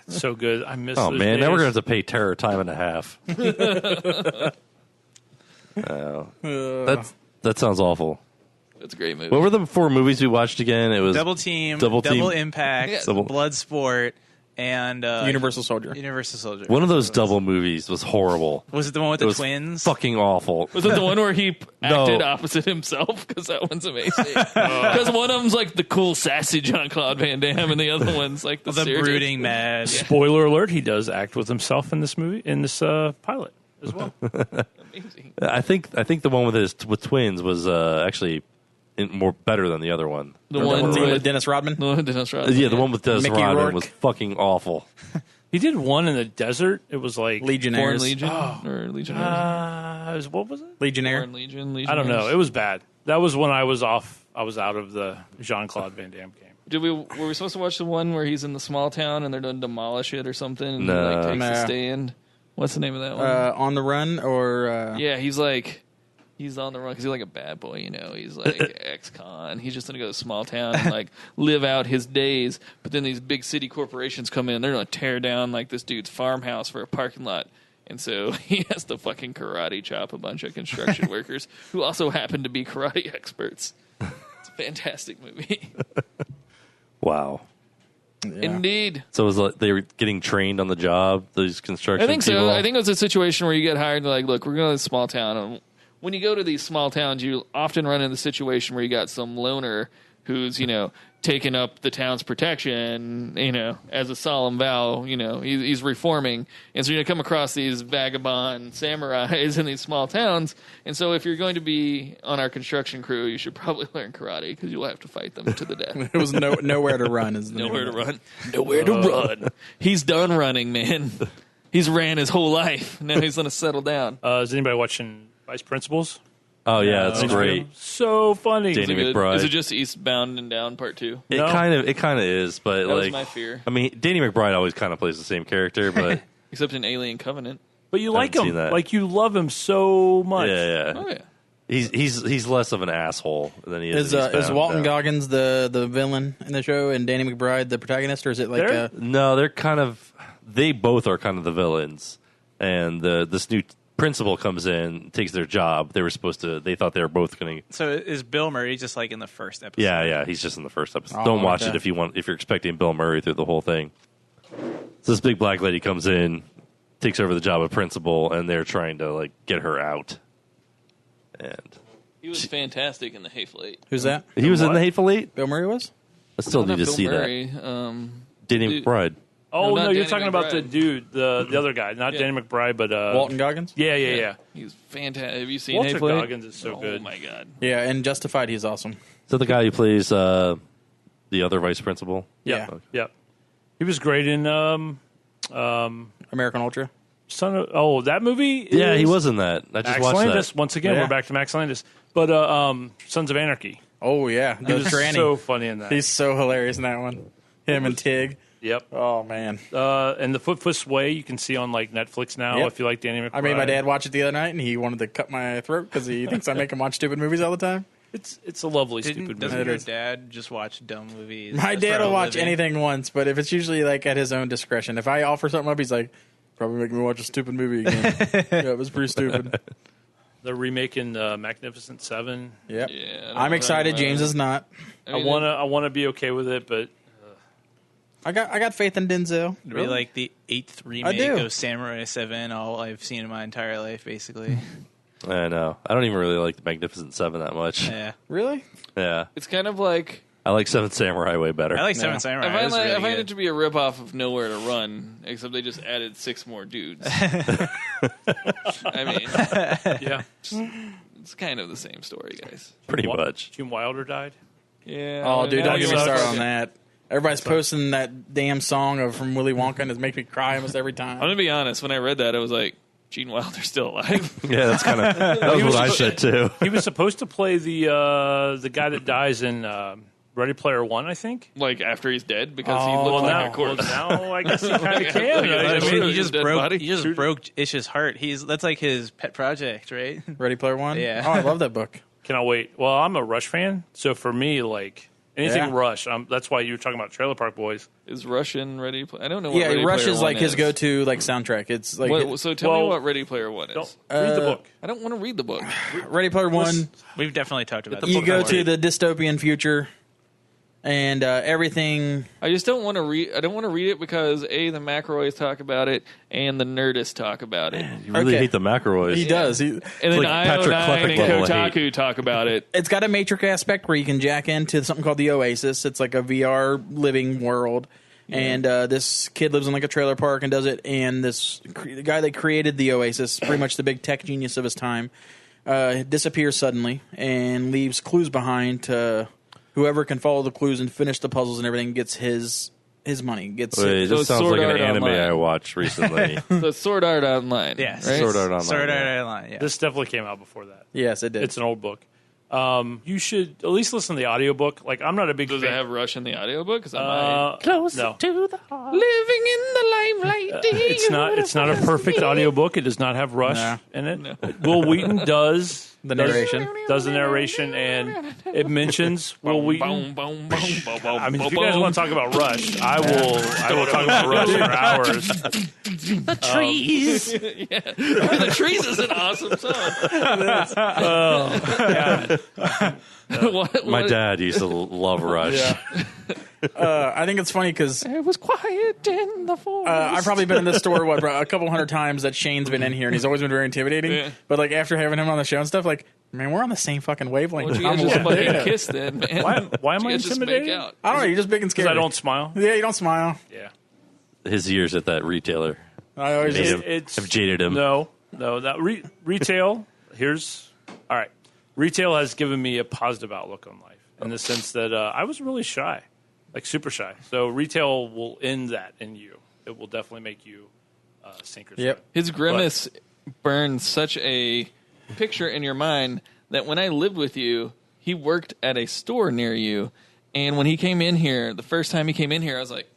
So good. I miss. Oh, those man. Now we're going days. to have to pay Terror time and a half. That sounds awful. It's a great movie. What were the 4 movies we watched again? It was Double Team, Double Team. Impact, Yeah. Bloodsport, and Universal Soldier. Universal Soldier. one of those double movies was horrible. Was it the one with It the was twins? fucking awful. Was it the one where he No. acted opposite himself? Because that one's amazing. Because one of them's like the cool, sassy Jean-Claude Van Damme, and the other one's like the serious. brooding mad. Spoiler alert: he does act with himself in this movie, in this pilot as well. Amazing. I think the one with twins was actually more better than the other one. The The one one with with Dennis Rodman. No, Dennis Rodman. Yeah, the one with Des Mickey Rodman Rourke. was fucking awful. He did one in the desert. It was like Foreign Legionnaires. Legion or Legionnaires. what was it? Legionnaire. Foreign Legion. I don't know. It was bad. That was when I was off. I was out of the Jean-Claude Van Damme game. Were we supposed to watch the one where he's in the small town and they're going to demolish it or something? And No. he like takes Nah. a stand. What's the name of that one? On the Run or Yeah, he's on the run because he's like a bad boy, you know. He's like ex-con. He's just going to go to a small town and like live out his days. But then these big city corporations come in. They're going to tear down like this dude's farmhouse for a parking lot. And so he has to fucking karate chop a bunch of construction workers who also happen to be karate experts. It's a fantastic movie. Wow. Indeed. So it was like they were getting trained on the job. These construction. I think people? so. I think it was a situation where you get hired and like, look, we're going to this small town. And when you go to these small towns, you often run into the situation where you got some loner who's, you know, taking up the town's protection, you know, as a solemn vow, you know, he's reforming. And so you come across these vagabond samurais in these small towns. And so if you're going to be on our construction crew, you should probably learn karate because you'll have to fight them to the death. it was Nowhere to Run. Is the name Nowhere to of it. run. Nowhere to run. He's done running, man. He's ran his whole life. Now he's going to settle down. Is anybody watching Vice Principals? Oh yeah, it's great. So funny. Danny Is it good? McBride. Is it just Eastbound and Down Part 2? It No. kind of is, but That was like my fear. I mean, Danny McBride always kind of plays the same character, but Except in Alien Covenant. But you like haven't him. seen that. Like you love him so much. yeah. Oh, yeah. He's less of an asshole than he is. Is Walton Goggins the villain in the show and Danny McBride the protagonist, or is it like They're- No, they both are kind of the villains, and this new principal comes in, takes their job. They thought they were both going to. So is Bill Murray just like in the first episode? Yeah, he's just in the first episode. Oh, Don't watch okay. it if you're expecting Bill Murray through the whole thing. So this big black lady comes in, takes over the job of principal, and they're trying to like get her out. And He was fantastic in The Hateful Eight. who's that? he was in what? the Hateful Eight. Bill Murray was. I still Not need to Bill see Murray, that. Danny dude. McBride. Oh No, no, not you're Danny talking about the McBride. dude, the other guy, not Yeah. Danny McBride, but Walton Goggins. Yeah. He's fantastic. Have you seen Walter Hateful Eight? Goggins is so good. Oh, my God. Yeah, and Justified, he's awesome. So the guy who plays the the other vice principal. Yeah. Okay. Yep. He was great in American Ultra. that movie. Yeah, he is was in that. I just Max watched Landis. that. Once again, Yeah. we're back to Max Landis. But Sons of Anarchy. Oh yeah, He the was tranny. so funny in that. He's so hilarious in that one. Him and Tig. Yep. Oh man. And the Foot Sway you can see on like Netflix now Yep. if you like Danny McBride. I made my dad watch it the other night, and he wanted to cut my throat because he thinks I make him watch stupid movies all the time. It's a lovely stupid Doesn't movie. your dad just watch dumb movies? My dad for will a watch living? anything once, but if it's usually like at his own discretion. If I offer something up, he's like, probably making me watch a stupid movie again. Yeah, it was pretty stupid. They're remaking Magnificent Seven. Yep. Yeah, I'm excited. James is not. I wanna be okay with it, but I got faith in Denzel. Really like the 8th remake do. of Samurai 7, all I've seen in my entire life, basically. I know. I don't even really like the Magnificent Seven that much. Yeah. Really? Yeah. It's kind of like I like Seventh Samurai way better. I like Yeah. Seven Samurai. I It find, was like, really I find good. it to be a ripoff of Nowhere to Run, except they just added 6 more dudes. I mean, yeah. it's kind of the same story, guys. Pretty much. Gene Wilder died. Yeah. Oh, dude, now don't get me you started suck. on that. Everybody's posting that damn song from Willy Wonka, and it's making me cry almost every time. I'm gonna be honest. When I read that, I was like, Gene Wilder's still alive. Yeah, that's kind of that was what I said too. He was supposed to play the guy that dies in Ready Player One, I think. Like after he's dead, because he Oh, looked Well, like a corpse. now I guess he kind of can. Yeah, I mean, His he just dead broke. body? He just broke Ish's heart. That's like his pet project, right? Ready Player One? Yeah. Oh, I love that book. Cannot wait. Well, I'm a Rush fan, so for me, like anything Yeah. Rush, that's why you were talking about Trailer Park Boys. Is Russian Ready? I don't know. What Yeah, Ready Rush Player is like One his go-to like soundtrack. It's like So tell me Well, what Ready Player One is. Don't read the book. I don't want to read the book. Ready Player One. We've definitely talked about the this. You book go out. to the dystopian future, and everything. I just don't want to read. I don't want to read it because the McElroys talk about it and the Nerdists talk about it, You really Okay. hate the McElroys. He does. and then like Patrick IO9 Klepek and level of Kotaku talk about it. It's got a Matrix aspect where you can jack into something called the Oasis. It's like a VR living world. And this kid lives in like a trailer park and does it. And the guy that created the Oasis, pretty much the big tech genius of his time, disappears suddenly and leaves clues behind to whoever can follow the clues and finish the puzzles and everything gets his money. Gets Wait, So this it's sounds Sword like an Art anime Online. I watched recently. So it's Sword Art Online. Yes. right? Sword Art Online. Sword Art yeah. Online. Yeah. This definitely came out before that. Yes, it did. It's an old book. You should at least listen to the audiobook. Like, I'm not a big Does fan. it have Rush in the audiobook? Because Close no. to the heart. Living in the limelight. It's not a perfect audiobook. It does not have Rush Nah. in it. Will Wheaton does the narration. does the narration, and it mentions Will Wheaton. Boom, boom, boom, boom, boom, I mean, if you boom, guys want to talk about Rush, I will talk about Rush for hours. The trees. The Trees is an awesome song. My dad used to love Rush. I think it's funny because It was quiet in the forest. I've probably been in this store a couple hundred times that Shane's been in here, and he's always been very intimidating. Yeah. But like after having him on the show and stuff, like man, we're on the same fucking wavelength. Why don't you I'm guys just loving fucking it. kiss then, man? Why am I You guys just intimidated? make out. I don't know. You're just big and Because scary. I don't smile. Yeah, you don't smile. Yeah. His years at that retailer I always made just. him, have jaded him. No. That retail. All right. Retail has given me a positive outlook on life in the sense that I was really shy, like super shy. So retail will end that in you. It will definitely make you sink or swim. Yep. His grimace burns such a picture in your mind that when I lived with you, he worked at a store near you. And when he came in here, the first time he came in here, I was like,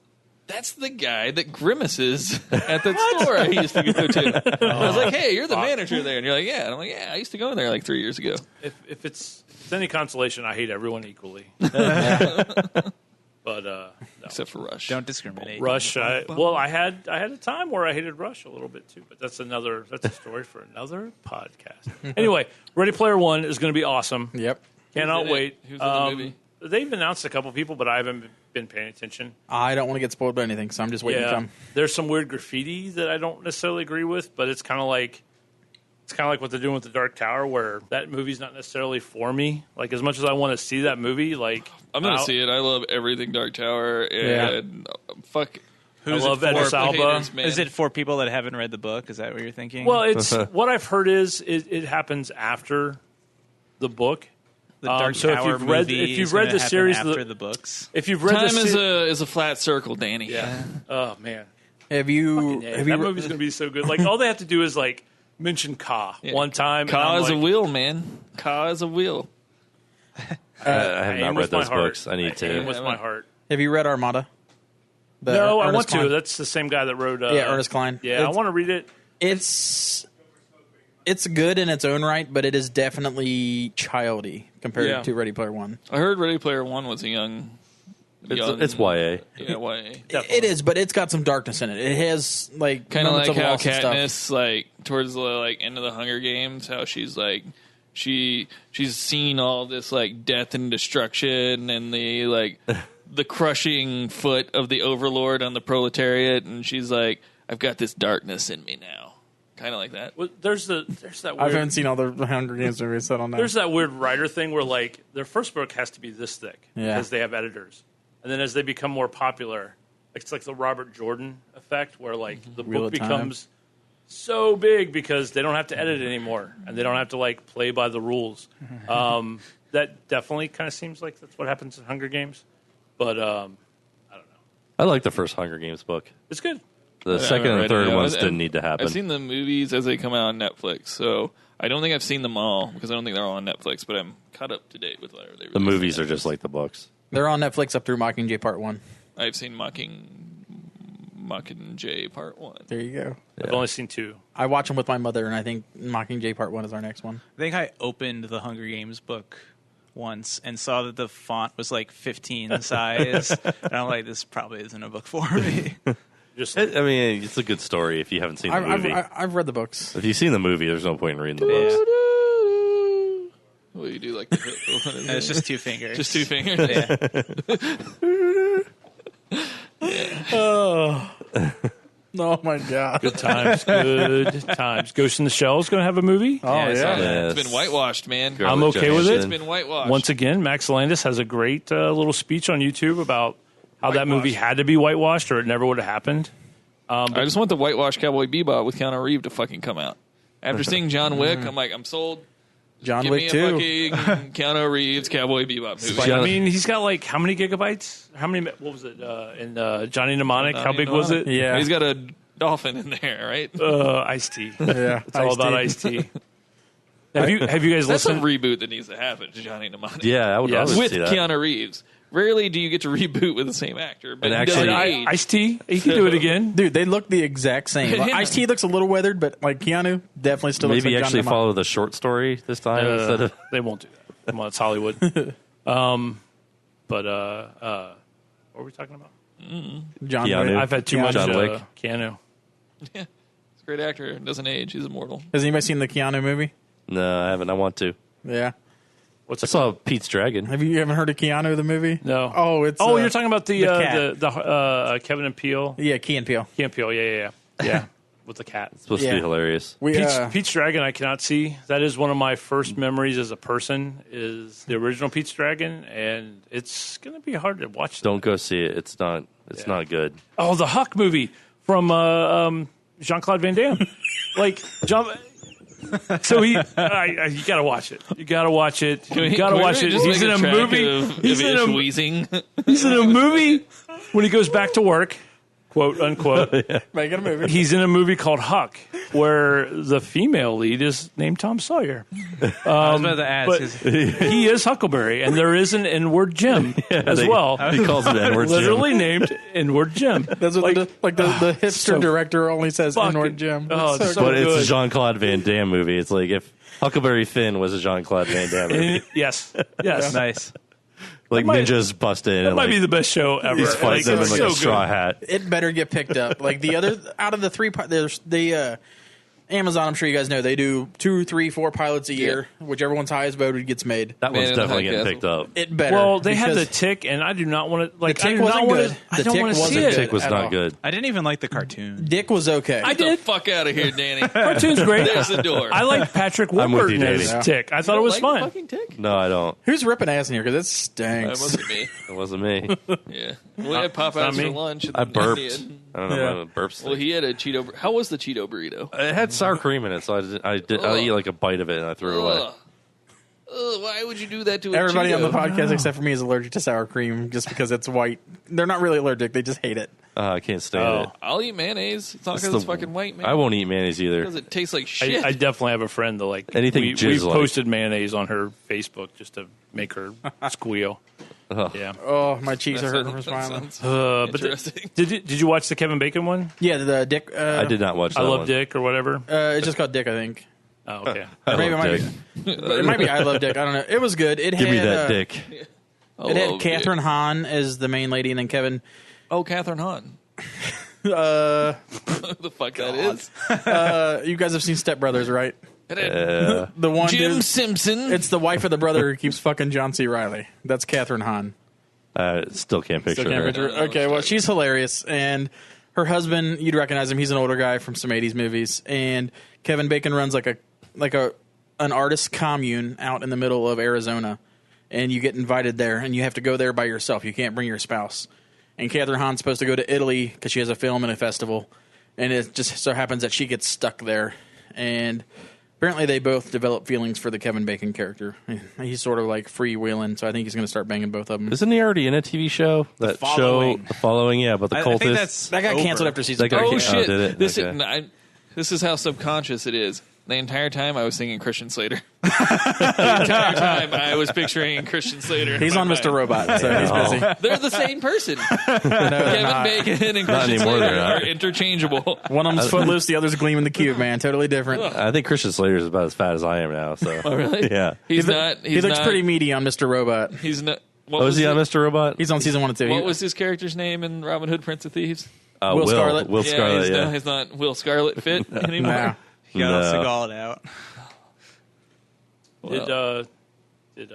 that's the guy that grimaces at that store I used to go to. And I was like, hey, you're the manager there. And you're like, yeah. And I'm like, yeah, I used to go in there like 3 years ago. If it's any consolation, I hate everyone equally. But no. Except for Rush. Don't discriminate. Rush. I had a time where I hated Rush a little bit too, but that's a story for another podcast. Anyway, Ready Player One is going to be awesome. Yep. Cannot in it? wait. Who's in the movie? They've announced a couple people, but I haven't been paying attention. I don't want to get spoiled by anything, so I'm just waiting to come. There's some weird graffiti that I don't necessarily agree with, but it's kind of like what they're doing with the Dark Tower, where that movie's not necessarily for me. Like, as much as I want to see that movie, like I'm going to see it. I love everything Dark Tower. And fuck. I love Idris Elba. haters, man. Is it for people that haven't read the book? Is that what you're thinking? Well, it's what I've heard is it happens after the book, The Dark So Tower if you've read, movie if you've is read gonna the happen series, after the books. if you've read Time the is a flat circle, Danny. yeah. Oh man, Have you? yeah, Have that you? movie's gonna be so good. Like all they have to do is like mention Ka one time. and Ka I'm is a like, wheel, man. Ka is a wheel. I have aim not with read my those heart. books. I need Aim to. with my heart. Have you read Armada? No, I Ernest want to. Cline? That's the same guy that wrote. Yeah, Ernest Cline. Yeah, I want to read it. It's good in its own right, but it is definitely childy compared Yeah. to Ready Player One. I heard Ready Player One was a young. It's YA. Yeah, YA. It is, but it's got some darkness in it. It has like Kind of moments like of how loss and stuff. Katniss, like towards the end of the Hunger Games, how she's like she's seen all this like death and destruction and the the crushing foot of the overlord on the proletariat, and she's like, I've got this darkness in me now, kind of like that. Well, there's that. I Weird, haven't seen all the Hunger Games movies, so I don't know. there's that weird writer thing where like their first book has to be this thick Yeah. because they have editors, and then as they become more popular, it's like the Robert Jordan effect where like the Wheel book of Time. becomes so big because they don't have to edit anymore and they don't have to like play by the rules. That definitely kind of seems like that's what happens in Hunger Games, but I don't know. I like the first Hunger Games book. It's good. The I second haven't and read third it yet. ones didn't need to happen. I've seen the movies as they come out on Netflix, so I don't think I've seen them all because I don't think they're all on Netflix. But I'm caught up to date with whatever they. The movies are just like the books. They're on Netflix up through Mockingjay Part 1. I've seen Mockingjay Part 1. There you go. I've only seen 2. I watch them with my mother, and I think Mockingjay Part 1 is our next one. I think I opened the Hunger Games book once and saw that the font was like 15 size. And I'm like, this probably isn't a book for me. Just I mean, it's a good story if you haven't seen the movie. I've read the books. If you've seen the movie, there's no point in reading the books. Well, you do like the what is And it's it? just 2 fingers. Just 2 fingers. Oh my god! good times. Good times. Ghost in the Shell is going to have a movie. Oh I saw that. Yes. It's been whitewashed, man. Girl I'm okay with it. It's been whitewashed. Once again, Max Landis has a great little speech on YouTube about how that movie had to be whitewashed or it never would have happened. I just want the whitewashed Cowboy Bebop with Keanu Reeves to fucking come out. After seeing John Wick, I'm like, I'm sold. John Give Wick me 2. a fucking Keanu Reeves Cowboy Bebop movie. I mean, he's got like how many gigabytes? How many? What was it in Johnny Mnemonic? How big was it? Yeah. He's got a dolphin in there, right? Ice-T. Yeah, It's all about Ice-T. Have you guys That's a listened? reboot that needs to happen to Johnny Mnemonic. Yeah, I would Yes. With see that. Keanu Reeves. Rarely do you get to reboot with the same actor, but And he actually- doesn't age. Ice-T, he can do it again. Dude, they look the exact same. Like, Ice-T looks a little weathered, but like Keanu definitely still looks Maybe like actually John follow the short story this time instead of. They won't do that. Come on, it's Hollywood. What were we talking about? John Keanu. Wick. I've had too Keanu. much John Wick. Keanu. Yeah. He's a great actor. Doesn't age. He's immortal. Has anybody seen the Keanu movie? No, I haven't. I want to. Yeah. What's I it saw Pete's Dragon. You haven't heard of Keanu the movie? No. Oh, it's you're talking about the cat. Kevin and Peele. Yeah, Key and Peele. Key and Peele. Yeah. With the cat. It's supposed to Yeah. be hilarious. Pete's Dragon. I cannot see. That is one of my first memories as a person. Is the original Pete's Dragon, and it's going to be hard to watch. Don't go see it. It's not. It's not good. Oh, the Huck movie from Jean-Claude Van Damme. Like John. So you gotta watch it. You gotta watch it. You gotta watch it. He's in a movie. He's in a wheezing. He's in a movie when he goes back to work, quote unquote. Making a movie. He's in a movie called Huck, where the female lead is named Tom Sawyer. I was about to ask. But he is Huckleberry, and there is an N-word Jim as well. He calls it N-word Jim. Literally named N-word Jim. That's what the hipster so director only says fucking- N-word Jim. Oh, It's it's so so But good. it's good. a Jean-Claude Van Damme movie. It's like if Huckleberry Finn was a Jean-Claude Van Damme movie. Yes. Nice. Like might- ninjas bust in. That and might like, be the best show ever. he's fighting them in it's like so a straw good. hat. It better get picked up. Like the other out of the three, there's the Amazon. I'm sure you guys know they do 2, 3, 4 pilots a year. Whichever one's highest voted gets made. That Man one's in the definitely High getting Castle. picked up. It better. Well, they had the because Tick, and I do not want to. Like, The Tick I do not wasn't want good. to. I The don't Tick want to see wasn't it. good. Tick was at not all. good. I didn't even like the cartoon. Dick was okay. I Get the did. fuck out of here, Danny. Cartoon's great. There's the door. I like Patrick I'm with Warburton you, as Danny. Tick. I thought it was Like fun. Fucking tick. No, I don't. Who's ripping ass in here? Because it That stinks. wasn't me. It wasn't me. Yeah. We had not Popeyes for me. lunch. and I then burped. Danny had- I don't know Yeah. about burps. Well, he had a Cheeto. How was the Cheeto burrito? It had sour cream in it, so I Ugh. eat like a bite of it and I threw it away. Ugh. Why would you do that to a Everybody on the Cheeto? podcast except for me is allergic to sour cream just because it's white. They're not really allergic; they just hate it. I can't stand it. I'll eat mayonnaise. It's not It's because the- it's fucking white, man. I won't eat mayonnaise either. Because it tastes like shit. I definitely have a friend that like Anything we jizz-like. posted mayonnaise on her Facebook just to make her squeal. Yeah. Oh, my cheeks are That hurting from sounds- smiling. But Interesting. did you watch the Kevin Bacon one? Yeah, the Dick. I did not watch that I Love one. Dick or whatever. It's just called Dick, I think. Oh, okay. I Maybe love it might Dick. It might be I Love Dick. I don't know. It was good. It Give had, me that dick. I It had love Catherine Dick. Hahn as the main lady, and then Kevin. Oh, Catherine Hahn. Uh, What the fuck that is? you guys have seen Step Brothers, right? Uh, The one Jim dude. Simpson. It's the wife of the brother who keeps fucking John C. Riley. That's Catherine Hahn. still can't picture Still can't her. picture her. Okay, well, she's hilarious, and her husband, you'd recognize him. He's an older guy from some '80s movies, and Kevin Bacon runs like an artist commune out in the middle of Arizona, and you get invited there, and you have to go there by yourself. You can't bring your spouse. And Catherine Hahn's supposed to go to Italy because she has a film and a festival, and it just so happens that she gets stuck there, and apparently they both develop feelings for the Kevin Bacon character. He's sort of like freewheeling, so I think he's going to start banging both of them. Isn't he already in a TV show? That Following. show, The Following, yeah, about the I cultists. think that's That got over. canceled after season That got 3. Oh canceled. shit! did it? This Okay. this is how subconscious it is. The entire time I was thinking Christian Slater. The entire time I was picturing Christian Slater. in He's my on mind. Mr. Robot, so he's busy. They're the same person. Kevin Bacon and Christian anymore, they're Slater not. are interchangeable. One of them's Footloose, the other's Gleam in the Cube, man. Totally different. I think Christian Slater is about as fat as I am now. So, really? yeah. He's not. He looks not, pretty meaty on Mr. Robot. He's not. What Oh, was is he on it- Mr. Robot? He's on season 1 and 2. What was his character's name in Robin Hood, Prince of Thieves? Will Scarlet? Will Scarlet, he's, yeah. no, he's not Will Scarlet fit anymore. Nah. He got No. Seagal out. Well, Did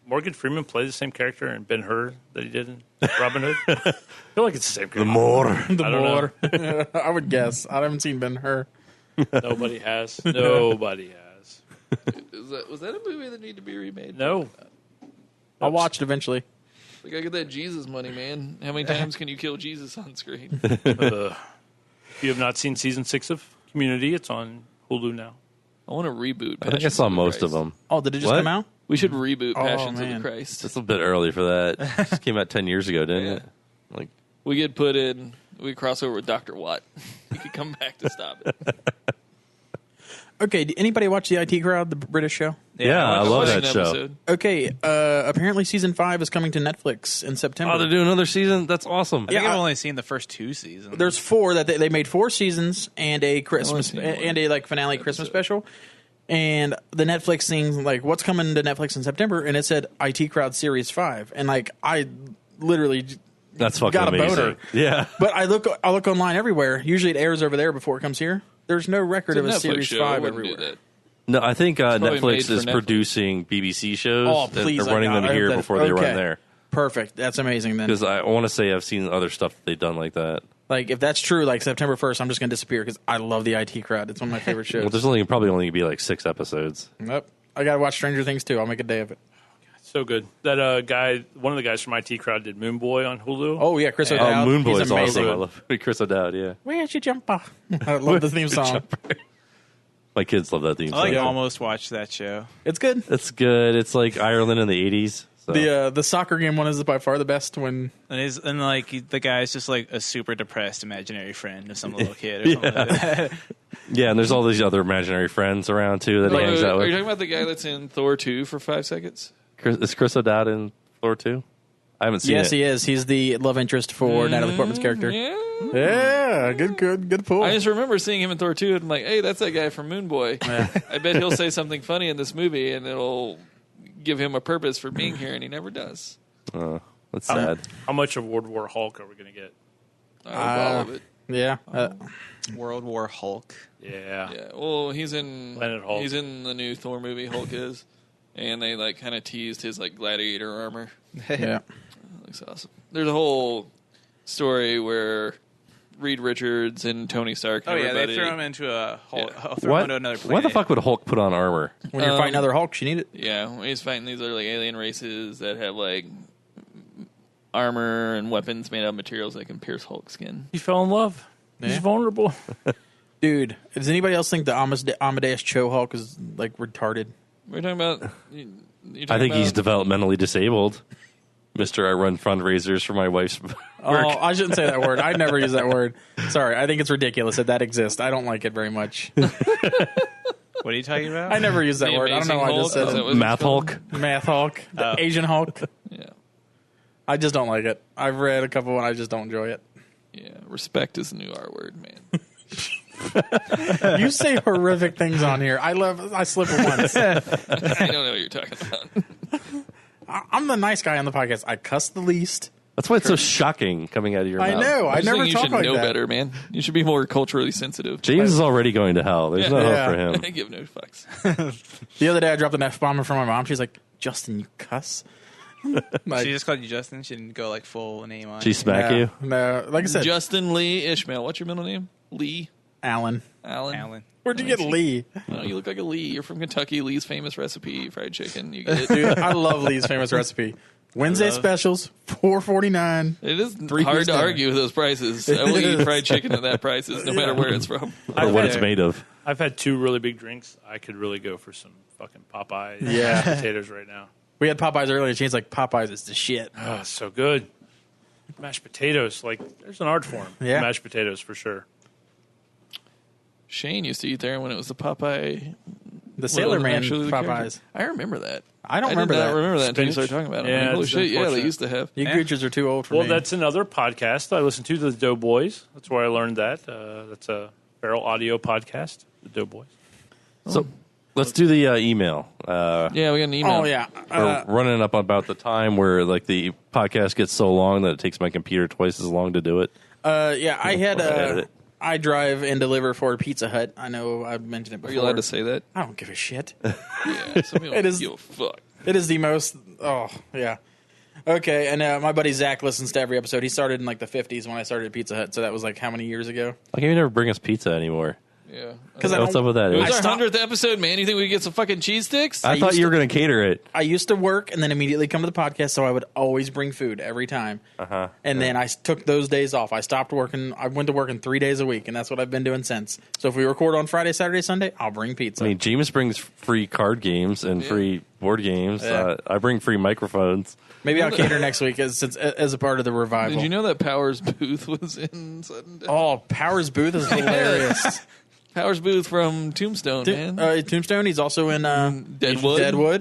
Morgan Freeman play the same character in Ben-Hur that he did in Robin Hood? I feel like it's the same character. More. The I don't more. I would guess. I haven't seen Ben-Hur. Nobody has. Nobody has. was that a movie that needed to be remade? No. I'll watch it eventually. We gotta get that Jesus money, man. How many times can you kill Jesus on screen? If you have not seen season 6 of Community, it's on Hulu now. I want to reboot. I think I saw most of them. Oh, did it just What? come out? We should reboot Passions of man. the Christ. It's a bit early for that. It just came out 10 years ago, didn't Yeah. it? Like, We could put in. We cross over with Dr. Watt. He could come back to stop it. Okay, did anybody watch the IT Crowd, the British show? yeah, I watched love an that show. episode. Okay, apparently season 5 is coming to Netflix in September. Oh, they're doing another season? That's awesome. I think Yeah, I've I- only seen the first 2 seasons. There's 4 that they made 4 seasons and a Christmas seen one and a like finale Christmas special. And the Netflix thing, like, what's coming to Netflix in September? And it said IT Crowd Series 5, and like I literally That's fucking got a amazing. boner. Yeah. But I look online everywhere. Usually it airs over there before it comes here. There's no record of a It's a Netflix Series show. I 5 wouldn't do everywhere. that. No, I think probably Netflix made for is Netflix. producing BBC shows. Oh, and please! They're running I them hope here that- before they okay. run there. Perfect. That's amazing then. Because I want to say I've seen other stuff that they've done like that. Like, if that's true, like September 1st, I'm just going to disappear because I love the IT Crowd. It's one of my favorite shows. Well, there's probably only be like 6 episodes. Nope. I got to watch Stranger Things too. I'll make a day of it. So good. That guy, one of the guys from IT Crowd did Moon Boy on Hulu. Oh, yeah, Chris Oh, O'Dowd. Moon Boy's He's amazing. awesome. I love Chris O'Dowd, yeah. Where's your jumper? I love the theme song. My kids love that theme I like song. almost watched that show. It's good. It's good. It's like Ireland in the 80s. So. The soccer game one is by far the best when And like the guy's just like a super depressed imaginary friend of some little kid or something like that. Yeah, and there's all these other imaginary friends around, too, that he hangs out Are you with. talking about the guy that's in Thor 2 for 5 seconds? Is Chris O'Dowd in Thor 2? I haven't seen yes, it. he is. He's the love interest for Natalie Portman's character. Yeah. Yeah, good pull. I just remember seeing him in Thor 2 and I'm like, hey, that's that guy from Moon Boy. I bet he'll say something funny in this movie and it'll give him a purpose for being here, and he never does. That's sad. How much of World War Hulk are we going to get? I hope all of it. Yeah. World War Hulk. Yeah. Yeah, well, he's in Planet Hulk. He's in the new Thor movie. Hulk is, and they like kind of teased his like gladiator armor. Yeah. Looks awesome. There's a whole story where Reed Richards and Tony Stark. And Oh yeah, they everybody, throw him into a Hulk. Yeah. Throw him into another planet. Why the fuck would Hulk put on armor? When you're fighting other Hulks, you need it. Yeah, when he's fighting these other like alien races that have like armor and weapons made out of materials that can pierce Hulk's skin. He fell in love. He's vulnerable. Dude, does anybody else think the Amadeus Cho Hulk is like retarded? We're talking about I think he's developmentally disabled. Mr. I run fundraisers for my wife's work. Oh, I shouldn't say that word. I'd never use that word. Sorry, I think it's ridiculous that exists. I don't like it very much. What are you talking about? I never use that The word. I don't know why I just said Amazing Hulk? it. Math Hulk. Math Hulk, the Asian Hulk. Yeah. I just don't like it. I've read a couple and I just don't enjoy it. Yeah. Respect is the new R word, man. You say horrific things on here. I slip once. I don't know what you're talking about. I'm the nice guy on the podcast. I cuss the least. That's why it's so shocking coming out of your I mouth. know. I just never think you talk should like know that. better, man. You should be more culturally sensitive. James is already going to hell. There's no Yeah. hope for him. I give no fucks. The other day I dropped an F-bomb in front of my mom. She's like, Justin, you cuss? Like, She just called you Justin. She didn't go like full name on. She you. smack no, you? No. Like I said, Justin Lee Ishmael. What's your middle name? Lee Alan. Allen. Where'd you get Lee? Oh, you look like a Lee. You're from Kentucky. Lee's famous recipe, fried chicken. You get it. Dude, I love Lee's famous recipe. Wednesday specials, $4.49. It is Three-piece hard to dinner. argue with those prices. I will eat fried chicken at that prices, no matter where it's from. Or what it's made of. I've had 2 really big drinks. I could really go for some fucking Popeyes Yeah. potatoes right now. We had Popeyes earlier. She's like, Popeyes is the shit. Oh, it's so good. Mashed potatoes, like there's an art form. Yeah. Mashed potatoes for sure. Shane used to eat there when it was the Popeye. The Sailor Man actually the Popeyes. character. I remember that. I don't I remember did not that. remember that until you Spinach? started talking about it. Yeah, I'm like, holy it's shit, yeah, they unfortunate. used to have. You Goochers are too old for Well, me. that's another podcast I listen to, the Doughboys. That's where I learned that. That's a feral audio podcast, the Doughboys. So let's do the email. Yeah, we got an email. Oh, yeah. We're running up about the time where like the podcast gets so long that it takes my computer twice as long to do it. Yeah, I had Edit it. I drive and deliver for Pizza Hut. I know I've mentioned it Are before. you allowed to say that? I don't give a shit. Yeah, some people It is- give a fuck. It is the most. Oh yeah. Okay, and my buddy Zach listens to every episode. He started in like the 50s when I started at Pizza Hut, so that was like how many years ago? How come you never bring us pizza anymore? Yeah. Because What's up with that? It was I our stopped- 100th episode, man. You think we could get some fucking cheese sticks? I thought used you were going to cater it. I used to work and then immediately come to the podcast, so I would always bring food every time. Uh-huh. And then I took those days off. I stopped working. I went to work in 3 days a week, and that's what I've been doing since. So if we record on Friday, Saturday, Sunday, I'll bring pizza. I mean, James brings free card games and free board games. Yeah. I bring free microphones. Maybe I'll cater next week as a part of the revival. Did you know that Powers Booth was in Sudden Death? Oh, Powers Booth is hilarious. Powers Booth from Tombstone, man. Tombstone. He's also in Deadwood.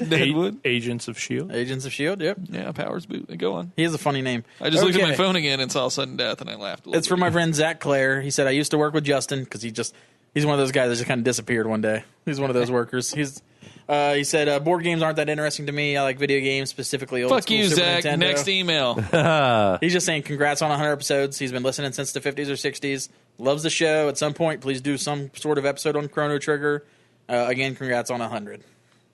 Deadwood. Agents of S.H.I.E.L.D. Agents of S.H.I.E.L.D., yep. Yeah, Powers Booth. Go on. He has a funny name. I just looked at my Okay. phone again and saw Sudden Death, and I laughed a little It's from my friend Zach Clare. He said, I used to work with Justin because he's one of those guys that just kind of disappeared one day. He's one of those workers. He said, board games aren't that interesting to me. I like video games, specifically old Fuck school you, Super Zach. Nintendo. Next email. He's just saying congrats on 100 episodes. He's been listening since the 50s or 60s. Loves the show. At some point, please do some sort of episode on Chrono Trigger. Again, congrats on 100.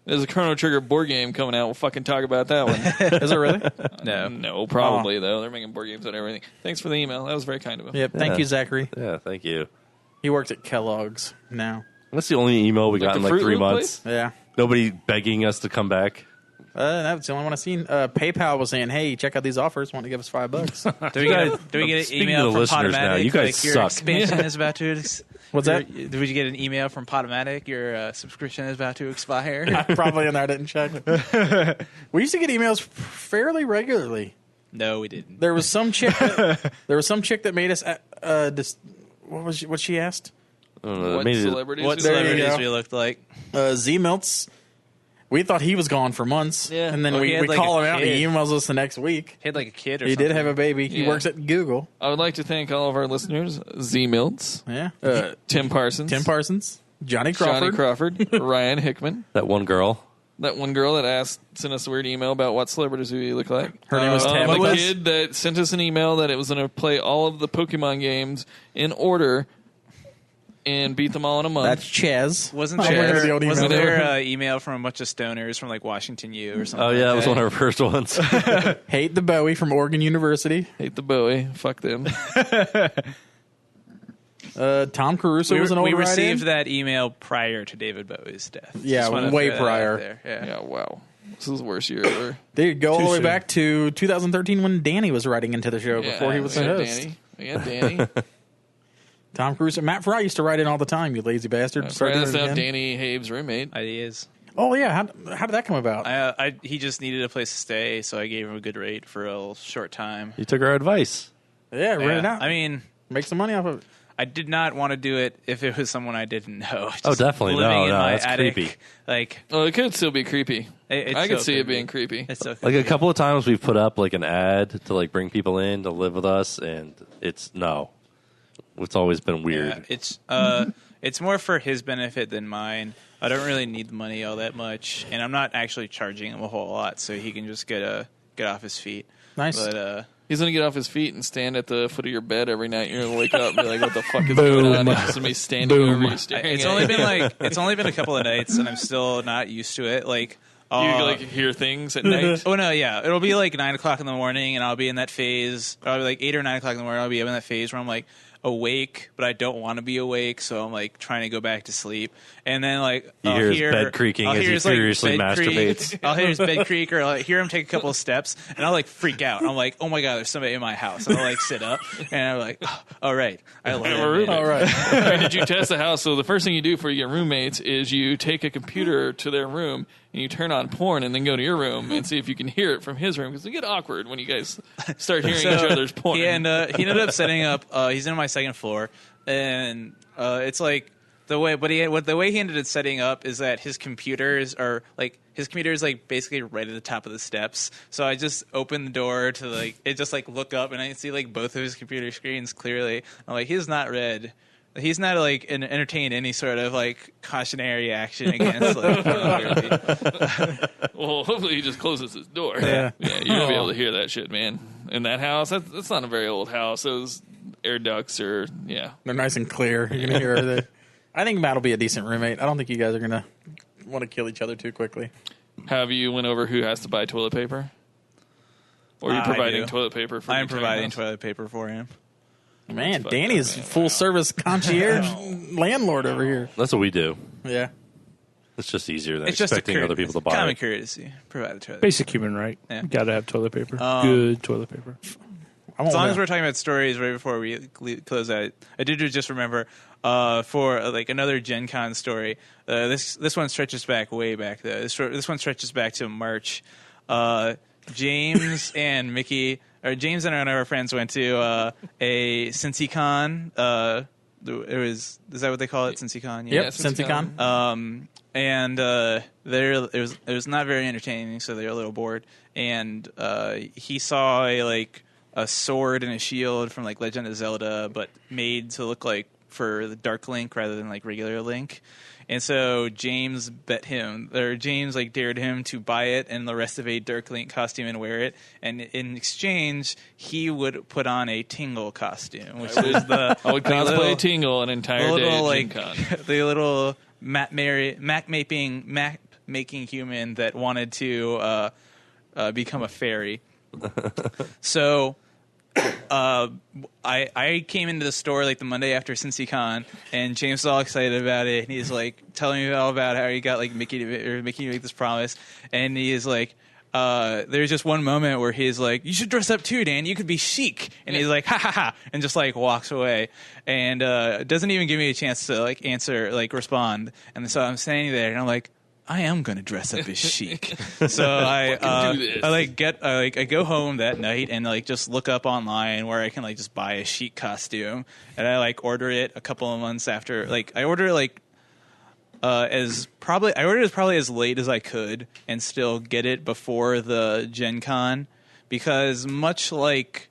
There's a Chrono Trigger board game coming out. We'll fucking talk about that one. Is it really? No, probably, though. They're making board games and everything. Thanks for the email. That was very kind of him. Yep. Thank you, Zachary. Yeah, thank you. He works at Kellogg's now. That's the only email we got in the like Fruit 3 Loop months. Yeah. Nobody begging us to come back. That's the only one I've seen. PayPal was saying, "Hey, check out these offers. Want to give us $5?" Do we get an Speaking email to the from listeners Podomatic? now, you guys like your suck. expansion is about to. What's that? Did you get an email from Podomatic? Your subscription is about to expire. Probably in there. I didn't check. We used to get emails fairly regularly. No, we didn't. There was some chick. That made us. What she asked? I don't know, What maybe- celebrities? What we There you like? celebrities go. we looked like? Z-Milts. We thought he was gone for months. Yeah. And then Well, he we had like call a him out and he kid. emails us the next week. He had like a kid or He something. did have a baby. He Yeah. works at Google. I would like to thank all of our listeners. Z Milts, Yeah. Tim Parsons, Tim Parsons. Johnny Crawford. Johnny Crawford, Ryan Hickman. that one girl. That one girl that sent us a weird email about what celebrities we look like. Her name was The Tabitha. kid that sent us an email that it was going to play all of the Pokemon games in order and beat them all in a month. That's Chaz. Wasn't I'm looking at the there, old email. wasn't there email from a bunch of stoners from like Washington U or something? Oh, yeah, that like was one of our first ones. Hate the Bowie from Oregon University. Hate the Bowie. Fuck them. Tom Caruso was an old we write-in. received that email prior to David Bowie's death. Yeah, Just wanna way throw that out prior. there. Yeah. Yeah, wow. This is the worst year ever. Dude, go all Too the way soon. back to 2013 when Danny was writing into the show before he was the we got host. Danny. We got Danny. Tom Cruise. Matt Fry used to write in all the time, you lazy bastard. Start Friend doing it stuff, again. Danny Habe's roommate. He is. Oh yeah, how did that come about? He just needed a place to stay, so I gave him a good rate for a short time. You took our advice. Yeah, rent it out. I mean, make some money off of it. I did not want to do it if it was someone I didn't know. Oh, definitely. Living in my That's attic, creepy. Like, Oh, it could still be creepy. I could see it being creepy. It's so Like a couple of times we've put up like an ad to like bring people in to live with us, and it's always been weird. Yeah, it's more for his benefit than mine. I don't really need the money all that much, and I'm not actually charging him a whole lot, so he can just get off his feet. Nice. But He's going to get off his feet and stand at the foot of your bed every night. You're going to wake up and be like, what the fuck is going on? It's just me standing over you staring it's at only you. been it's only been a couple of nights, and I'm still not used to it. Like, You like hear things at night? oh no, yeah, it'll be like 9 o'clock in the morning, and I'll be in that phase. Or I'll be like 8 or 9 o'clock in the morning. I'll be in that phase where I'm like awake, but I don't want to be awake, so I'm like trying to go back to sleep. And then like You I'll hear his bed creaking I'll as hear he his, like, furiously bed creak. masturbates. I'll hear his bed creak, or I'll hear him take a couple of steps, and I'll like freak out. I'm like, oh my god, there's somebody in my house. And I'll like sit up, and I'm like, oh, all right, I love it. All right. I mean, did you test the house? So the first thing you do before you get roommates is you take a computer to their room and you turn on porn and then go to your room and see if you can hear it from his room, because it get awkward when you guys start hearing each other's porn. He ended up setting up. He's in my second floor, and it's like the way he ended up setting up is that his computer is like basically right at the top of the steps. So I just open the door to look up, and I can see like both of his computer screens clearly. I'm like, he's not red. He's not like entertained any sort of like cautionary action against like pornography. Well, hopefully he just closes his door. Yeah. You're going to be able to hear that shit, man. In that house, that's not a very old house. Those air ducts are, yeah. They're nice and clear. You're gonna hear everything. I think Matt will be a decent roommate. I don't think you guys are gonna want to kill each other too quickly. Have you went over who has to buy toilet paper? Or are you I providing do. toilet paper for I'm your tiny providing house? toilet paper for him. Man, fucked Danny's up, man. full service concierge landlord over here. That's what we do. Yeah. It's just easier than It's just expecting other people to buy common it. courtesy. Provide the toilet. Basic human right. Yeah. Got to have toilet paper. Good toilet paper. As long as we're talking about stories right before we close out, I did just remember for like another Gen Con story. This one stretches back way back though. This one stretches back to March. James and Mickey, or James and one of our friends went to a CincyCon. Is that what they call it? CincyCon. Yep, CincyCon. And it was not very entertaining, so they were a little bored. And he saw a sword and a shield from like Legend of Zelda, but made to look like for the Dark Link rather than like regular Link. And so James dared him to buy it and the rest of a Dark Link costume and wear it. And in exchange, he would put on a Tingle costume, which was I would cosplay Tingle an entire day at Gen Con. the little map making human that wanted to become a fairy. So I came into the store like the Monday after CincyCon, and James was all excited about it, and he's like telling me all about how he got like Mickey to make this promise, and he is like, there's just one moment where he's like, "You should dress up too, Dan. You could be chic," and he's like, "Ha ha ha," and just like walks away, and doesn't even give me a chance to like respond, and so I'm standing there, and I'm like, I am going to dress up as chic. So I go home that night and like just look up online where I can like just buy a chic costume, and I like order it a couple of months after. Like I order it as probably as late as I could and still get it before the Gen Con, because much like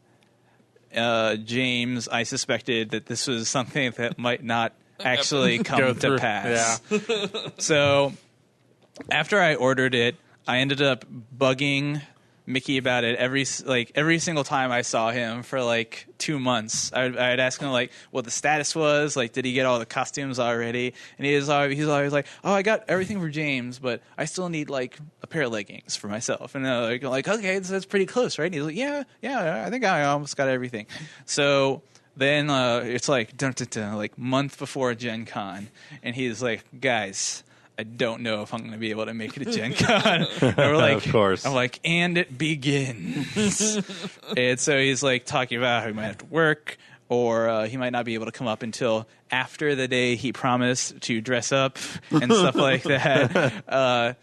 James, I suspected that this was something that might not actually come to pass. Yeah. So after I ordered it, I ended up bugging Mickey about it every single time I saw him for like 2 months. I'd ask him like what the status was, like did he get all the costumes already? And he's always like, "Oh, I got everything for James, but I still need like a pair of leggings for myself." And I'm like, "Okay, that's pretty close, right?" And he's like, "Yeah, I think I almost got everything." So then it's like like month before Gen Con, and he's like, "Guys, I don't know if I'm going to be able to make it to Gen Con." And we're like, Of course. I'm like, and it begins. And so he's like talking about how he might have to work. or he might not be able to come up until after the day he promised to dress up and stuff like that.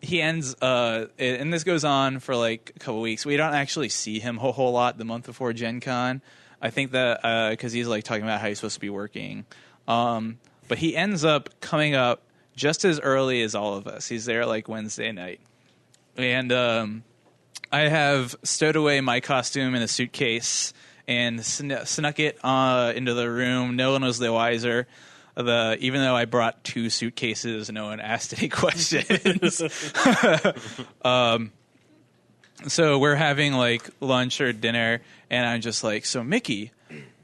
He ends, and this goes on for like a couple weeks. We don't actually see him a whole lot the month before Gen Con. I think that because he's like talking about how he's supposed to be working. But he ends up coming up just as early as all of us. He's there like Wednesday night. And I have stowed away my costume in a suitcase and snuck it into the room. No one was the wiser. Even though I brought 2 suitcases, no one asked any questions. So we're having like lunch or dinner, and I'm just like, so Mickey,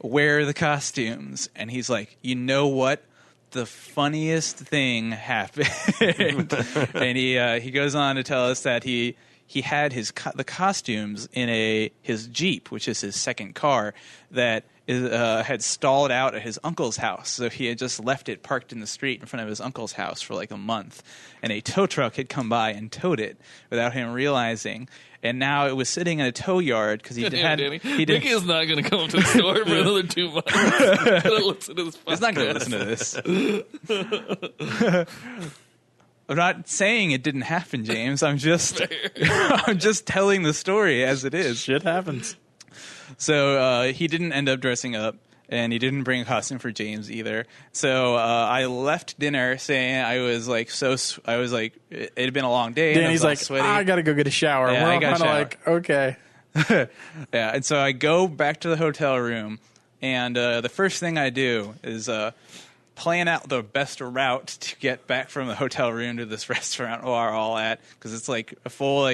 where are the costumes? And he's like, you know what? The funniest thing happened. And he goes on to tell us that he had the costumes in his Jeep, which is his second car, that had stalled out at his uncle's house. So he had just left it parked in the street in front of his uncle's house for like a month. And a tow truck had come by and towed it without him realizing. And now it was sitting in a tow yard because Mickey is not going to come to the store for another 2 months. He's going to listen to this. He's not going to listen to this. I'm not saying it didn't happen, James. I'm just telling the story as it is. Shit happens. So he didn't end up dressing up, and he didn't bring a costume for James either. So I left dinner saying it had been a long day. Danny's like, sweaty. I got to go get a shower. Yeah, We're all kind of like, okay. Yeah, and so I go back to the hotel room, and the first thing I do is plan out the best route to get back from the hotel room to this restaurant we're all at, because it's like a full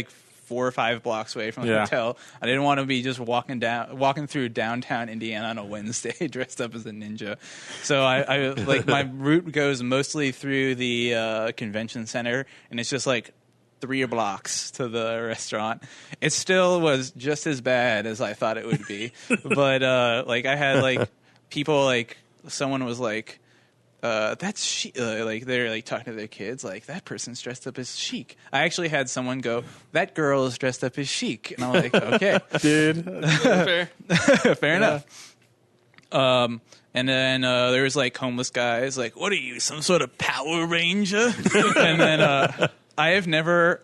4 or 5 blocks away from the hotel. I didn't want to be just walking through downtown Indiana on a Wednesday dressed up as a ninja. So I like my route goes mostly through the convention center, and it's just like 3 blocks to the restaurant. It still was just as bad as I thought it would be, but like I had like people like someone was like, that's like they're like talking to their kids like that person's dressed up as Chic. I actually had someone go, that girl is dressed up as Chic, and I'm like, okay, dude, fair enough. And then there was like homeless guys like, what are you, some sort of Power Ranger? And then I have never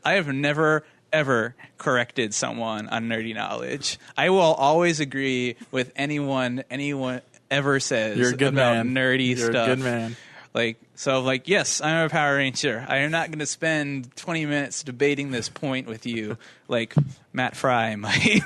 ever corrected someone on nerdy knowledge. I will always agree with anyone ever says You're a good about man. nerdy You're stuff. a good man. Like, yes, I'm a Power Ranger. I am not going to spend 20 minutes debating this point with you like Matt Fry might.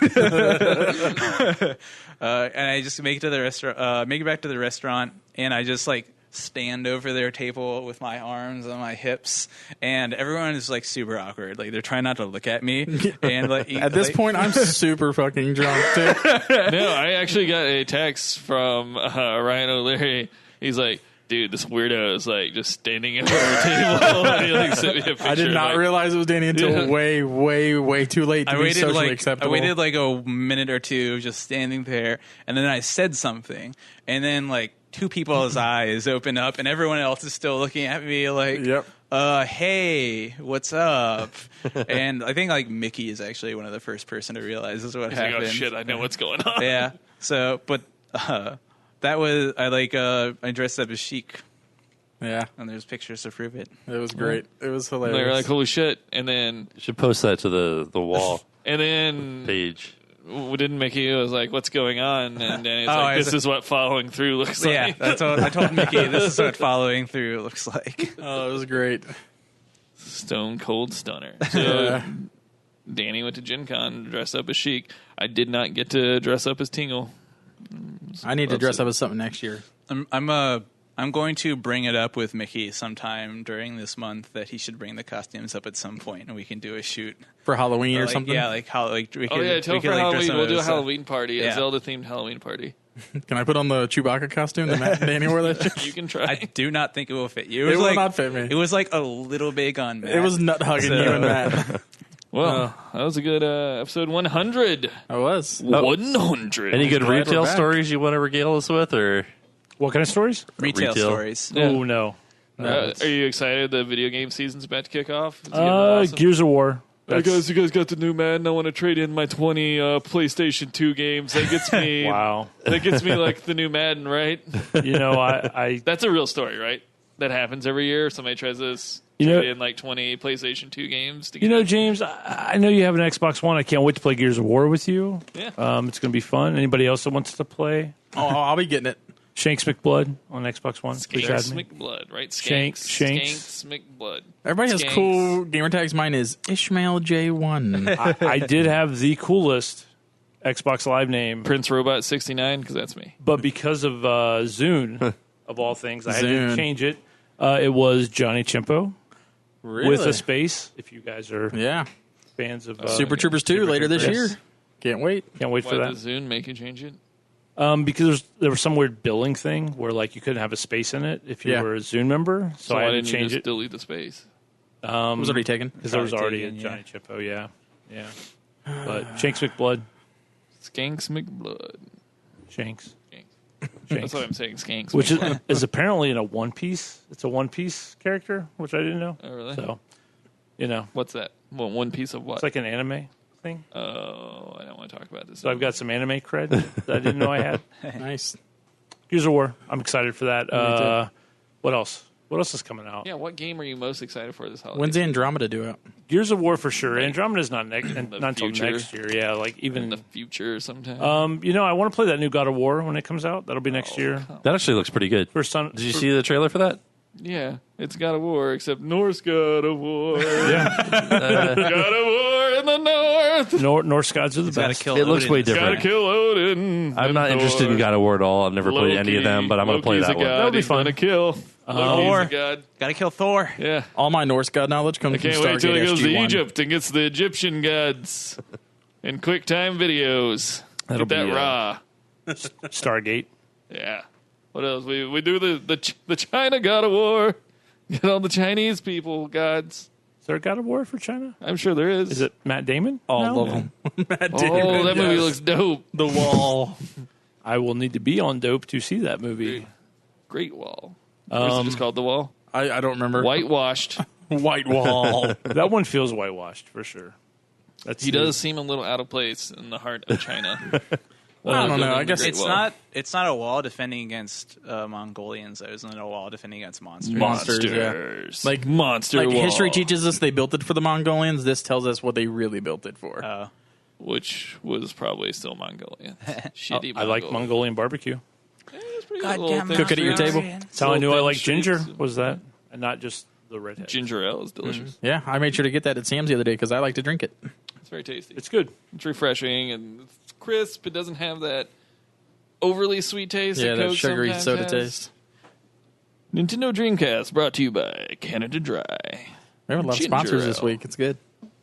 And I just make it to the restaurant, make it back to the restaurant, and I just like stand over their table with my arms on my hips, and everyone is like super awkward. Like they're trying not to look at me. And like at this point, I'm super fucking drunk too. No, I actually got a text from Ryan O'Leary. He's like, dude, this weirdo is like just standing over the table. And he, like, sent me a picture. I did not realize it was Danny until way, way, way too late to be socially acceptable. I waited like a minute or two just standing there, and then I said something, and then like 2 people's eyes open up, and everyone else is still looking at me like, yep. Hey, what's up? And I think like Mickey is actually one of the first person to realize this is what happened. Like, oh shit, I know what's going on. Yeah. So, but that was I dressed up as Chic. Yeah, and there's pictures to prove it. It was great. It was hilarious. They were like, holy shit. And then You should post that to the wall and then page. We didn't Mickey. It was like, what's going on? And then it's Oh, like, this is what following through looks like. Yeah, that's what I told Mickey. This is what following through looks like. Oh, it was great. Stone cold stunner. So Danny went to Gen Con dressed up as Chic. I did not get to dress up as Tingle. I need to dress up as something next year. I'm going to bring it up with Mickey sometime during this month that he should bring the costumes up at some point, and we can do a shoot for Halloween or something. Yeah, like how like we for Halloween. We'll do a Halloween party, a Yeah. Zelda themed Halloween party. Can I put on the Chewbacca costume that Matt and Danny wore that shit? You can try. I do not think it will fit you. It will not fit me. It was like a little big on Matt. It was nut hugging you and Matt. Well, that was a good episode 100. I was 100. Any good Glad we're retail back. stories you want to regale us with, or What kind of stories? retail Retail. stories. Yeah. Oh, no. Are you excited the video game season's about to kick off? It's getting awesome. Gears of War. Hey guys, you guys got the new Madden? I want to trade in my 20 PlayStation 2 games. That gets me. Wow. That gets me like the new Madden, right? You know, I That's a real story, right? That happens every year. Somebody tries to trade in like 20 PlayStation 2 games. To get James, I know you have an Xbox One. I can't wait to play Gears of War with you. Yeah. It's going to be fun. Anybody else that wants to play? Oh, I'll be getting it. Shanks McBlood on Xbox One. Skanks McBlood, right? Shanks. Skanks McBlood. Everybody has Skanks. cool gamer tags. Mine is Ishmael J1. I did have the coolest Xbox Live name, Prince Robot 69, because that's me. but because of Zune, of all things, I had to Zune. change it. It was Johnny Chimpo Really? with a space. If you guys are Yeah. fans of Super Troopers 2 Super later this Troopers. year. Can't wait. Can't wait Why for that. does Zune make you change it? Because there was some weird billing thing where like you couldn't have a space in it if you Yeah. were a Zune member. So I why had to didn't you change just it delete the space? It was already taken. because there was already a taken, Johnny Chimpo. Yeah. But Shanks McBlood, Skanks McBlood. Shanks, Skanks. That's Shanks, what I'm saying, Skanks. which McBlood. is apparently in a One Piece. It's a One Piece character, which I didn't know. Oh, really? So, you know, What's that? One piece of what? it's like an anime thing. Oh, I don't want to talk about this. So I've got some anime cred that I didn't know I had. Nice. Gears of War. I'm excited for that. What else? What else is coming out? Yeah, what game are you most excited for this holiday? When's Andromeda due out? Gears of War for sure. Andromeda's not not until future. next year. Yeah, like In even the future sometime? I want to play that new God of War when it comes out. That'll be next year. That actually looks pretty good. First son. Did you see the trailer for that? Yeah, it's God of War, except Norse God of War. Yeah, God of War in the north. Norse gods are the Gotta best. kill It looks Odin. way Gotta different. kill Odin. I'm not interested in God of War at all. I've never played any of them, but I'm going to play that one. That'll be fun. Gonna kill. Loki's Thor. a god. Gotta kill Thor. Yeah. All my Norse god knowledge comes I can't from wait till he Stargate goes to SG-1. Egypt and gets the Egyptian gods and QuickTime videos. That'll Get that be, raw. Stargate. Yeah. What else? We do the China God of War. Get all the Chinese people gods. Is there a God of War for China? I'm sure there is. Is it Matt Damon? All No? of them. Oh, that movie looks dope. The Wall. I will need to be on dope to see that movie. Great Wall. Or is it just called The Wall? I don't remember. Whitewashed. White Wall. That one feels whitewashed for sure. He does seem a little out of place in the heart of China. I don't know. I guess It's not a wall defending against Mongolians. Though. Isn't it a wall defending against monsters? Monsters, Monsters. Like Monster Like Wall. history teaches us they built it for the Mongolians. This tells us what they really built it for. Which was probably still Mongolian. Shitty I like Mongolian barbecue. Yeah, it's pretty good. Little things. Cook it at your table. That's how I knew I Little liked thin ginger. shapes. Was that and not just the redhead? Ginger ale is delicious. Yeah, I made sure to get that at Sam's the other day because I like to drink it. It's very tasty. It's good. It's refreshing and it's crisp. It doesn't have that overly sweet taste. Yeah, that Coke sugary sometimes soda has. taste. Nintendo Dreamcast brought to you by Canada Dry. We have a lot of Ginger sponsors this ale. week. It's good.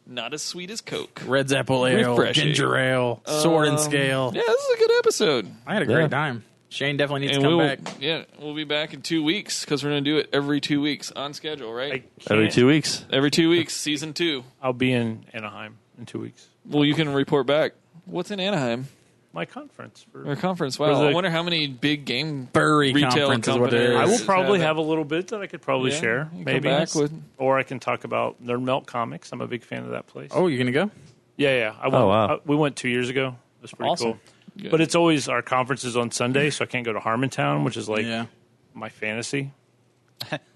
Not as sweet as Coke. Red's Apple Ale, Refreshing. Ginger Ale, Sword and Scale. Yeah, this is a good episode. I had a great time. Shane definitely needs And to come we'll, back. yeah, we'll be back in 2 weeks because we're going to do it every 2 weeks on schedule, right? Every 2 weeks. Every 2 weeks, season 2. I'll be in Anaheim in 2 weeks. Well, you can report back. What's in Anaheim? My conference. Or conference. For Wow. the- I wonder how many big game Furry retail conference is what it companies is. I will probably have have a little bit that I could probably Yeah, share, you come maybe, back with- or I can talk about Nerd Melt Comics. I'm a big fan of that place. Oh, you're going to go? yeah. I went, Oh, wow. we went 2 years ago. It was pretty Awesome. cool. Good. But it's always our conference is on Sunday, so I can't go to Harmontown, which is like Yeah. my fantasy.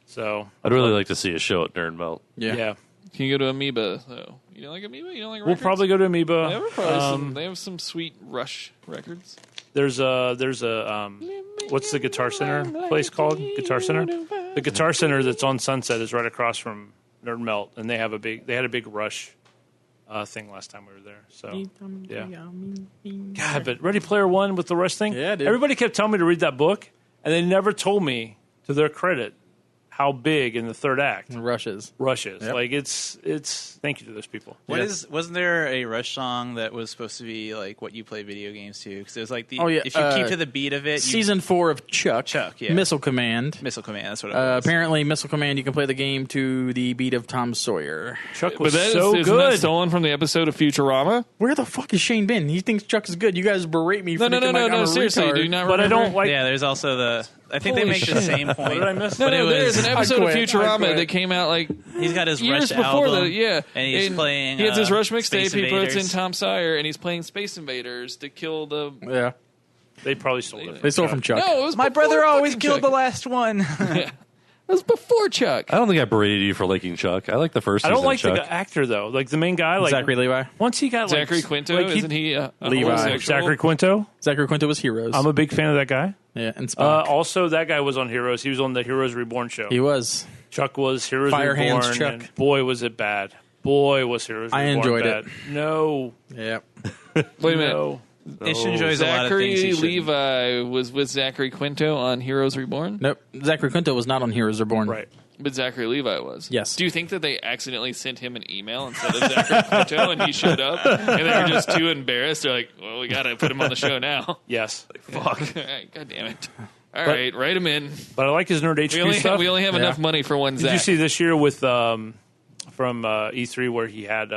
So I'd really like to see a show at Nerd Melt. yeah. Can you go to Amoeba, though? You don't like Amoeba? You don't like We'll records? probably go to Amoeba. They have some sweet Rush records. There's a what's the Guitar Center place called? Guitar Center. The Guitar Center that's on Sunset is right across from Nerd Melt, and they had a big Rush thing last time we were there. So yeah, God, but Ready Player One with the Rush thing. Yeah, dude. Everybody kept telling me to read that book, and they never told me, to their credit, how big in the third act Rushes. Rush is. Yep. Like it's. Thank you to those people. Wasn't there a Rush song that was supposed to be like what you play video games to? Because it was like Oh, yeah, if you keep to the beat of it, Season 4 of Chuck. yeah. Missile Command. Missile Command. That's what it was. Apparently, Missile Command, you can play the game to the beat of Tom Sawyer. Chuck But was that so isn't that good. stolen from the episode of Futurama? Where the fuck has Shane been? He thinks Chuck is good. You guys berate me for No, thinking like I'm a seriously. retard. Do you not But I remember? don't like. Yeah, there's also I think they Holy make shit. the same point. What did I miss? No, But it no, there's was- an episode of I Futurama quit. that came out like He's got his years Rush before album. that. Yeah, And he's playing. He has his Rush Space mixtape. He puts in Invaders. Tom Sawyer, and he's playing Space Invaders to kill the. Yeah. They probably stole it. They stole it from Chuck. No, it was My before brother always fucking killed Chuck. the last one. Yeah. It was before Chuck. I don't think I berated you for liking Chuck. I like the first I season don't like of Chuck. the actor though. Like the main guy, like Zachary Levi. Once he got Zachary like, Quinto, like, isn't he? Levi. homosexual? Zachary Quinto. Zachary Quinto was Heroes. I'm a big fan of that guy. yeah, and Spock. Also, that guy was on Heroes. He was on the Heroes Reborn show. he was. Chuck was Heroes Fire Reborn. Hands Chuck. And boy, was it bad. Boy, was Heroes I Reborn enjoyed bad. it. No. Yeah. Wait a minute. No. Ish enjoys a lot of things. Zachary He shouldn't. Levi was with Zachary Quinto on Heroes Reborn, Nope. Zachary Quinto was not on Heroes Reborn. Right. but Zachary Levi was. Yes. Do you think that they accidentally sent him an email instead of Zachary Quinto, and he showed up, and they were just too embarrassed? They're like, "Well, we got to put him on the show now." Yes. Fuck. All right, God damn it. All right, write him in. But I like his Nerd HQ stuff. We only have enough money for one Did Zach. you see this year with from E3 where he had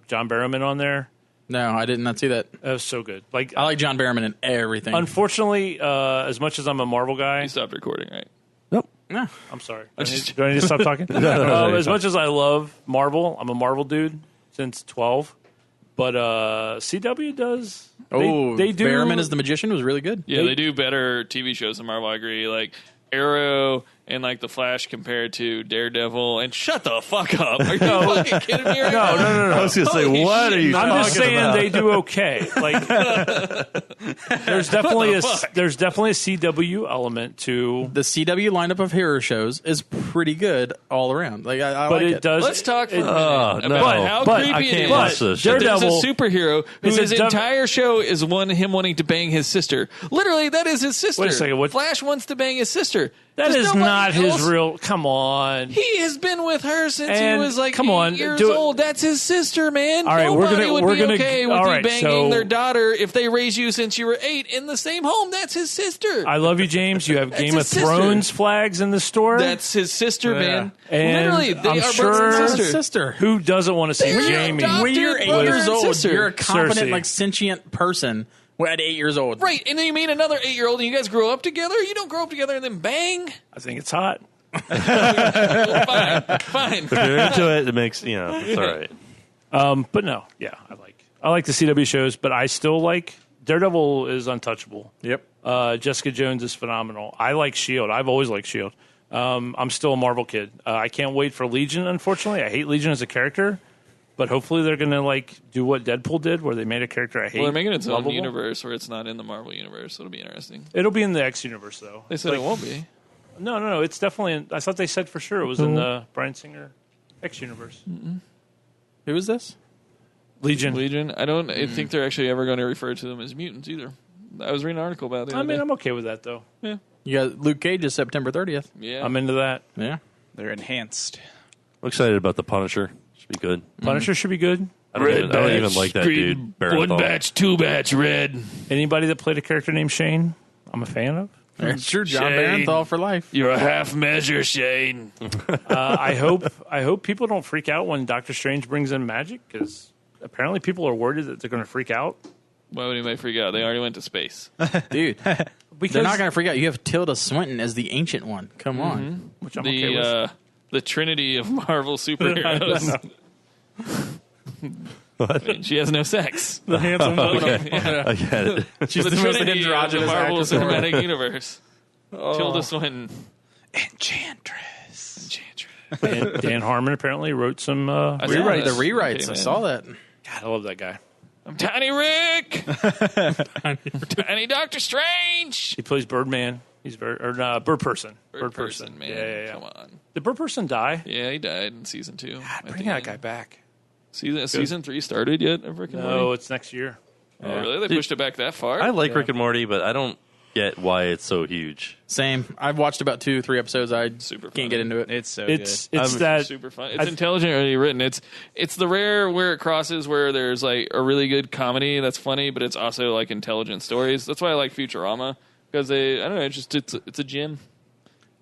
John Barrowman on there? No, I did not see that. That was so good. Like, I like John Barrowman in everything. unfortunately, as much as I'm a Marvel guy, You stopped recording, right? Nope. No. I'm sorry. Do I need to stop talking? As much as I love Marvel, I'm a Marvel dude since 12. But CW does. They do. Barrowman as the magician was really good. Yeah, they do better TV shows than Marvel. I agree. Like Arrow and like The Flash compared to Daredevil. And shut the fuck up! Are you fucking kidding me right now? No. I was going to say, Holy what shit. are you I'm talking just saying about? they do okay. Like, there's definitely a CW element to, The CW lineup of hero shows is pretty good all around. Like I but like it does. Let's talk for a minute Oh, about no. how But creepy I it can't is. watch this shit. that there's Daredevil a superhero is whose a entire show is him wanting to bang his sister. Literally, that is his sister. Wait a second, what- Flash wants to bang his sister. That Does is nobody not his else- real. Come on. He has been with her since And he was like come 8 on, years do it. old. That's his sister, man. All right, Nobody would be we're gonna okay with all you right, banging so- their daughter if they raised you since you were 8 in the same home. That's his sister. I love you, James. You have Game of his sister. Thrones flags in the store. That's his sister, man. And Literally, they I'm are sure- brother and sister. sister. Who doesn't want to see They're Jamie? adopted When you're 8 brother years and old, sister. you're a competent, Cersei. like sentient person. At 8 years old, Right, and then you meet another 8-year-old and you guys grow up together? You don't grow up together and then bang? I think it's hot. Well, fine. If you're into it, it makes, it's all right. But no, yeah, I like the CW shows, but I still like Daredevil is untouchable. Yep. Jessica Jones is phenomenal. I like Shield. I've always liked Shield. I'm still a Marvel kid. I can't wait for Legion. Unfortunately, I hate Legion as a character, but hopefully they're going to do what Deadpool did, where they made a character I hate. Well, they're making its own lovable. universe where it's not in the Marvel universe. So it'll be interesting. It'll be in the X universe, though. They said it won't be. No. It's definitely. I thought they said for sure it was in the Bryan Singer X universe. Who is this? Legion. I don't think they're actually ever going to refer to them as mutants either. I was reading an article about it. I mean, I'm okay with that, though. yeah. You got Luke Cage is September 30th. Yeah. I'm into that. Yeah. They're enhanced. I'm excited about the Punisher. Should be good. Punisher should be good. I don't even like that dude. One Barathol. batch, 2 batch, red. Anybody that played a character named Shane, I'm a fan of. It's true. John Shane. Barenthal for life. You're a half measure, Shane. I hope people don't freak out when Doctor Strange brings in magic, because apparently people are worried that they're going to freak out. Why would anybody freak out? They already went to space. Dude, Because they're not going to freak out. You have Tilda Swinton as the Ancient One. Come on. which I'm okay with. The trinity of Marvel superheroes. I mean, she has no sex. The handsome woman. I get it. She's The the most trinity of the androgynous Marvel actress in the world. Cinematic Universe. Tilda Swinton. Enchantress. Enchantress. Dan Harmon apparently wrote some saw Rewrite the this. rewrites. Okay, I man. saw that. God, I love that guy. I'm Tiny Rick. Tiny Doctor Strange. He plays Birdman. He's Bird Person. Bird person, man. Yeah. Come on. Did Bird Person die? Yeah, he died in season 2. Bring that guy back. Season 3 started yet of Rick and No, Morty? it's next year. Oh, really? They pushed it back that far? I like Rick and Morty, but I don't get why it's so huge. Same. I've watched about 2-3 episodes. I Super funny. can't get into it. It's so It's good. that Super fun. It's intelligently written. It's the rare where it crosses where there's like a really good comedy that's funny, but it's also like intelligent stories. That's why I like Futurama, because I don't know, it's a gym.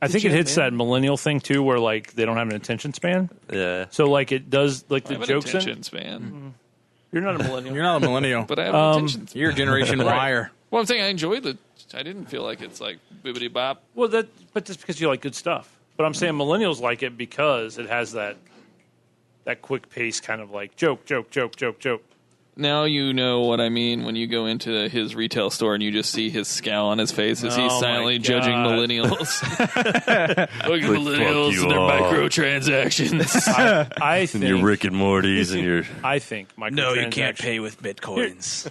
I think it hits that millennial thing too, where like they don't have an attention span. Yeah. So like it does like I the have an jokes attention in. span. You're not a millennial. You're not a millennial. But I have intentions. You're Generation Wire. Well, I'm saying I enjoyed I didn't feel like it's like bibbity bop. Well, but just because you like good stuff. But I'm saying millennials like it because it has that quick pace kind of like joke. Now you know what I mean when you go into his retail store and you just see his scowl on his face as he's silently judging millennials. Look at millennials and their microtransactions. I think And your Rick and Morty's and your... I think microtransactions. No, you can't pay with bitcoins.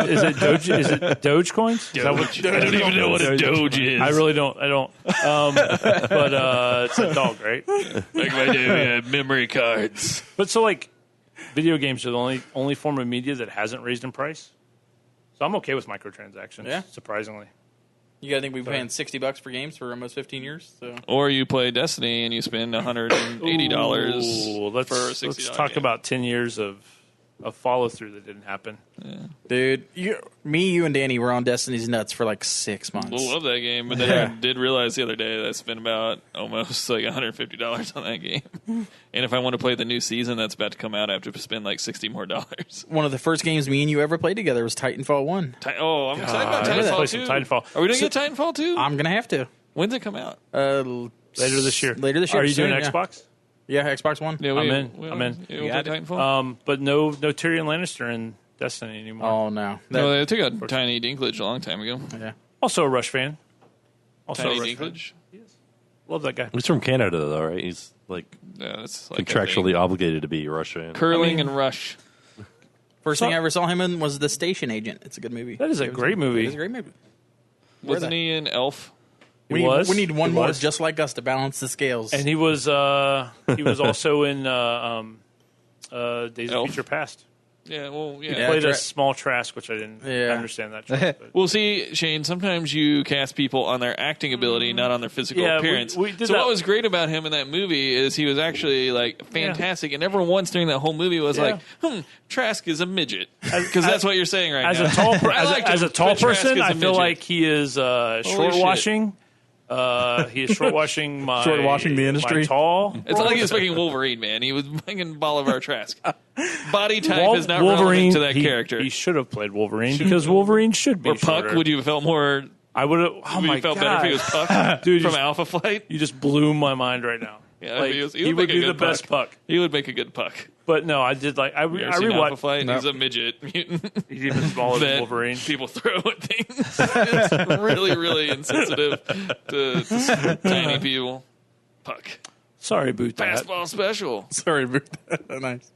Is it Doge? Is it Dogecoins? Is that what I don't even know what a Doge is. I really don't. I don't. But it's a dog, right? Like my memory cards. But so like, video games are the only form of media that hasn't raised in price. So I'm okay with microtransactions. Yeah. Surprisingly. You gotta think we've been paying $60 for games for almost 15 years. So. Or you play Destiny and you spend $180 Ooh, for a $60 let's talk game. about 10 years of follow through that didn't happen. Dude, you and Danny were on Destiny's nuts for like 6 months. I love that game, but then I did realize the other day that I spent about almost like $150 on that game. And if I want to play the new season that's about to come out, I have to spend like $60 more. One of the first games me and you ever played together was Titanfall 1. I'm excited about Play Titanfall some 2. Titanfall. Are we doing a Titanfall 2? I'm going to have to. When's it come out? Later this year. Later this year. Are you soon, doing yeah. Xbox? Yeah, Xbox One. Yeah, I'm in. we'll You play got it. Titanfall. But no Tyrion Lannister in Destiny anymore. Oh, no. No, they took out Tiny Dinklage a long time ago. Yeah. Also a Rush fan. Also Tiny a Rush fan. Dinklage? Love that guy. He's from Canada, though, right? He's like Yeah, that's like contractually obligated to be a Rush fan. Curling and Rush. First thing I ever saw him in was The Station Agent. It's a good movie. That is a great movie. It's a great movie. Wasn't he in Elf? We was. need one He more was. just like us to balance the scales. And he was also in Days of Elf? Future Past. Yeah, well, He Yeah, played a Tra- small Trask, which I didn't understand that choice. But. Well, see, Shane, sometimes you cast people on their acting ability, not on their physical Yeah, appearance. we did so that. what was great about him in that movie is he was actually like fantastic, and everyone once during that whole movie was like, Trask is a midget. Because that's what you're saying right As now. a tall, I liked as him, a tall but Trask person, is a I feel midget. like he is short washing. He is short washing my Short-washing the industry. My tall. It's not like he was fucking Wolverine, man. He was fucking Bolivar Trask. Body type is not Wolverine relevant to that character. He should have played Wolverine because Wolverine should be or Puck, shorter. would you have felt more... I would have. Oh would my you felt god! better if he was Puck Dude, from Alpha Flight? You just blew my mind right now. Yeah, like, he he would make a be good the best Puck. He would make a good Puck. But no, I did like I You ever seen Alpha rewatched. Flight? He's a midget mutant. He's even smaller than that Wolverine. people throw at things. It's really, really insensitive to tiny people. Puck. Sorry, boot that. Fastball special. Sorry, nice.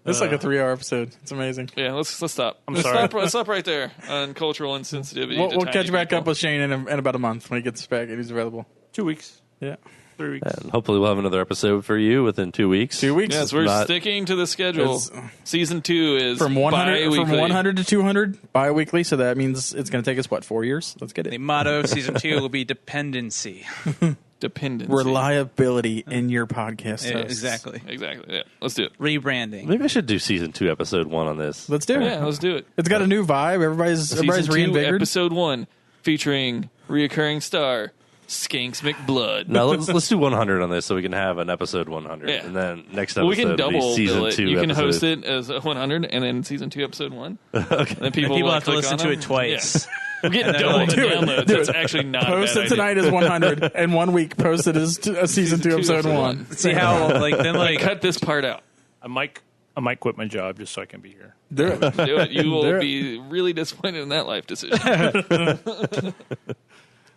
It's like a 3-hour episode. It's amazing. Yeah, let's stop. sorry. Let's stop right there on cultural insensitivity. to We'll tiny catch back people. up with Shane in about a month when he gets back and he's available. 2 weeks, Yeah. 3 weeks. And hopefully we'll have another episode for you within 2 weeks. 2 weeks. Yes, we're Not- sticking to the schedule. Season 2 is From 100 bi-weekly. to 200 bi-weekly, so that means it's going to take us, 4 years? Let's get The it. motto of season 2 will be dependency. Dependency. Reliability in your podcast Yeah, hosts. exactly. Exactly. Yeah, let's do it. Rebranding. Maybe I should do season 2, episode 1 on this. Let's do it. Yeah, let's do it. It's got a new vibe. Everybody's Season 2, reinvigorated. episode 1, featuring reoccurring star Skanks McBlood. Now let's do 100 on this so we can have an episode 100, Yeah. and then next Well, episode we can will be double season bill it. 2. You can episode. host it as a 100, and then season 2, episode 1. Okay. And then people People will have to click listen on to them. it twice. Yeah. We're getting And then double like, the do it, downloads. do That's it. actually not a Post bad it tonight idea. as 100, and 1 week post it as season 2, episode episode 1. See how Cut this part out. I might quit my job just so I can be here. Do it. Do it. You Do will it. be really disappointed in that life decision.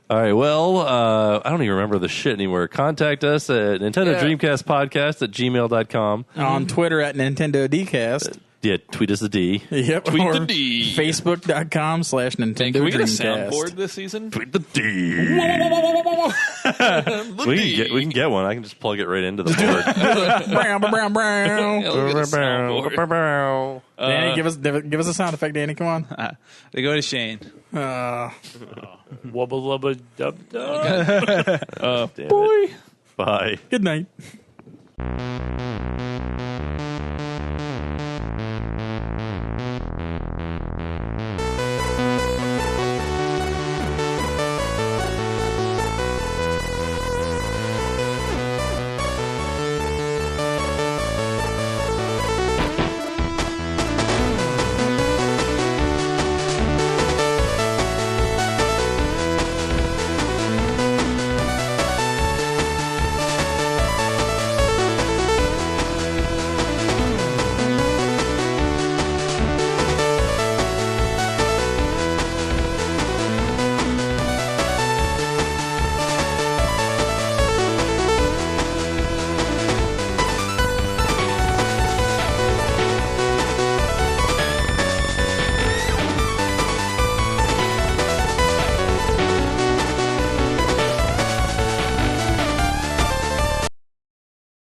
All right, well, I don't even remember the shit anymore. Contact us at NintedoDreamcast@gmail.com. On Twitter at NintedoDcast. Yeah, tweet us a D. Yep. Tweet or the D. Facebook.com/Nintendo Can we get a Dreamcast. soundboard this season? Tweet the D. We can get one. I can just plug it right into the board. Brow, brow, brow. Yeah, we'll get a soundboard. Danny, give us a sound effect, Danny. Come on. they go to Shane. Wubba lubba dub dub. Damn it. Bye. Good night.